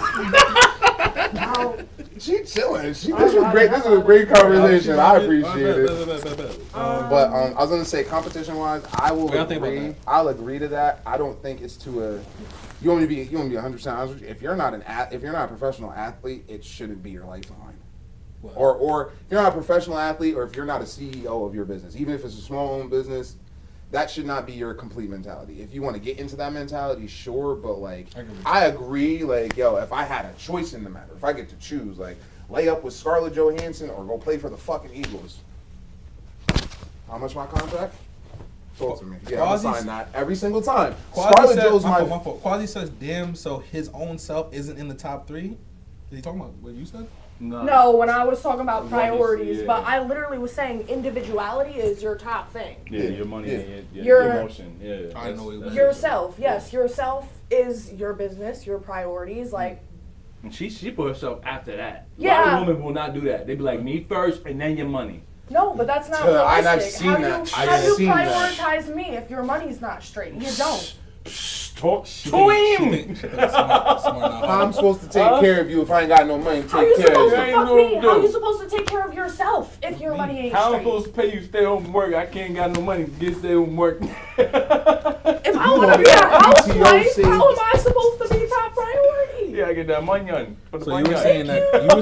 She chilling. This is a great conversation. I appreciate it. But I was gonna say, competition wise, I will agree. I'll agree to that. I don't think it's to a. You want me to be 100% honest with you. If you're not a professional athlete, it shouldn't be your lifeline. Or if you're not a professional athlete, or if you're not a CEO of your business, even if it's a small owned business, that should not be your complete mentality. If you want to get into that mentality, sure, but like I agree, like yo, if I had a choice in the matter, if I get to choose, like lay up with Scarlett Johansson or go play for the fucking Eagles. How much my contract? Talk to me. Yeah, I'll sign that every single time. Scarlett Jo's my fault. Quasi says, damn, so his own self isn't in the top 3? Is he talking about what you said? No, when I was talking about priorities, but I literally was saying individuality is your top thing. Yeah, your money, your emotion. Yeah, I know yourself. Yes, yourself is your business, your priorities. Like, and she put herself after that. Yeah. A lot of women will not do that. They be like, me first, and then your money. No, but that's not realistic. I've seen that. How do you prioritize me if your money's not straight? You don't. Talk to him. I'm supposed to take care of you if I ain't got no money. Take care of you. How are you supposed to take care of yourself if your money ain't How am I straight? supposed to pay you stay home work? I can't got no money to get stay home work. If I want to be a housewife, how am I supposed to be top priority? Yeah, I get that money on. So you were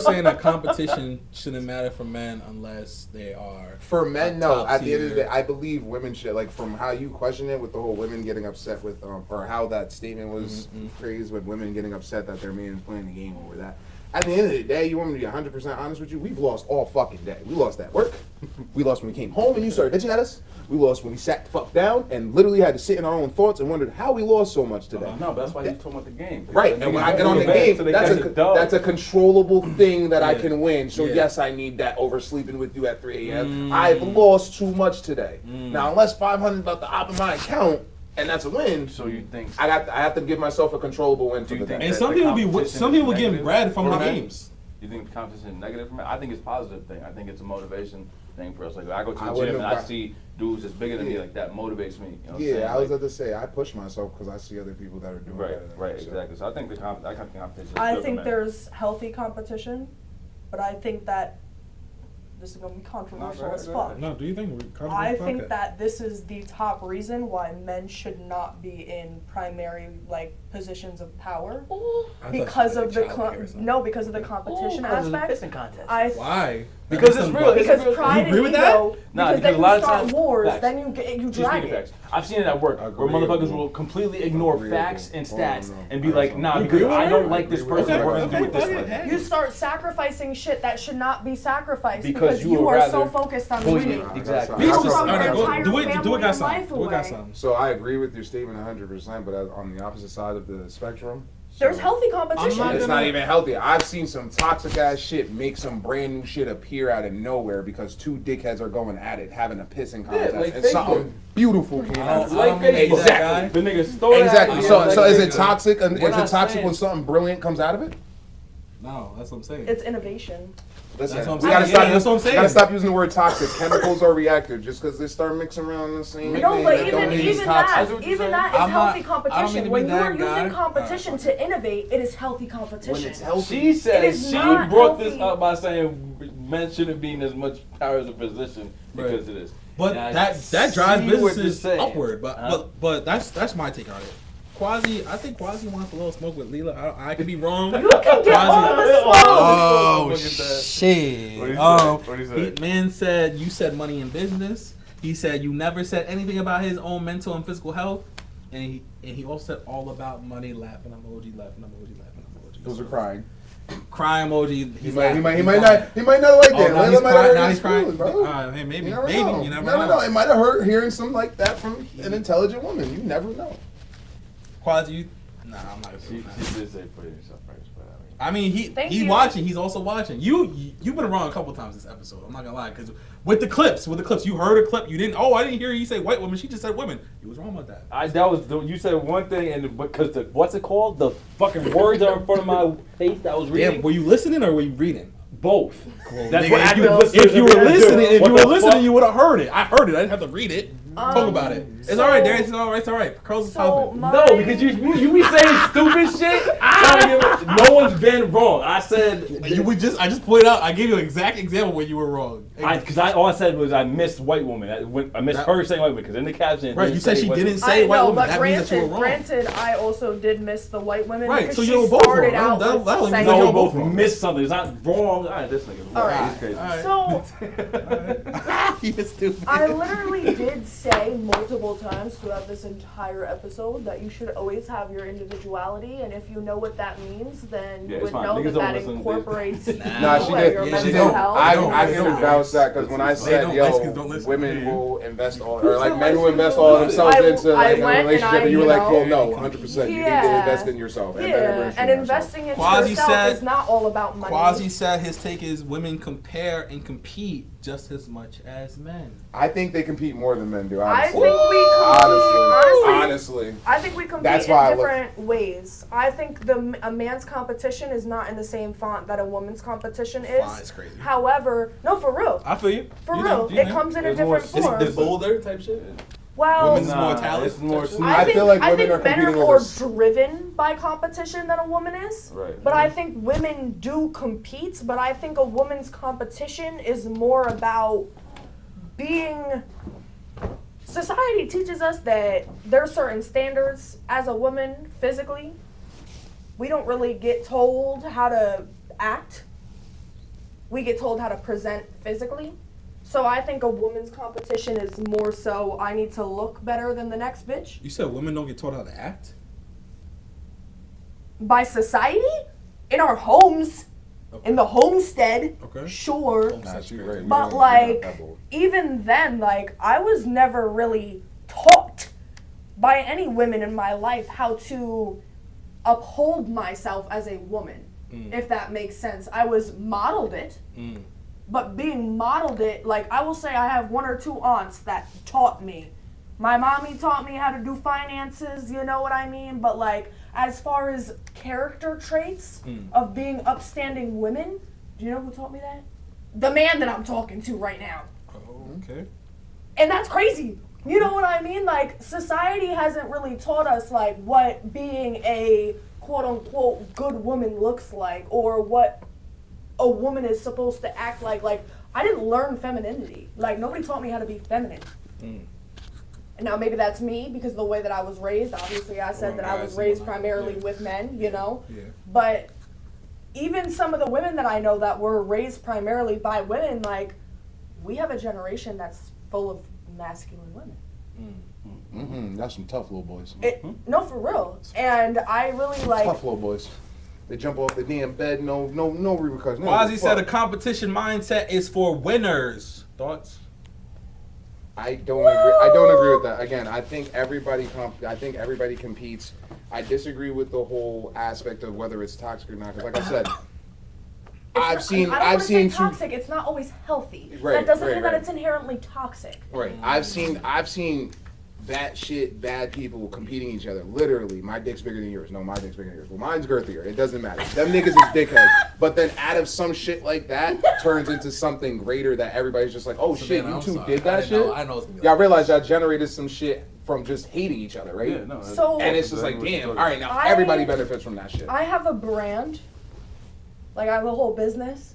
saying that competition shouldn't matter for men unless they are for men. No, at the end of the day, I believe women should. Like from how you question it with the whole women getting upset with, or how that statement was phrased with women getting upset that their man is playing the game over that. At the end of the day, you want me to be 100% honest with you? We've lost all fucking day. We lost at work. We lost when we came home and you started bitching at us. We lost when we sat the fuck down and literally had to sit in our own thoughts and wondered how we lost so much today. No, but that's why he's talking about the game. Right, and when I get on the game, that's a controllable thing that I can win. So yes, I need that over sleeping with you at 3 a.m. I've lost too much today. Now, unless 500 about the op of my account, and that's a win. So you think I have to give myself a controllable win for the day. And some people getting bread from the games. You think competition is negative for me? I think it's a positive thing. I think it's a motivation thing for us. Like I go to the gym and I see dudes that's bigger than me, like that motivates me. You know what I'm saying? I was about to say I push myself because I see other people that are doing better than me. Exactly. So I think that kind of competition. I think there's healthy competition, but I think that this is going to be controversial as fuck. No, do you think? I think that this is the top reason why men should not be in primary positions of power because of the competition aspect. Why? Because it's real. Because pride and ego. Because then you start wars. Facts. Then you drag it. I've seen it at work where motherfuckers will completely ignore facts and stats and be like, nah, because I don't like this person, we're gonna do it this way. You start sacrificing shit that should not be sacrificed because you are so focused on winning. Exactly. You throw your entire family and life away. So I agree with your statement 100%, but on the opposite side of the spectrum, there's healthy competition. It's not even healthy. I've seen some toxic ass shit make some brand new shit appear out of nowhere because two dickheads are going at it, having a pissing contest, and something beautiful came out. Exactly. The niggas stole exactly. So is it toxic? Is it toxic when something brilliant comes out of it? No, that's what I'm saying. It's innovation. Listen, that's what I'm we saying. That's what I'm saying. Gotta stop using the word toxic. Chemicals are reactive. Just because they start mixing around the same. No, but even that is healthy competition. When you are using competition to innovate, it is healthy competition. When it's healthy. She said she brought this up by saying men shouldn't be in as much power as a position because of this. But that drives businesses upward. But that's my take on it. Quasi, I think Quasi wants a little smoke with Leela. I could be wrong. You can get all the smoke. Oh shit! What he say? Man said you said money in business. He said you never said anything about his own mental and physical health, and he also said all about money. Laughing emoji. Those are crying. Cry emoji. He might not like that. Layla might have now he's crying. Bro. Hey, maybe You never you never know. know. It might have hurt hearing something like that from an intelligent woman. You never know. Quasi, Nah, I'm not. She did say put yourself first, but I mean, Thank he's you. watching. He's also watching. You've been wrong a couple times this episode. I'm not gonna lie, because with the clips, you heard a clip. You didn't. Oh, I didn't hear you say white women. She just said women. You was wrong about that. you said one thing, and because what's it called? The fucking words are in front of my face that I was reading. Yeah, were you listening or were you reading? Both. That's Nigga, what if you, active listeners if you are were gonna do. listening, What the fuck? you would have heard it. I heard it. I didn't have to read it. Talk about it. It's all right, Darius. It's all right. It's all right. Curls is popping. No, because you be saying stupid shit. No one's been wrong. I said I just pointed out. I gave you an exact example when you were wrong. Because all I said was I missed white woman. I missed her saying white woman because in the caption. Right, you said she didn't I say white know, woman. but That means that you were wrong. granted, I also did miss the white women. Right, because so she you were both started wrong. out That with only means saying- that No, you we both wrong. missed something. It's not wrong. All right, this nigga. All right. He's crazy. So You're stupid. I literally did say multiple times throughout this entire episode that you should always have your individuality, and if you know what that means, then Yeah, you it's would fine. know Niggas that don't that listen to incorporates Nah, she your did. mental She did. health. I can vouch that because when I said, Mexicans don't yo, listen. women will invest all, or like men will invest all of themselves into like a went and relationship, and you were you like, know, well, no, 100%. You need to Yeah. invest in yourself. And Yeah, and investing into Quasi yourself said- is not all about money. Quasi said his take is women compare and compete just as much as men. I think they compete more than men do. I Honestly. think we compete, honestly. I think we compete That's in why I look- different ways. I think a man's competition is not in the same font that a woman's competition is. Font is crazy. However, no, for real. I feel you. For You real, know, you it know. comes in a It's more- different form. It's bolder type shit. Well, Women's more talent. It's more. I feel like I women think are men are competing more over. driven by competition than a woman is. Right. But I think women do compete, but I think a woman's competition is more about being. Society teaches us that there are certain standards as a woman physically. We don't really get told how to act. We get told how to present physically. So I think a woman's competition is more so I need to look better than the next bitch. You said women don't get taught how to act? By society? In our homes. In the homestead. Okay. Sure. Nah, she's right. But like, even then, like, I was never really taught by any women in my life how to uphold myself as a woman, if that makes sense. I was modeled it, but being modeled it, like, I will say I have one or two aunts that taught me. My mommy taught me how to do finances, you know what I mean? But like, as far as character traits of being upstanding women, do you know who taught me that? The man that I'm talking to right now. Oh, okay. And that's crazy. You know what I mean? Like, society hasn't really taught us, like, what being a quote-unquote good woman looks like, or what a woman is supposed to act like. Like, I didn't learn femininity. Like, nobody taught me how to be feminine. And now maybe that's me, because of the way that I was raised. Obviously, I said that I was raised primarily with men, you know? Yeah. But even some of the women that I know that were raised primarily by women, like, we have a generation that's full of masculine women. That's some tough little boys. No, for real. And I really like. Tough little boys. They jump off the damn bed, no repercussions. Quasi said a competition mindset is for winners. Thoughts? I don't agree. I don't agree with that. Again, I think everybody competes. I disagree with the whole aspect of whether it's toxic or not. Because, like I said, I don't wanna say toxic. It's not always healthy. Right, that doesn't right, mean that right. it's inherently toxic. Right. I've seen bad people competing each other. Literally, my dick's bigger than yours. No, my dick's bigger than yours. Well, mine's girthier. It doesn't matter. Them niggas is dickheads. But then out of some shit like that turns into something greater that everybody's just like, oh shit, you two did that shit? I know it's gonna be Y'all realize y'all generated some shit from just hating each other, right? Yeah, no. So And it's just like, damn, all right, now everybody benefits from that shit. I have a brand. Like, I have a whole business.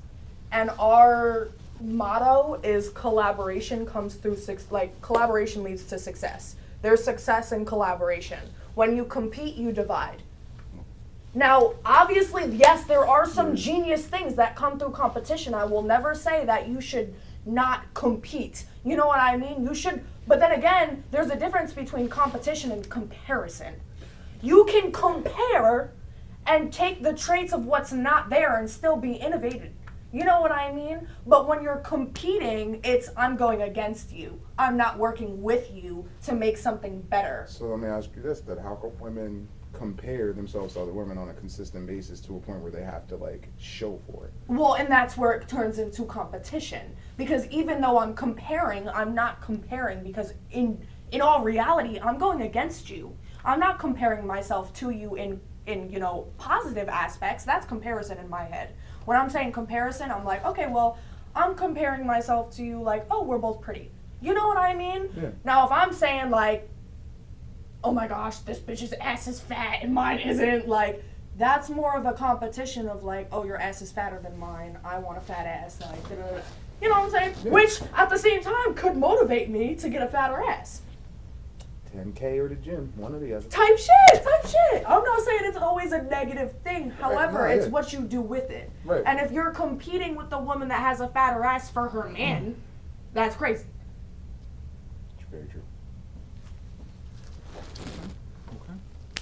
And our motto is collaboration comes through collaboration leads to success. There's success in collaboration. When you compete, you divide. Now, obviously, yes, there are some genius things that come through competition. I will never say that you should not compete. You know what I mean? You should, but then again, there's a difference between competition and comparison. You can compare and take the traits of what's not there and still be innovative. You know what I mean? But when you're competing, it's I'm going against you. I'm not working with you to make something better. So let me ask you this, then how come women compare themselves to other women on a consistent basis to a point where they have to like show for it. Well, and that's where it turns into competition. Because even though I'm comparing, I'm not comparing because in all reality, I'm going against you. I'm not comparing myself to you in you know, positive aspects. That's comparison in my head. When I'm saying comparison, I'm like, okay, well, I'm comparing myself to you like, oh, we're both pretty. You know what I mean? Yeah. Now, if I'm saying like, oh my gosh, this bitch's ass is fat and mine isn't, like, that's more of a competition of like, oh, your ass is fatter than mine. I want a fat ass. Like, da-da-da. You know what I'm saying? Yeah. Which, at the same time, could motivate me to get a fatter ass. 10K or the gym, one or the other. Type shit. I'm not saying it's always a negative thing. However, no, it's yeah. what you do with it. Right. And if you're competing with the woman that has a fatter ass for her man, that's crazy. Very true. Okay.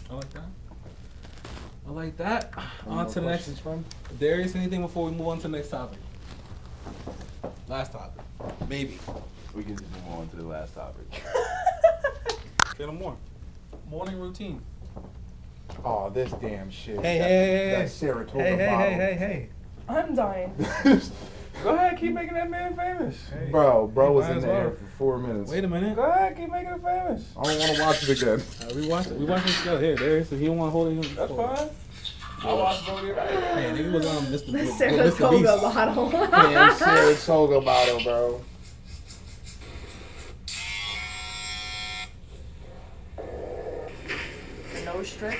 I like that. I like that. Any On more to the next. questions, friend? Darius, anything before we move on to the next topic? Last topic. Maybe. We can just move on to the last topic. Say no more. Morning routine. Oh, this damn shit. Hey. That Saratoga bottle. Hey. I'm dying. Go ahead, keep making that man famous. Hey. Bro was Might in as there well. for 4 minutes. Wait a minute. Go ahead, keep making him famous. I don't want to watch it again. We watched it together. Here, Darius. If he don't want to hold it, That's fine. I'll watch both of you. Hey, nigga was on Mr. The Mr. Saratoga Beast. bottle. Damn Saratoga bottle, bro. No strip.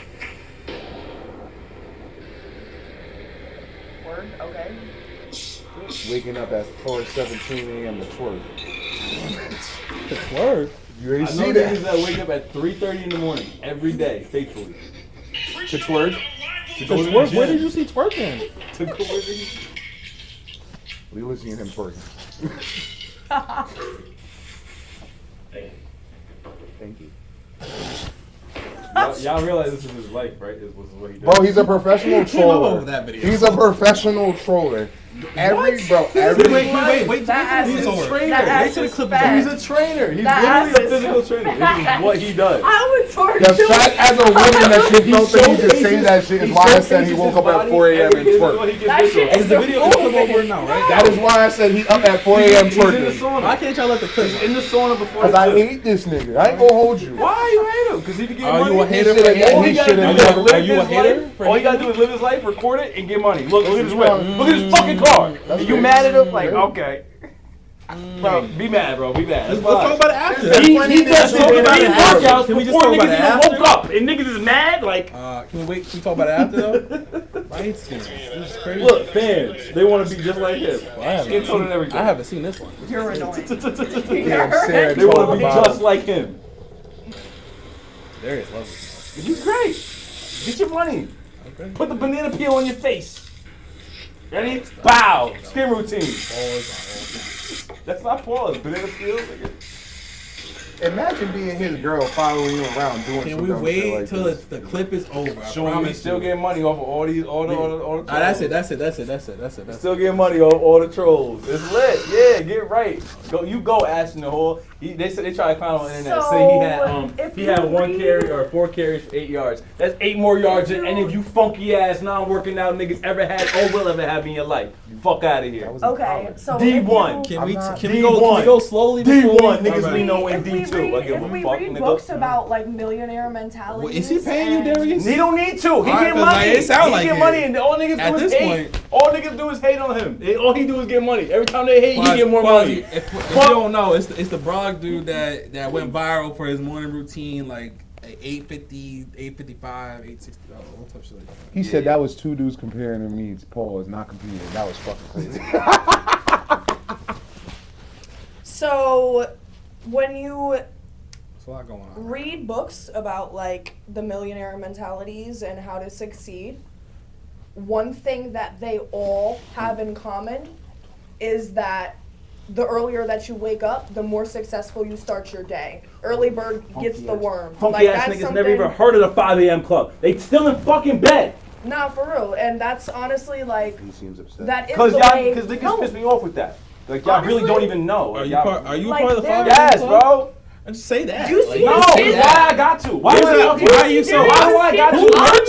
Word, okay. Waking up at 4:17 a.m. to twerk. The twerk. You ain't I know see niggas that. that wake up at 3:30 in the morning every day, faithfully. To twerk? To go to the Twerk? gym. Where did you see twerking? To go with it. We were seeing him twerking. Thank you. Y'all realize this is his life, right? This was what he does. Bro, he's a professional He came up troller. with that video. He's a professional troller. Every Wait, That He's ass a is- trainer. that ass Wait till the is clip fat. He's a trainer. He's That literally a ass is physical trainer. This is what he does. I would twerk The too. fact as a woman that you felt that he could say showcases- that shit is he why I said he showcases woke his up at body 4 a.m. and every day. This is what twerked. he gets That pissed shit off. Is the video the clip over now, right? That is why I said he up at 4 a.m. He's in the twerking. sauna. Why can't y'all let the clip? He's in the sauna before Because the I clip. hate this nigga. I ain't gonna hold you. Why you hate him? Because he can get Are money. you a hater He for should've- hating? All he he gotta should've do is never- live Are you a his hater life. for All he gotta hating? do is live his life, record it, and get money. Look at his That's whip. right. Look at his fucking car. That's You right. mad at him? Like, Right. okay. Bro, be mad, bro. Be mad. Let's That's talk about it after. He plenty of does niggas so talking many about it after. workouts Can we just before talk about niggas it even after? woke up, and niggas is mad. Like, Can we talk about it after though? Light skin. This is crazy. look, fans, they want to be just like him. I haven't Skin tone seen- and everything. I haven't seen this one. You're annoying. Damn Saratoga They want to be bottle. just like him. Darius loves He's great. Get your money. it. Okay. Put the banana peel on your face. Ready? Bow. Skin routine. That's not pause. Banana peel. Nigga. Imagine being his girl following you around doing Can some we dumb shit wait like till this. the clip is over? I Showing me promise still you. getting money off of all the That's it. Still getting money off all the trolls. It's lit. Yeah, get right. Go, Ashton the whore. They said they tried to climb on the internet. So, Say if he had you one read- carry or 4 carries for 8 yards. That's 8 more yards than any of you funky ass non-working out niggas ever had or will ever have in your life. Fuck out of here. That was in Okay, college. so D1. if you- Can we I'm not- can we go slowly? before D1 we- niggas Alright. we know in if we D2. I read, give if a we fuck, read nigga. books about like millionaire mentalities, Well, is he paying you, and- Darius? He don't need to. He Alright, get 'cause, like, money. it sound He like get it. money, and all niggas At do is this hate. point- All niggas do is hate on him. All he do is get money. Every time they hate, he Quasi- get more Quasi, money. If you don't know, it's the Brog dude that went viral for his morning routine, like at 8:50, 8:55, 8:60, all type of shit like that. He said that was 2 dudes comparing to me. Pause, not competing. That was fucking crazy. So, when you There's a lot going on. read books about like the millionaire mentalities and how to succeed, one thing that they all have in common is that the earlier that you wake up, the more successful you start your day. Early bird gets the worm. Funky ass niggas never even heard of the 5 a.m. club. They still in fucking bed. Nah, for real. And that's honestly like, He seems upset. that is Cause the y'all, way. cause niggas No. piss me off with that. Like y'all really Honestly, don't even know. Are Like, you y'all- part? Are you like, part of the there- Father? Yes, bro. I just say that. You Like, see No, his skin? why I got to? Why Why are you so? Why do I got to?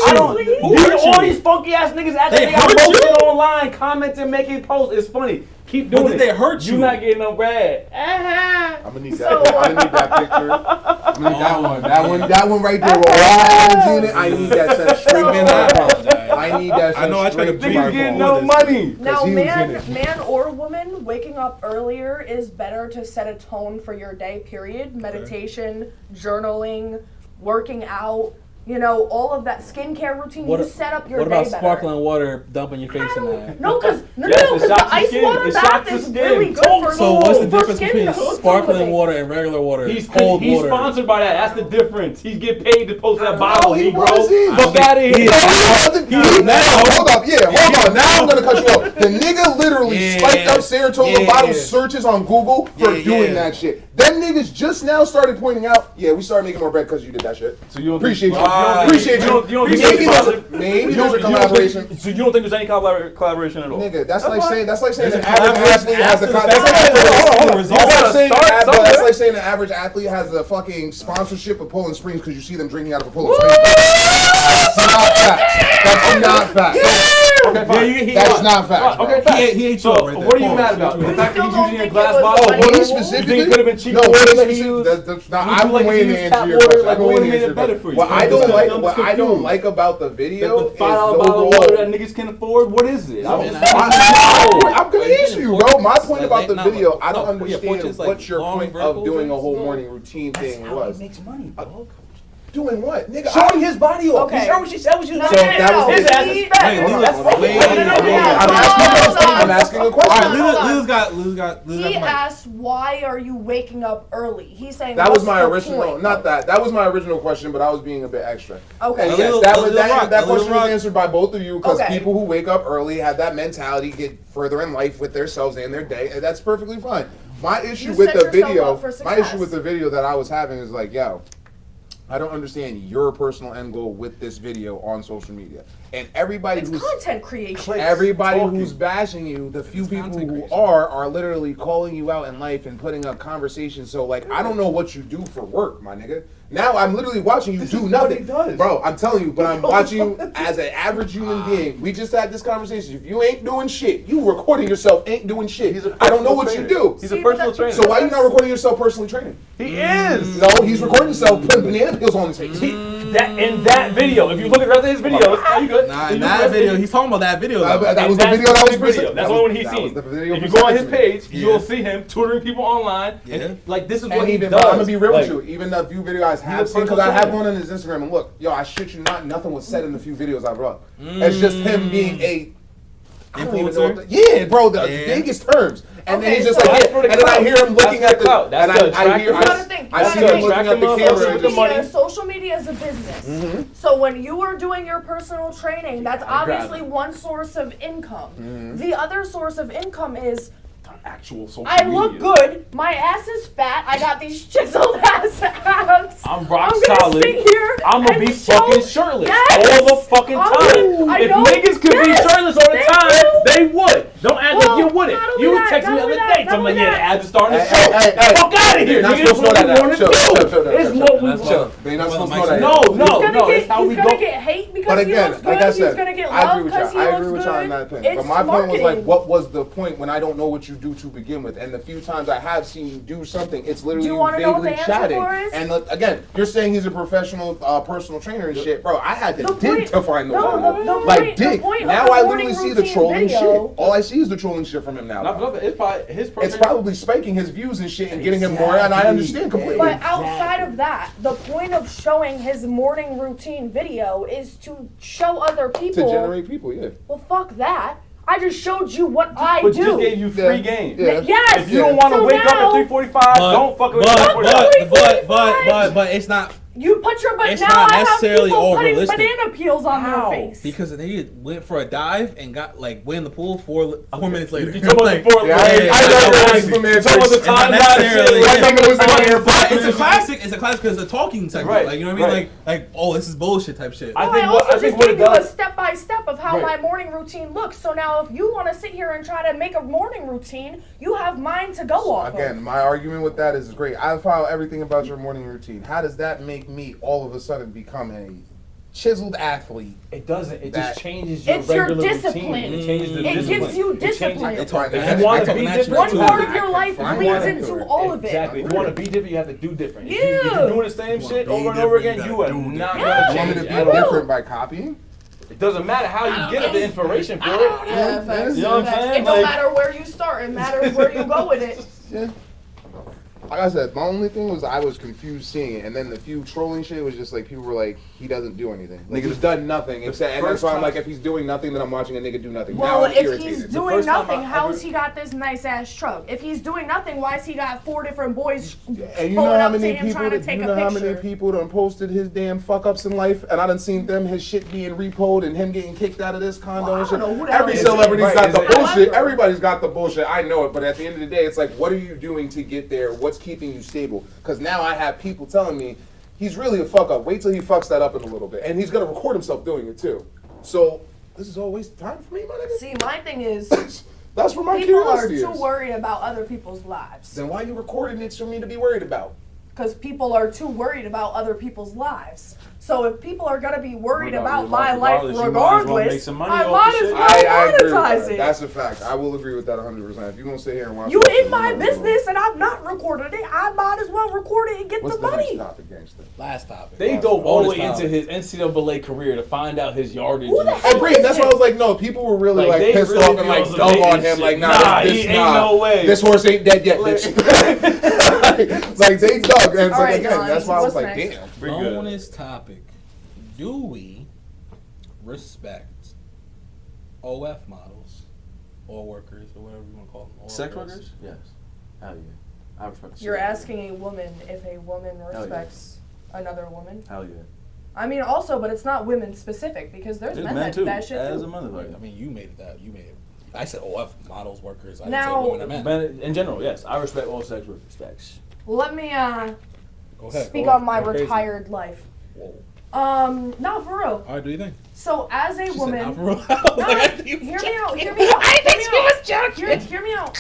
I don't. Who hurt All you? these funky ass niggas act They like they got hurt you? posted online, commenting, making posts. It's funny. Keep doing But it. did they hurt you? You not getting no bread. I'm gonna need that. So- I'm gonna need that picture. I'm gonna need that one. That one right there with all hands in it. I need that set straight Man, to I my phone. apologize. I need that set I know I tried to straight to beat my Niggas you. getting phone. no money. Now, he was in man, it. man or woman, waking up earlier is better to set a tone for your day, period. Meditation, journaling, working out, you know, all of that skincare routine. You set up your What day about better. sparkling water dumping your face in that? No, because Yes, it the shocks the ice skin. water It bath shocks the is skin. really good for So what's the for difference skin between sparkling water and regular water? He's cold he's water. sponsored by that. That's the difference. He's getting paid to post that No, bottle. he bro. wasn't. Fuck out of here. Hold up, hold on. Now I'm gonna cut you off. The nigga literally spiked up Saratoga bottle searches on Google for doing that shit. Them niggas just now started pointing out, we started making more bread because you did that shit. So you don't Appreciate think, you. Appreciate you. Maybe there's a collaboration. So you don't think there's any collaboration at all? Nigga, that's like saying There's an a average athlete has a collaboration That's like saying an average athlete has a fucking sponsorship of Poland Springs because you see them drinking out of a Poland Springs. That's not fact. That's not fact. Okay, fine. That's not fact. Okay, fine. He ain't So right there. what are you Pause. mad about? The fact that he's still using a don't glass think it was bottle? like- He You think specifically? it could have been cheaper? No, water he that he used? that's not. Would you I'm like to waiting to use answer tap your water? question. Like, I'm what waiting would've to made answer it better your for you? question. What I don't I'm like, just what I don't confused. like about the The video is the $5 bottle of water that overall. niggas can afford? What is it? I mean, I'm gonna answer you, bro. My point about the Like, video, I no, don't yeah, understand portraits, like, what your long point vertical of doing a things. whole morning routine thing was. makes money, dog. Doing what, nigga? Showing his body off. Okay. He showed what she said. What you No, said. no, no, that was no. His ass is fat. Wait, bro. Lil- That's fucking wait, funny. wait, wait, wait. I'm asking a question. All right, Hold on. Lil's got He mic. asked, "Why are you waking up early?" He's saying That was what's my the original, point? not that. That was my original question, but I was being a bit extra. Okay. And yes, Lil- that Lil was Rock, that Lil question Rock. was answered by both of you because Okay. people who wake up early have that mentality, get further in life with themselves and their day, and that's perfectly fine. My issue You with set the yourself video, up for my success. issue with the video that I was having is like, yo, I don't understand your personal end goal with this video on social media, and everybody It's who's content creation. everybody talking. who's bashing you, the few It's people content who creation. are literally calling you out in life and putting up conversations. So like, I don't know what you do for work, my nigga. Now I'm literally watching you do is what nothing, he does. bro. I'm telling you, but I'm watching you as an average human being. We just had this conversation. If you ain't doing shit, you recording yourself ain't doing shit. I don't know what you do. He's See, a but personal that- trainer. So why you not recording yourself personally training? He is. No, he's recording himself putting banana peels on his face. That in that video, if you look at the rest of his videos, are you good? Nah, You in look that at the video, he's talking about that video. though. That was the That's video that was the presented. video. That's That the one was- he's that seen. was the video If you go on his presented to me. page, you'll see him tutoring people online. Yeah. And, like, this is what And he even, does. I'm gonna be real Like, with you. Even the few videos I have a seen, because personal I have trainer. gone on his Instagram and look, yo, I shit you not, nothing was said in the few videos I brought. It's just him being a I don't even know what the, yeah, bro, the biggest terms. And then Okay, he's just so like, that's for the and then I clout. hear him looking That's at for the clout. That's and to I hear, attract You gotta think. I see him attract looking at the them camera up. and Social just media, social media is a business. So when you are doing your personal training, that's obviously one source of income. The other source of income is actual social I media. look good, my ass is fat, I got these chiseled ass abs. I'm rock I'm gonna solid. sit here I'm gonna and be show- fucking shirtless Yes. all the fucking time. Oh, I If know. niggas could be Yes. shirtless all the Thank time, you. they would. Don't act Well, like you wouldn't. not only You that, text not me the only other that, day, not telling me only yeah, the that. abs are starting to Hey, show. hey, hey, Fuck out of here, You're not nigga. supposed to know It's that. what we want to Chill, do. chill, chill, It's chill, what chill. we That's want. chill. But you're not supposed to Mike know that. No, He's no, gonna no. get, It's how he's we gonna go. get hate because But he again, looks like good. I said, He's gonna get I love agree with because you. he I looks agree with good. you on that thing. It's But my point was like, marketing. what was the point when I don't know what you do to begin with? And the few times I have seen you do something, it's literally Do you you wanna know what vaguely the answer chatting. for is? And look, again, you're saying he's a professional personal trainer and shit, bro. I had to The dig point- to find those. no, videos. the Like point- the dig. point of Now the I morning literally see the routine trolling video- shit. All I see is the trolling shit from him now. Not bro. for nothing. It's probably his. It's probably spiking his views and shit and getting him more, and I understand completely. But outside of that, the point of showing his morning routine video is to show other To people. generate people, yeah. Well, fuck that. I just showed you what I But do. just gave you free game. Yeah. Yes. If you don't want to So wake up now- at 3:45, don't fucking wake up at 3:45. But it's not. You put your It's now not I have necessarily people all putting realistic. banana peels on How? their face. Because they went for a dive and got went in the pool 4 minutes later. You talking about the four? Yeah, I know know you're Superman. You talking about the time Not lapse necessarily. shit? I think it was the air But it's a classic. It's a classic because the talking segment. Right, Like you know what I mean? right. Like oh, this is bullshit type shit. I Well, think I what- also I think just what gave it you a does- step by step of how Right. my morning routine looks. So now, if you want to sit here and try to make a morning routine, you have mine to go off Again, of. my argument with that is great. I follow everything about your morning routine. How does that make me all of a sudden become a chiseled athlete? It doesn't. It That- just changes your It's your regular discipline. routine. It changes the It discipline. gives you It changes- discipline. They talk- If they you want to talk be that different, shit One too. part of your life I bleeds wanna into do it. all of it. Exactly. If you want to be different, you have to do different. If Yeah. you're doing the same You shit wanna be over and over different, again, you you are gotta do not different. gonna You want me change to it be at all. different by copying? It doesn't matter how you get the information for it. Yeah, facts. You know what I'm Facts. saying? It don't Like- matter where you start. It matters where you go with it. Yeah. Like I said, the only thing was I was confused seeing it, and then the few trolling shit was just like people were like, he doesn't do anything. Like, he's done nothing. Except, and that's first why I'm time- like, if he's doing nothing, then I'm watching a nigga do nothing. Well, now I'm if irritated. he's The doing first time nothing, I how's ever- he got this nice ass truck? If he's doing nothing, why's he got 4 different boys And you pulling know how up to many him people? trying to You take know a how many picture? people done posted his damn fuck ups in life, and I done seen them his shit being repoed and him getting kicked out of this condo Well, I and shit. don't know who the hell Every is it. celebrity's Right, got is the it- bullshit. However- Everybody's got the bullshit. I know it, but at the end of the day, it's like, what are you doing to get there? What's keeping you stable? Because now I have people telling me he's really a fuck up. Wait till he fucks that up in a little bit, and he's gonna record himself doing it too. So this is all a waste of time for me, my nigga. See, my thing is, That's where my people are curiosity too is. worried about other people's lives. Then why you recording it for me to be worried about? Because people are too worried about other people's lives. So if people are gonna be worried about my life regardless, you might as well make regardless, some money I off might the as shit. well I agree with monetize that. it. That's a fact. I will agree with that 100%. If you're gonna sit here and watch, You this, in my know business and I'm not recording it, I might as well record it and get What's the the money. next topic, gangster? Last topic. They dove all the way Bonus into topic. his NCAA career to find out his yardage. Who the and- hell Agreed. That's why I was like, no, people were really Like, like they pissed really off and like feels dug amazing on him, shit. like, Nah, this, he ain't no way. This horse ain't dead yet, bitch. like they dug, and it's All like right, again, Jalani, that's why I was what's like, next? damn. Pretty good. Bonus topic. Do we respect OF models or workers or whatever you want to call them? Or Sex girls? workers? Yes. Hell yeah. I respect the You're sex asking a woman if a woman yeah. respects another woman. workers. Hell yeah. I mean, also, but it's not women specific because there's men that do that shit As too. a mother, Right, I mean, you made it that. You made it. I said OF models, workers. I Now- didn't say women or men. Men, in general, yes, I respect all sex workers. Facts. Let me Go ahead. speak go on my go crazy. retired life. Whoa. No, for real. All right, do you think? So as a She said, woman, "Nah, for real." No, Like, I think you hear was me out. joking. Hear me out. I think hear she me was out. joking. Hear me out.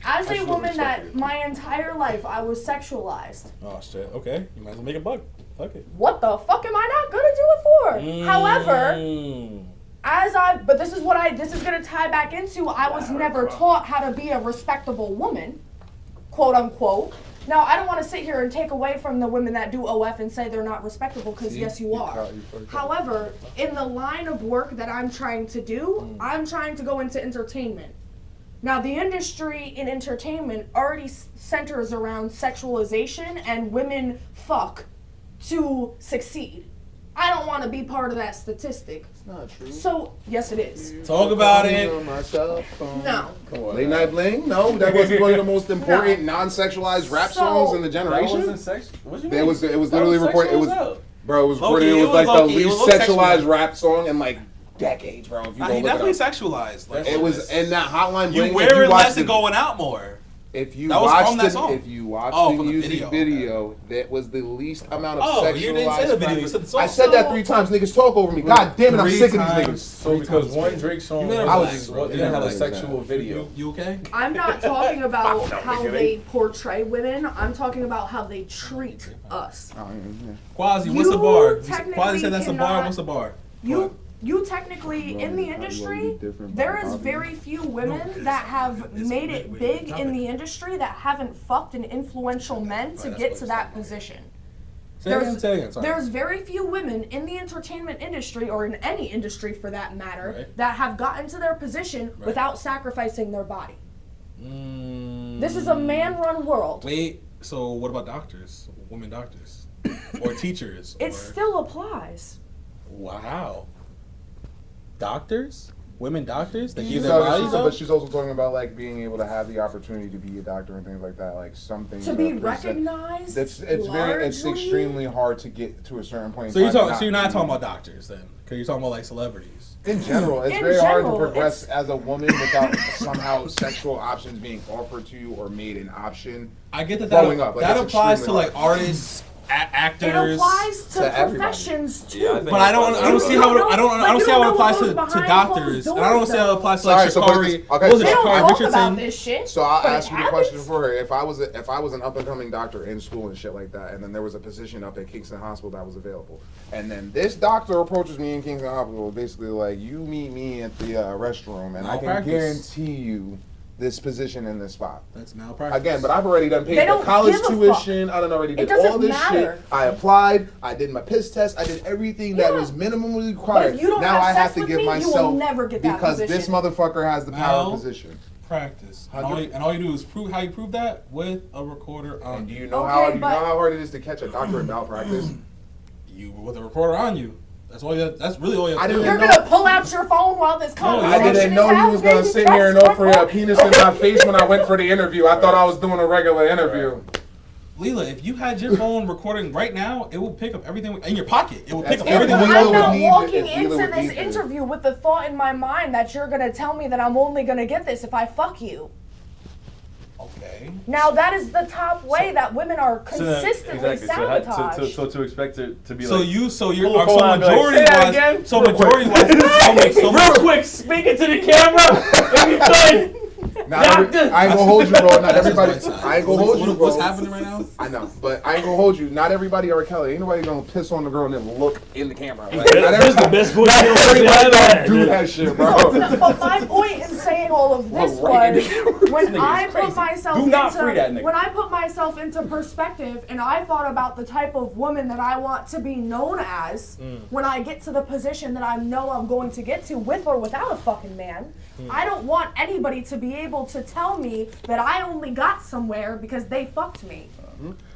As a should've woman that respected it. my entire life I was sexualized. Oh shit. Okay, you might as well make a buck. Fuck it. What the fuck am I not gonna do it for? However, Mm. but this is gonna tie back into I was never taught how to be a respectable woman, quote unquote. Now I don't want to sit here and take away from the women that do OF and say they're not respectable because yes you are. However, in the line of work that I'm trying to do, I'm trying to go into entertainment. Now the industry in entertainment already centers around sexualization and women fuck to succeed. I don't want to be part of that statistic. It's not true. So, yes it is. Talk about it. No. Late Night Bling? No, that was one of the most important non-sexualized rap So- songs in the That generation. wasn't sex. What you There mean? was it was That literally was recorded. It was sexual as hell. bro. It was Low-key, recorded. It it was was like the low-key, it least was sexualized sexualized. rap song in like decades, bro. If you Nah, go he look definitely it up. sexualized. Like, It was in that Hotline You Bling. wear it less and going out more. If you That was watch from that the song. if you watch Oh, the from the music video, that was the least amount of Oh, sexualized. you didn't say the video, you said the song. I said that 3 times. Niggas talk over me. God damn it, I'm Three sick of these times. niggas. So because one Drake song You made a I black, was- bro. didn't have a Yeah, sexual video. You okay? I'm not talking about how they portray women. I'm talking about how they treat us. Oh, yeah. Quasi, what's the You bar? technically Quasi said that's a bar. cannot- What's the bar? You technically, in the industry, there is very few women that have made it big in the industry that haven't fucked an influential men to get to that position. Say it again, say it again, sorry. There's very few women in the entertainment industry, or in any industry for that matter, Right. that have gotten to their position Right. without sacrificing their body. Mm. This is a man-run world. Wait, so what about doctors? Women doctors? Or teachers? It or, still applies. Wow. Doctors? Women doctors that give their So, bodies up? but she's also talking about like being able to have the opportunity to be a doctor and things like that, like something To be recognized. It's largely? extremely hard to get to a certain point. So you're not talking about doctors then, because you're talking about like celebrities. In general, it's In very hard to general, progress as a woman without somehow sexual options being offered to you or made an option. I get that growing up, like, that it's applies to extremely like hard. artists, actors. It applies to everybody. professions too. Yeah, I think But I don't see how it, I don't see how it applies to behind doctors, closed and I don't doors, see how it applies to Sorry, like so Shakari. okay, What was it, They don't Shakari talk Richardson? about this shit. So I'll but ask it you the question happens. for her. If I was an up and coming doctor in school and shit like that, and then there was a position up at Kingston Hospital that was available, and then this doctor approaches me in Kingston Hospital, basically like, you meet me at the restroom, and I can Malpractice. guarantee you this position in this spot. That's malpractice. Again, but I've already done They paid the don't college give a tuition. I done already did doesn't all this matter. shit. I applied. I did my piss test. I did everything that Yeah. was minimally But required. if you don't now have I have sex to with give me, you will myself never get that because this position. motherfucker has the power Mal- position. Practice. And all you do is prove how you prove that with a recorder on And do you. you know Okay, how do you know but- how hard it is to catch a doctor in malpractice? You with a recorder on you. That's all. That's really all you have I to do. didn't You're know- gonna pull out your phone while this conversation I didn't is know he was gonna happening? sit here and That's offer a fucked penis in my face when I went for the interview. I thought I was doing a regular interview. Leela, if you had your phone recording right now, it will pick up everything in your pocket. It will pick up That's everything. if we Leela I'm go would not through. need to- walking if Leela into would this need to. interview with the thought in my mind that you're gonna tell me that I'm only gonna get this if I fuck you. Okay. Now that is the top way that women are So then- consistently exactly. sabotaged. So to expect it to be So like. you're Pull the phone so out and be like, majority "Say that wise. again?" So Real quick. majority wise. Real quick, speak it to the camera. If you could. I ain't gonna hold you, bro. Not everybody. That's right. I ain't gonna hold you, bro. What's happening right now? I know, but I ain't gonna hold you. Not everybody R. Kelly. Ain't nobody gonna piss on the girl and then look in the camera. Like, not That's the best voice not you'll everybody ever gonna had. do that shit, bro. But my point in saying all of this Look right in the was camera. when This nigga I is put crazy. myself Do not free that into nigga. when I put myself into perspective and I thought about the type of woman that I want to be known as when I get to the position that I know I'm going to get to with or without a fucking man. I don't want anybody to be able to tell me that I only got somewhere because they fucked me.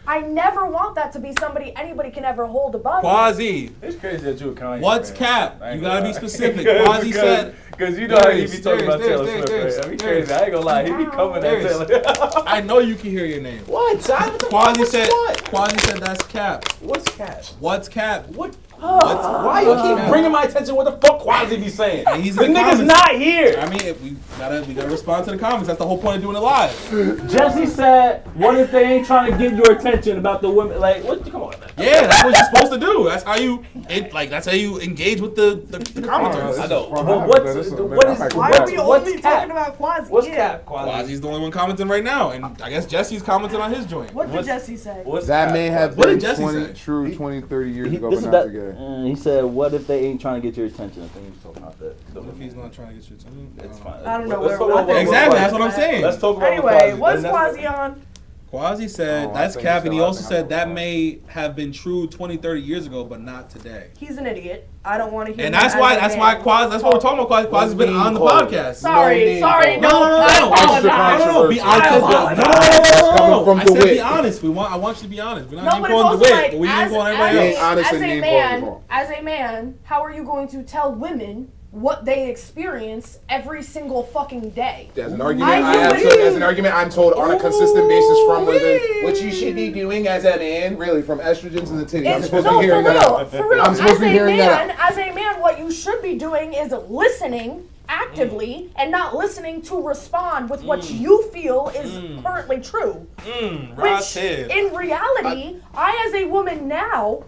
I never want that to be somebody anybody can ever hold above me. Quasi. It's crazy that you a Kanye. What's fan. cap? I ain't You gotta gonna be lie. specific. Quasi said. Because you know how he be talking about Taylor Darius, Swift, right? I mean, Darius. crazy. I ain't gonna lie. He be coming at Darius. Taylor. I know you can hear your name. What? Quasi said. Quasi said that's cap. What's cap? What's cap? What? What's, Why you what's keep cap? bringing my attention? What the fuck Quasi be saying? And he's The in the nigga's comments. not here. I mean, if we gotta respond to the comments. That's the whole point of doing it live. Jesse said, "What if they ain't trying to get your attention about the women? Like, what? Come on, man. Yeah, that's what you're supposed to do. That's how you that's how you engage with the commenters. I know. From But happened, what's man. This is a what man. is I'm like, Why what's- are we what's only cap? talking about Quasi? What's Yeah. cap? Quasi? Quasi's the only one commenting right now, and I guess Jesse's commenting on his joint. What did What's- Jesse say? What's That cap? may have What been did Jesse 20, say? true 20, 30 years ago, This but is not that. today. He said, "What if they ain't trying to get your attention?" I think he was talking about that. What if he's not trying to get your attention? It's fine. I don't know Let's where talk I about think Exactly, Quasi. that's what I'm saying. Let's talk about Anyway, Quasi. what's Then that's- Quasi on? Quasi said Oh, I that's think cap, so. and he I also think I said know that why. may have been true 20, 30 years ago, but not today. He's an idiot. I don't want to hear. And him that's as why a that's man why Quasi. That's what we're talking about. Quasi. Quasi's been on the podcast. Sorry, sorry, No, no, no, no. I Extra apologize. No, be honest. I No, apologize. Coming from I the said be wit. honest. I want you to be honest. We're not No, even but it's calling the also wit, like, but we ain't calling as everybody Being else. honest a and being man, quotable. as a man, how are you going to tell women what they experience every single fucking day? As an argument, I'm told on a Ooh, consistent basis from within wee. what you should be doing as a man, really, from estrogens and the titties. I'm It's, supposed no, to be hearing for that real, out. for real. I'm supposed to be hearing that out. As a man, what you should be doing is listening actively and not listening to respond with what you feel is currently true. Which, in reality, I as a woman now,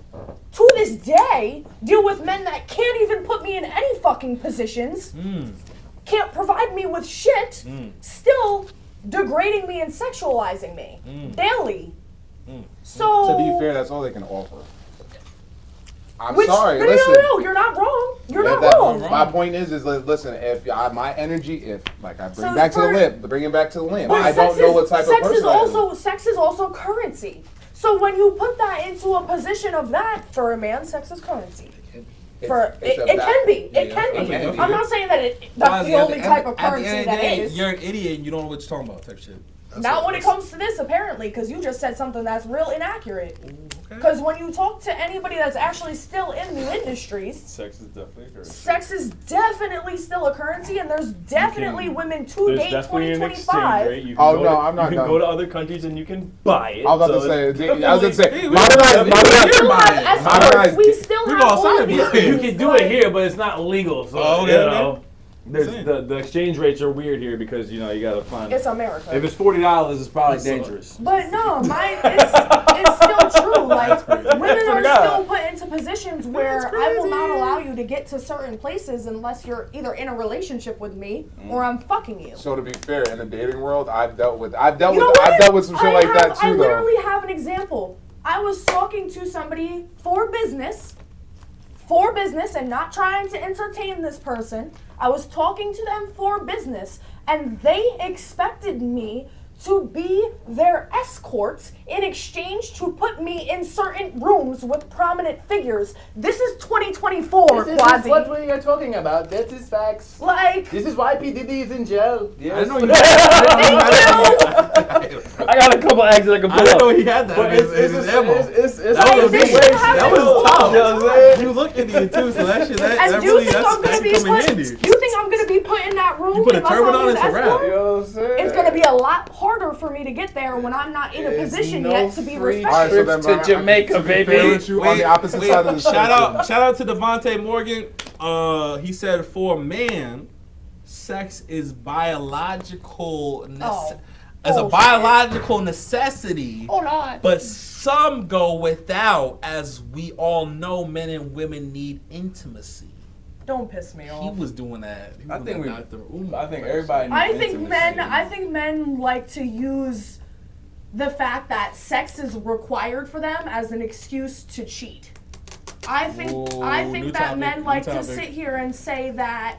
to this day, deal with men that can't even put me in any fucking positions, can't provide me with shit, still degrading me and sexualizing me daily. So To be fair, that's all they can offer. I'm which, sorry, no, listen. no, you're not wrong. You're not That- wrong. My point is listen, if my energy, if like I bring So back to the for- limp, bring it back to the limp. But I don't know what type of sex person is I am. also sex is also currency. So when you put that into a position of that for a man, sex is currency. For it's it a can be. Yeah, It can yeah, be. yeah, yeah. I'm not saying that that's the only type of At the currency end of that the day, is. you're an idiot and you don't know what you're talking about type shit. Not when it comes to this, apparently, because you just said something that's real inaccurate. Because when you talk to anybody that's actually still in the industries, Sex is definitely a currency. sex is definitely still a currency, and there's definitely women to There's date definitely an 2025. exchange rate. You can Oh, go no, to, I'm not You can done. go to other countries and you can buy it. I was about so to it's say, Hey, modernize. Escorts, Modernize. we still We've have all all signed of these it. things. You can do it here, but it's not legal. So Oh, okay, you okay. know, there's Same. the exchange rates are weird here because you know you gotta find. It's America. If it's $40, it's probably dangerous. But no, it's still true. Like, women are God. still put into positions where I will not allow you to get to certain places unless you're either in a relationship with me or I'm fucking you. So to be fair, in the dating world, I've dealt with You know what? I've dealt with some shit like that I too, though. literally have an example. I was talking to somebody for business, and not trying to entertain this person. I was talking to them for business, and they expected me to be their escort in exchange to put me in certain rooms with prominent figures. This is 2024, Quasi. what we are talking about. That is facts. Like, This is why P. Diddy is in jail. Yes. I know you. I got a couple acts I can pull I didn't up. know he had that. But in his ammo. it's That was a this big shit waste. happens That was all tough. the You know what I'm time. saying? You look Indian too, so that shit, and that do you really, think I'm gonna that be can come in put? handy. You think I'm gonna be put in that room? You put a unless turban I'm on, his it's a wrap. escort? You know what I'm saying? It's gonna be a lot harder for me to get there when I'm not in a position yet to be free respected. Alright, so then, trips to Jamaica, to be fair baby. with you, on the opposite side of the shout out to Devontae Morgan. He said for a man, sex is biological. As a bullshit. biological necessity, Hold on. but some go without. As we all know, men and women need intimacy. Don't piss me He off. was doing that. He was I think doing we- that through- Ooh, I think everybody. I needs think intimacy. men like to use the fact that sex is required for them as an excuse to cheat. I think Ooh, new that topic, men new like to topic. sit here and say that,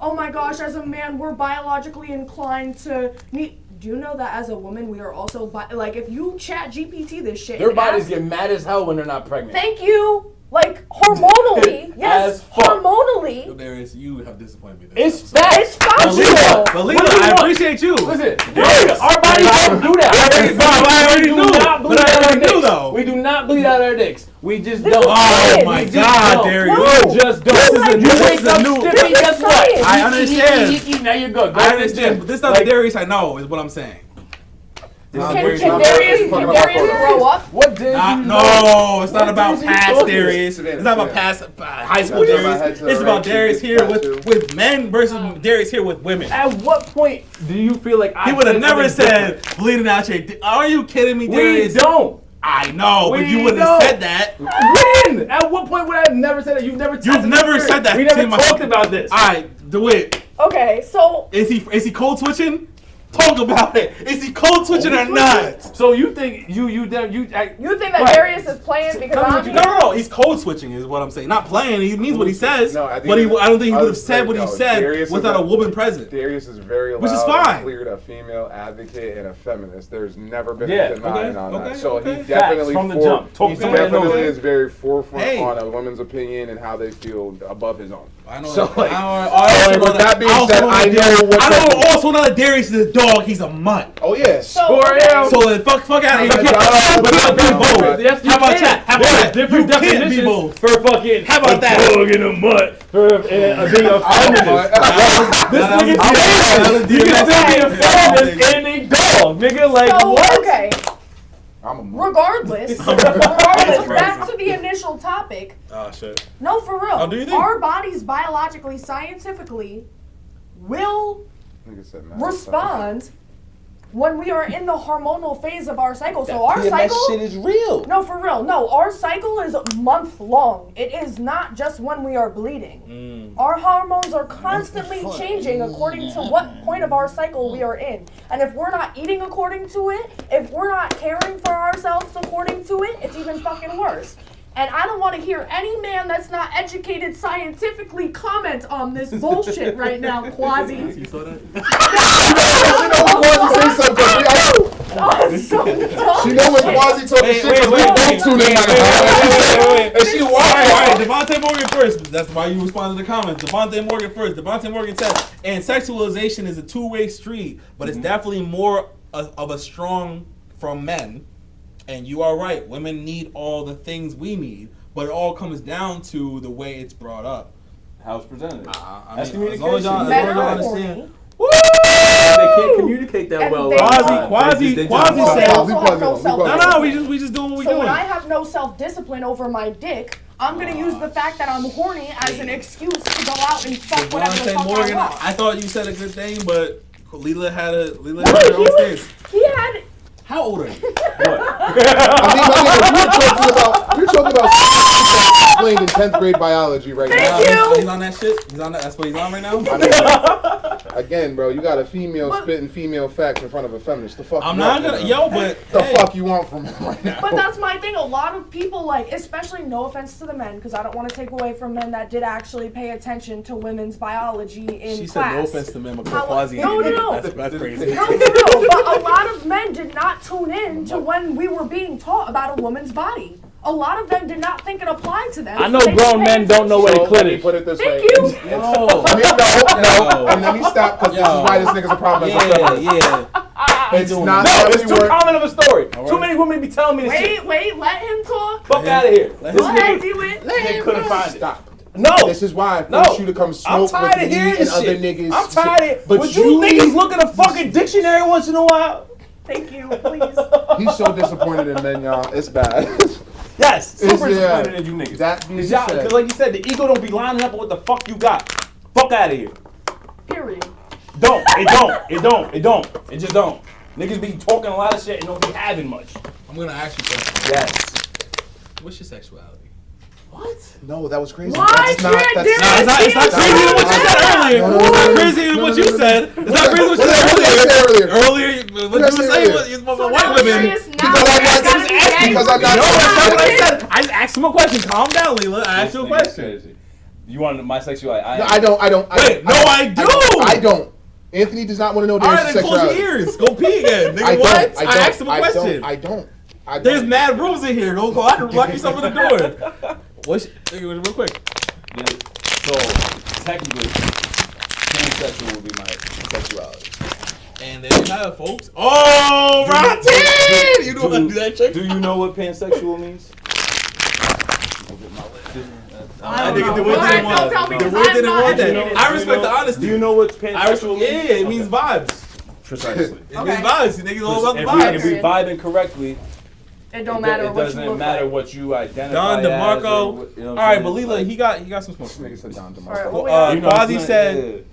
oh my gosh, as a man we're biologically inclined to need. Do you know that as a woman we are also like if you chat GPT this shit? Their and bodies ask- get mad as hell when they're not pregnant. Thank you. Like hormonally, yes, As fuck. hormonally. Darius, you have disappointed me. It's this episode. facts. It's factual. But Lena, What do you I want? appreciate you. Listen, our bodies don't do that. I already We knew. do not bleed But I out our already knew, dicks. though. We do not bleed out our dicks. We just This don't. is science. Oh my We just God, don't. Darius. We just don't. This is a new- You this wake is a up new- stiffy, This is guess what? science. I understand. Now you're good. Go I to the understand, gym. but this is not Like, the Darius I know, is what I'm saying. Can Darius grow up? What did No, it's not What about is he past talking? Darius. It's not about past high school What is Darius. it? It's about Darius here with men versus Darius here with women. At what point do you feel like He would have never said bleeding out your dick. Are you kidding me, We Darius? don't. I know, but you We wouldn't have don't. said that. When? At what point would I have never said that? You've never. You've never said that. We never to my- talked about this. All right, do it. Okay, so Is he cold switching? Talk about it. Is he cold switching or not? So you think you you think that Right. Darius is playing because I'm No, he's cold switching is what I'm saying. Not playing. He means what he says. No, I think but I don't think he I would would have said say what he no. said Darius is without a woman present. Darius is very loud Which is and fine. clear, a female advocate and a feminist. There's never been Yeah, a denying on okay, that. So okay. he Facts definitely from the jump. Talk he to me, I know definitely that. is very forefront Hey. on a woman's opinion and how they feel above his own. I know. So, like, I with that being said, I know what I that know also know that Darius is a dog. He's a mutt. Oh yes. So, So then fuck out of here. You Oh, can't my God. be both. Yes, you How about can. that? How about There's that? different You can't be definitions both. for fucking. How about that? Dog in a mutt for being a feminist. This nigga you can still be a feminist and a dog, nigga. Like so what? okay. I'm a Regardless, back to the initial topic. Oh shit. No, for real. Oh, do you think? Our bodies biologically, scientifically, will nigga said man. respond when we are in the hormonal phase of our cycle. So our cycle is real. No, for real. No, our cycle is month long. It is not just when we are bleeding. Our hormones are constantly changing according to what point of our cycle we are in. And if we're not eating according to it, if we're not caring for ourselves according to it, it's even fucking worse. And I don't want to hear any man that's not educated scientifically comment on this bullshit right now, Quasi. You saw that? She know when Quasi talking shit because we both tune in like a and she All wild. right, Devontae Morgan first. That's why you responded to the comments. Devontae Morgan first. Devontae Morgan said, and sexualization is a two-way street, but it's definitely more of a strong from men, and you are right. Women need all the things we need, but it all comes down to the way it's brought up. How it's presented. That's communication. As long as y'all understand. Woo! They can't communicate that And well. they Quasi They said. also have no self-discipline. No, we just doing what we So doing. when I have no self-discipline over my dick, I'm gonna use the fact that I'm horny as an excuse to go out and fuck whatever the fuck I want. I thought you said a good thing, but Leela had her No, own stance. he had. How old are you? I mean, my nigga, we're talking about explained in 10th grade biology right now. He's on that shit. He's on that. That's what he's on right now. I mean, again, bro, you got a female spitting female facts in front of a feminist. The fuck? I'm you not want gonna, from yo, him? but the hey. fuck you want from him right now? But that's my thing. A lot of people, like, especially no offense to the men, because I don't want to take away from men that did actually pay attention to women's biology in She class. said no offense to men, but quasi. No. That's crazy. No, for real. But a lot of men did not tune in to when we were being taught about a woman's body. A lot of them did not think it applied to them. I know so they grown didn't pay men don't know attention. what a clit is. Put it this Thank way. you. No. And let me stop because this is why this nigga's a problem. It's not. No, it's too everywhere. common of a story. Too many women be telling me this shit. Wait, let him talk. Fuck out of here. This Go ahead, nigga, D-Wit. this nigga couldn't find it. Stop. No. This is why I No. force you to come I'm smoke tired with of me hearing and this other shit. niggas. I'm tired of it. But Would you you niggas need- look at a fucking dictionary once in a while? Thank you, please. He's so disappointed in men, y'all. It's bad. Yes, super yeah. disappointed in you niggas. That being Because said, like you said, the ego don't be lining up with what the fuck you got. Fuck out of here. Period. It just don't. Niggas be talking a lot of shit and don't be having much. I'm gonna ask you something. Yes. What's your sexuality? What? no, that was crazy. Why That's not. can't That's there not. It's not crazy than what you said earlier. No, It's not no, crazy than no, what no, you no, said. It's not crazy than what you said earlier. Earlier, what you were saying was So white now women. serious, now Because I'm not it's gotta be gay. because I'm not. No, that's not what I said. I just asked him a question. Calm down, Leela. I asked you a This nigga's question. crazy. You want my sexuality? No, I don't. Wait, no, I do. I don't. Anthony does not want to know All right, Darius' then close your sexuality. ears. Go pee again. Nigga, I what? don't. I asked him a question. I don't. There's mad rooms in here. Go lock yourself in the door. What's real quick? Yeah, so technically, pansexual would be my sexuality. And there you have it, folks. Oh, Rotten! You know how to do that trick? Do you know what pansexual means? I don't think know. the Go word ahead, didn't don't want tell me the 'cause word I'm didn't not want that. educated. I respect the honesty. Do you know what I pansexual yeah, means? it means vibes. Precisely. It Okay. means vibes. Niggas all about the If vibes. we vibing correctly, It don't matter it what you doesn't look matter like. what you identify Don as. DeMarco. Or what, you know All what right, I'm but saying? Leela, he got some smoke. Nigga said Don DeMarco. All right, what we got? You know what I'm Quasi saying? said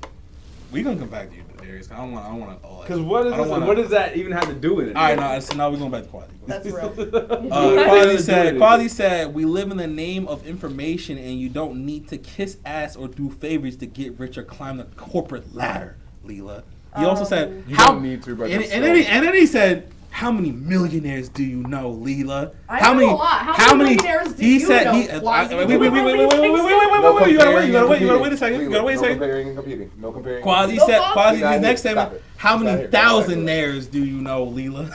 we gonna come back to you, Darius. I don't want all that. Because what is I don't this? wanna- What does that even have to do with it? All right, no. So now we're going back to Quasi. That's real. Quasi said, we live in the name of information and you don't need to kiss ass or do favors to get rich or climb the corporate ladder, Leela. He also said, You how, don't need to, but and, just and, then he, and then he said, how many millionaires do you know, Leela? I know a lot. How many millionaires do you know, Quasi? Wait, you gotta wait a second. You gotta wait a second. comparing and competing. No comparing. Quasi No said, fuck. Quasi, Get out his of next here. statement, Stop it. how Get many out of here. Get out of here. thousandaires do you know, Leela?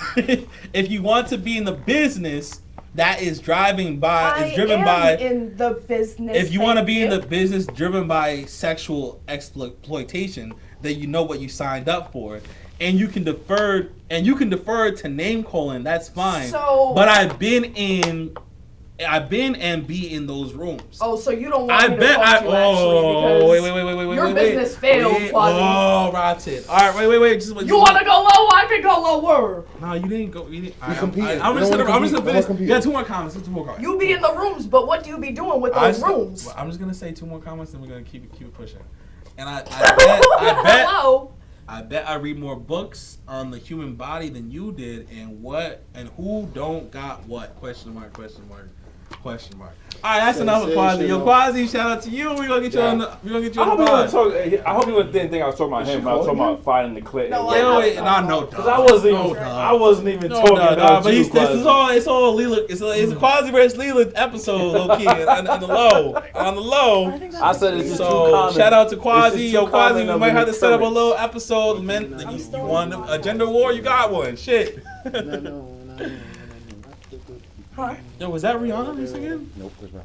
If you want to be in the business that is driven by, in the business. if you want to be in the thank business driven by sexual exploitation, then you know what you signed up for. And you can defer to name calling, that's fine. So- but I've been and be in those rooms. Oh, so you don't want I me to bet talk to you actually because wait. your business failed, Quasi. Oh, rotten. All right, wait. You want to go low? I can go lower. No, you didn't go. You didn't. competing. I'm just You don't gonna wanna finish. compete. Yeah, two more comments. You be in the rooms, but what do you be doing with those rooms? I'm just gonna say two more comments, and we're gonna keep it pushing. And I Hello. bet I read more books on the human body than you did, and who don't got what? Question mark. All right, that's enough of Quasi. Yo, Quasi, shout out to you. We're gonna get you on the. We're gonna get you I on hope the you pod. didn't I hope you didn't think I was talking about him when I was talking about finding the clit. No, Because I wasn't even talking about but you, this is all. It's all Leela. It's a Quasi versus Leela episode, low key, on the low. I said it's just too So common. shout out to It's Quasi. just Yo, too Quasi, common we of might an have to set up a occurrence. little episode. Man, you won a gender war. You got one. Shit. Huh? Yo, was that Rihanna who's singing? Nope, there's not.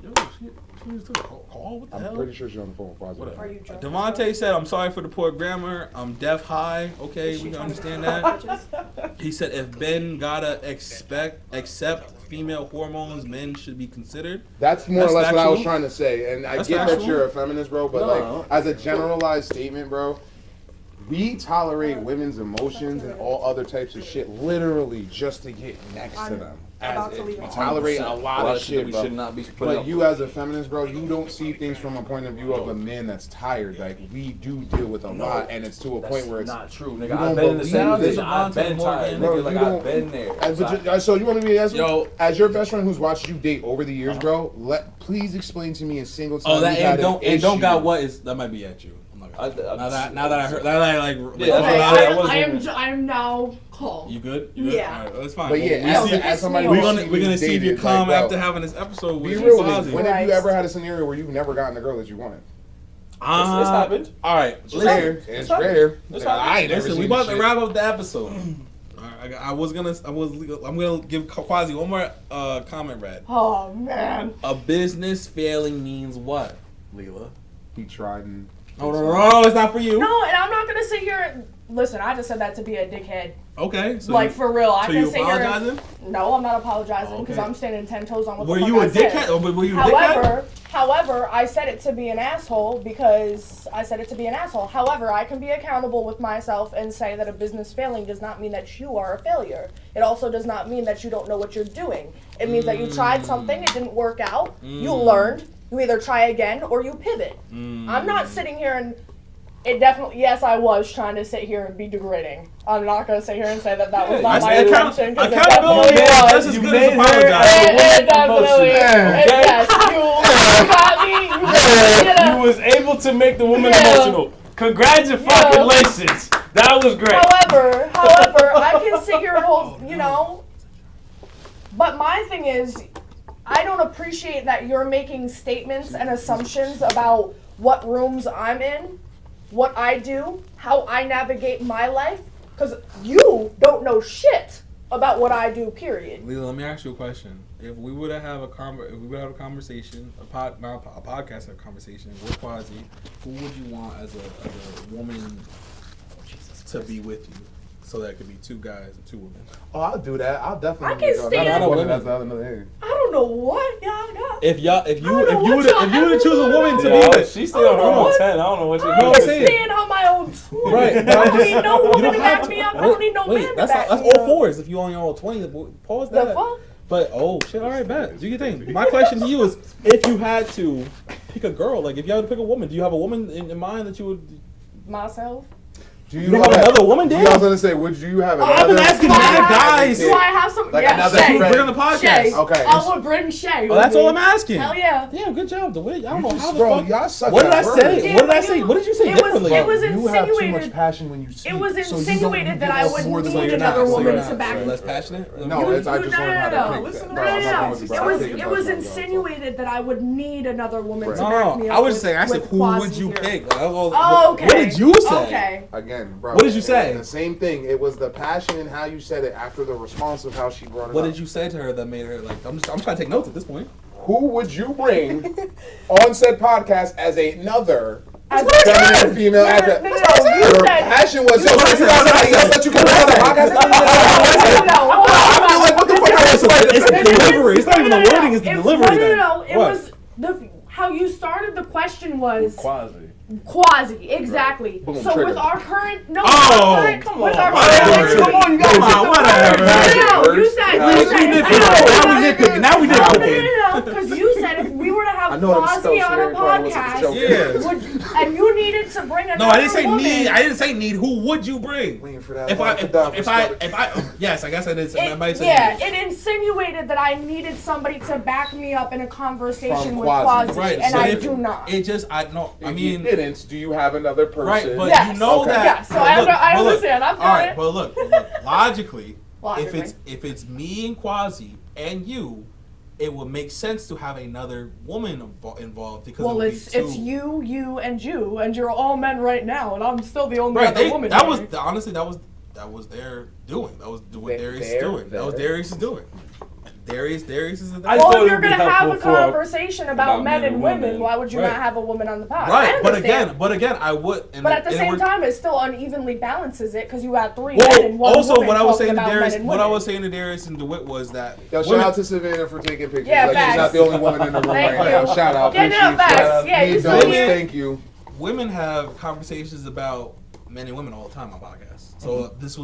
Yo, she just took a call. What the hell? I'm pretty sure she's on the phone with Quasi. Whatever. Are you drunk? Devontae said, "I'm sorry for the poor grammar. I'm deaf high." Okay, we can understand that. He said, "If Ben gotta accept female hormones, men should be considered." That's more or less what I was factual. trying to say, and I That's get that factual. you're a feminist, bro. But like, as a generalized statement, bro, we tolerate women's emotions and all other types of shit, literally just to get next to them. We tolerate a lot of shit, we bro. should not be putting But up. you, as a feminist, bro, you don't see things from a point of view of a man that's tired. Like we do deal with a lot, and it's to a point where it's not true, you nigga. don't I've been in the believe same it. position. I've been tired, Bro, nigga. Like you I've don't- been there. So you want me to be as Yo. as your best friend who's watched you date over the years, bro? Please explain to me a single time. Oh, that you had and an don't got issue. what is that might be at you. I'm not gonna- Now that I heard that I like. Yeah, Okay, that's I am now calm. You good? Yeah. All right, that's fine. But yeah, Well, as somebody we're who's gonna seen we're gonna you see if you're dated, calm like, bro, after having this episode Be with real with Quasi. me. When have you ever had a scenario where you've never gotten the girl that you wanted? It's happened. All right, It's rare. It's rare. I ain't never Listen, seen we about this to shit. wrap up the episode. I'm gonna give Quasi one more comment, Red. Oh man. A business failing means what, Leela? He tried and. No, it's not for you. No, and I'm not gonna sit here and listen. I just said that to be a dickhead. Okay, so Like for real, I so can you sit here. apologizing? No, I'm not apologizing because Okay. I'm standing 10 toes on what Were the fuck you I a said. dickhead? Oh, but were you a dickhead? However, I said it to be an asshole because I said it to be an asshole. However, I can be accountable with myself and say that a business failing does not mean that you are a failure. It also does not mean that you don't know what you're doing. It means that you tried something, it didn't work out, you learned, you either try again or you pivot. I'm not sitting here and it definitely, yes, I was trying to sit here and be degrading. I'm not going to sit here and say that that was not my intention. 'Cause it accountability definitely is was. just as good as apologizing. It definitely, yes, you got me. You was able to make the woman emotional. Congratulations. That was great. However, I can sit here and hold, but my thing is, I don't appreciate that you're making statements and assumptions about what rooms I'm in, what I do, how I navigate my life, because you don't know shit about what I do, period. Leela, let me ask you a question. If we were to have a conversation, not a podcast, a conversation with Quasi, who would you want as a woman to be with you? So that could be two guys and two women. Oh, I'll do that. I'll definitely. I can stand- Not a woman. That's another thing. I don't know what y'all got. If you know were what to y'all choose a woman to Yeah, be with, she's still on her own 10. I don't know what you're I doing. can stand on my own too. Right, I but I'm don't just- need no you woman don't to have back to- me up. I don't need no man to that's back that's me all up. fours. If you on your own 20, pause The that. fuck? But oh shit, all right, bet. Do your thing. My question to you is, if you had to pick a girl, like if you had to pick a woman, do you have a woman in mind that you would? Myself. Do You have another woman, I Dan? was gonna say, would you have another? I've been asking Do I mad have- guys. Do I have some? Like yeah, another Shay. friend. Bring on the podcast. Shay. Okay. I would bring Shay. Oh, that's with all me. I'm asking. Hell yeah. Yeah, good job. The way I don't know how the Bro, fuck. y'all suck What did at I words. say? Yeah, What did I but say? you- What did you say it was- differently? it was You have too much insinuated- passion when you speak. It was so you don't insinuated that I give would more than need you're another not. So woman you're to not. back me. Less passionate? No, it's I just learned how to pick. Listen, Bro, I'm not going with this. It I'm was taking it was personal, bro. insinuated that I would need another woman to No, back me up. I was saying. I said, with who Quasi would you here. pick? Like, Oh, okay. What did you say? Okay. Again, bro. What did you say? The same thing. It was the passion and how you said it after the response of how she brought it What up. did you say to her that made her like? I'm trying to take notes at this point. Who would you bring on said podcast as another As feminine female actor? No, you Your said. passion was so you got somebody else that you can put on the podcast. I feel like what the fuck I was It's the delivery. It's not even the wording. It's the delivery. then. No. It What? was how you started the question was Quasi. Quasi, exactly. Boom, So trigger. with our current Oh, come with on, our whatever. Come on, you got my whatever. No, you said Now we nitpicking. Now we nitpicking. No, because you said if we were to I have know them Quasi spells on a here, probably wasn't the joke. podcast, and you needed to bring another No, I didn't say woman, need. I didn't say need. Who would you bring? Waiting for that. If I, yes, I guess I did. Say, I might say need. it insinuated that I needed somebody to back me up in a conversation From with Quasi. Quasi, Right, and so I if- do not. It just, I know. I If you mean, didn't, do you have another person? right, but Yes. you know Okay. that. Yeah, so but I look, understand. I'm all right, fine. but look, logically, Logically. if it's me and Quasi and you, it would make sense to have another woman involved because Well, it would it's be two. you, and you're all men right now, and I'm still the only Right, other woman. that here. was honestly that was their doing. That was what Darius is doing. That was Darius is doing. Darius is the I Well, thought if it you're would be gonna have a helpful for- conversation about men and women, why would you Right. not have a woman on the pod? I right. But understand. again, I would. And But at the and same we're- time, it still unevenly balances it because you have 3 Well, men and 1 also, woman what I was talking saying to about Darius, men and what I women. was saying to Darius and DeWitt was that Yo, shout women- out to Savannah for taking pictures. Yeah, like, she's facts. not the only woman in the room Thank right now. you. Shout out. Yeah, no, Appreciate you. facts. Shout out. Yeah, you Need still those. here. Thank you. women have conversations about men and women all the time on podcasts. So this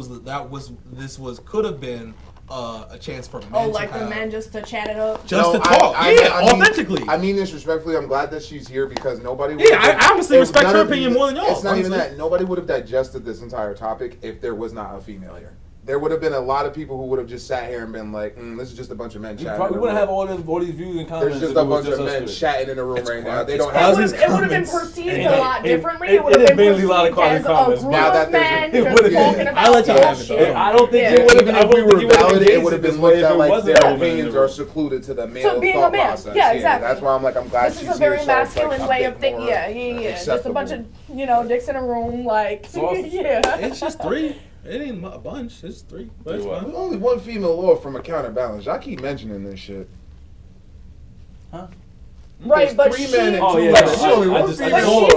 could have been a chance for men. Oh, to like the have, men just to chat it up? just No, to talk, I mean, authentically. I mean this respectfully. I'm glad that she's here because nobody. Yeah, I honestly if respect none her of opinion these- more than y'all, It's not even honestly. that. Nobody would have digested this entire topic if there was not a female here. There would have been a lot of people who would have just sat here and been like, "This is just a bunch of men We chatting." probably in a wouldn't room." have all these views and comments. There's just if a it was bunch of us men three. chatting in a room right now. They It's don't It have. would have been comments. perceived And a lot differently. it It would have is been mainly a lot perceived of quality as a comments. group Now of that there's men a- just would've- talking I about let y'all have it, bullshit. though. I don't think Yeah. it would have. Even if we were valid, it would have been looked at like wasn't their a woman in opinions the are room. secluded to the male being a thought man. process. Yeah, exactly. That's why I'm like, I'm glad This she's is a very here, so it's, like, masculine a way bit of thinking. more Yeah. Just a bunch of, acceptable. dicks in a room, like, Sauce. yeah. It's just 3. It ain't a bunch. It's 3. But it's what? fine. There's only one female off from a counterbalance. I keep mentioning this shit. Right, but Three she... men and Oh, two yeah, women. I- There's only I one just- female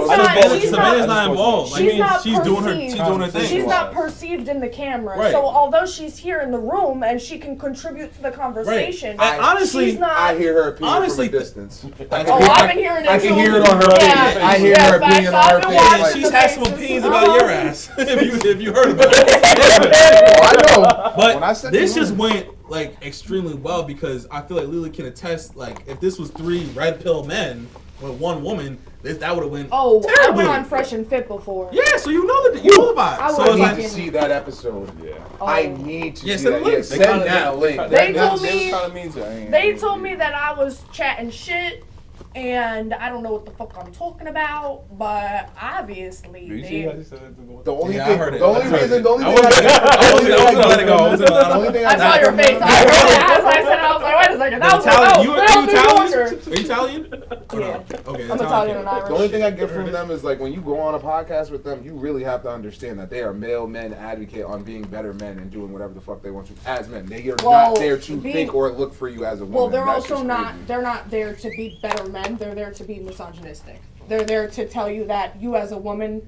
But off. she's not- Savannah's not involved. Like, She's not she's doing her perceived. thing. She's not perceived in the camera. Right. So although she's here in the room and she can contribute to the conversation, I honestly- she's not... I hear her opinion Honestly, from a distance. Oh, I've been hearing it I can too. hear it on her Yeah. face. I hear Yeah, her facts. opinion on I've her been face. watching Like, She's the had some faces. opinions about your ass. if you heard about it. I know. But When I said this the just word- went like extremely well because I feel like Lily can attest. Like if this was 3 red pill men with 1 woman, that would have went. Oh, I terribly. went on Fresh and Fit before. Yeah, so you know the vibe. I So would've it's I like need to see that episode. Yeah. I need to Yeah, see send that. the Yeah, link. send that link. They That- told me- Kind of mean to. I ain't- They told me that I was chatting shit, and I don't know what the fuck I'm talking about, but obviously Do you see they... how she said that to The only Yeah, I thing, heard it. the only I heard reason, it. the only I thing wasn't gonna let it go. the only thing I saw your face. I heard it. As I said it, I was like, wait a second. That was Italian. that was You Italian? Walker. Are you Italian? Or Yeah. no? Okay, I'm Italian and Irish. The only thing I get from them is like when you go on a podcast with them, you really have to understand that they are male men advocate on being better men and doing whatever the fuck they want to as men. They are Well, not there to being- think or look for you as a woman. Well, they're That's also just not. crazy. They're not there to be better men. They're there to be misogynistic. They're there to tell you that you, as a woman,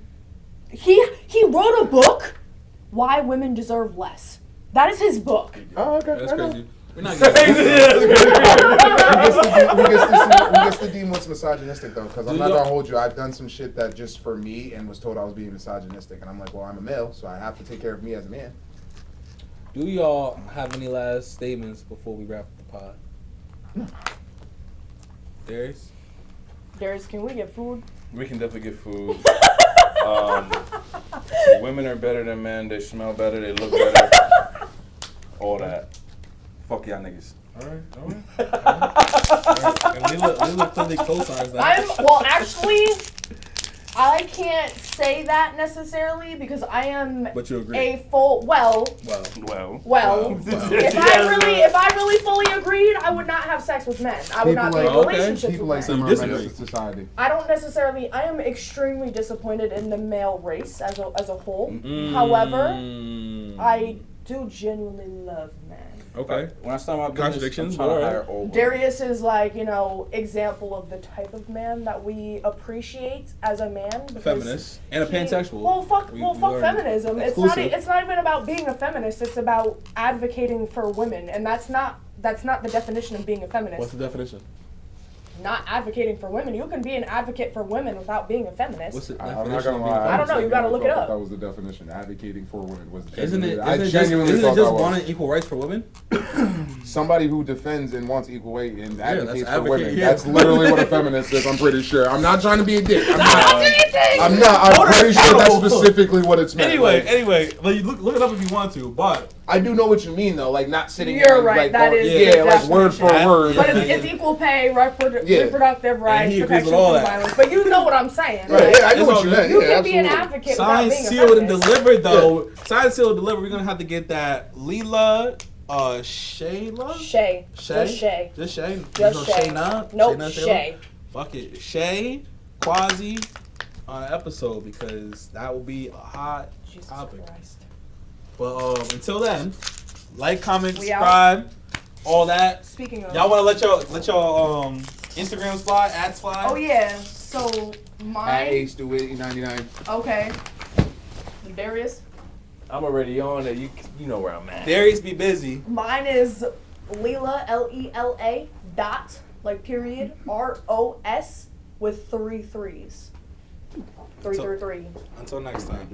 he wrote a book, Why Women Deserve Less. That is his book. Oh, okay. That's I know. crazy. We're not getting Who gets to deem what's misogynistic though? Because I'm Do not y'all- gonna hold you. I've done some shit that just for me and was told I was being misogynistic, and I'm like, well, I'm a male, so I have to take care of me as a man. Do y'all have any last statements before we wrap the pod? Darius? Darius, can we get food? We can definitely get food. Women are better than men. They smell better. They look better. All that. Fuck y'all niggas. Alright. And Lila totally co-signs that. Actually, I can't say that necessarily because I am But you agree. a full, well, Well. if I really fully agreed, I would not have sex with men. I would not be in relationships people with like men. them are disagree. menace to society. I don't necessarily. I am extremely disappointed in the male race as a whole. Mm. However, I do genuinely love men. Okay. When I start my business, Contradictions, I'm trying alright. to hire all women. Darius is like, example of the type of man that we appreciate as a man. because Feminist and a pansexual. Well, fuck We fuck learned. feminism. Exclusive. It's not even about being a feminist. It's about advocating for women, and that's not the definition of being a feminist. What's the definition? Not advocating for women. You can be an advocate for women without being a feminist. What's the I'm definition? not gonna of being lie. a I don't know, you gotta look it up. That was the definition. Advocating for women was. Isn't it? I Isn't genuinely it thought just that was wanting equal rights for women? somebody who defends and wants equal weight and advocates that's for women. advocate, yeah. That's literally what a feminist is. I'm pretty sure. I'm not trying to be a dick. I'm Hold pretty sure on. that's specifically what it's meant. Anyway, well, you look it up if you want to, but I do know what you mean though. Like not sitting. You're and, right, Like, that going- is yeah, the like word for definition. word. But it's equal pay, Yeah. reproductive rights, he agrees with protection all from that. violence. But you know what I'm saying. Right, like, yeah, I know It's what all you good. meant. you Yeah, can be an absolutely. advocate without signed, being a sealed, and feminist. delivered though. Signed, sealed, and delivered. We're gonna have to get that Lila, Shayla, Shay. Just Shay. just Shay. Just Shay. Shayna. Nope, Shayna, Shay. Fuck it, Shay, Quasi, on an episode because that will be a hot Jesus topic. Christ. But until then, like, comment, We out. subscribe all that. Speaking of, Y'all want to let your Instagram slide, ads slide? oh yeah. So At mine. Ace do it 99. Okay. Darius. I'm already on there. You know where I'm at. Darius be busy. Mine is Leela, Lela, dot, like period, ROS with 3 3s. 3 So- 3 3. Until next time.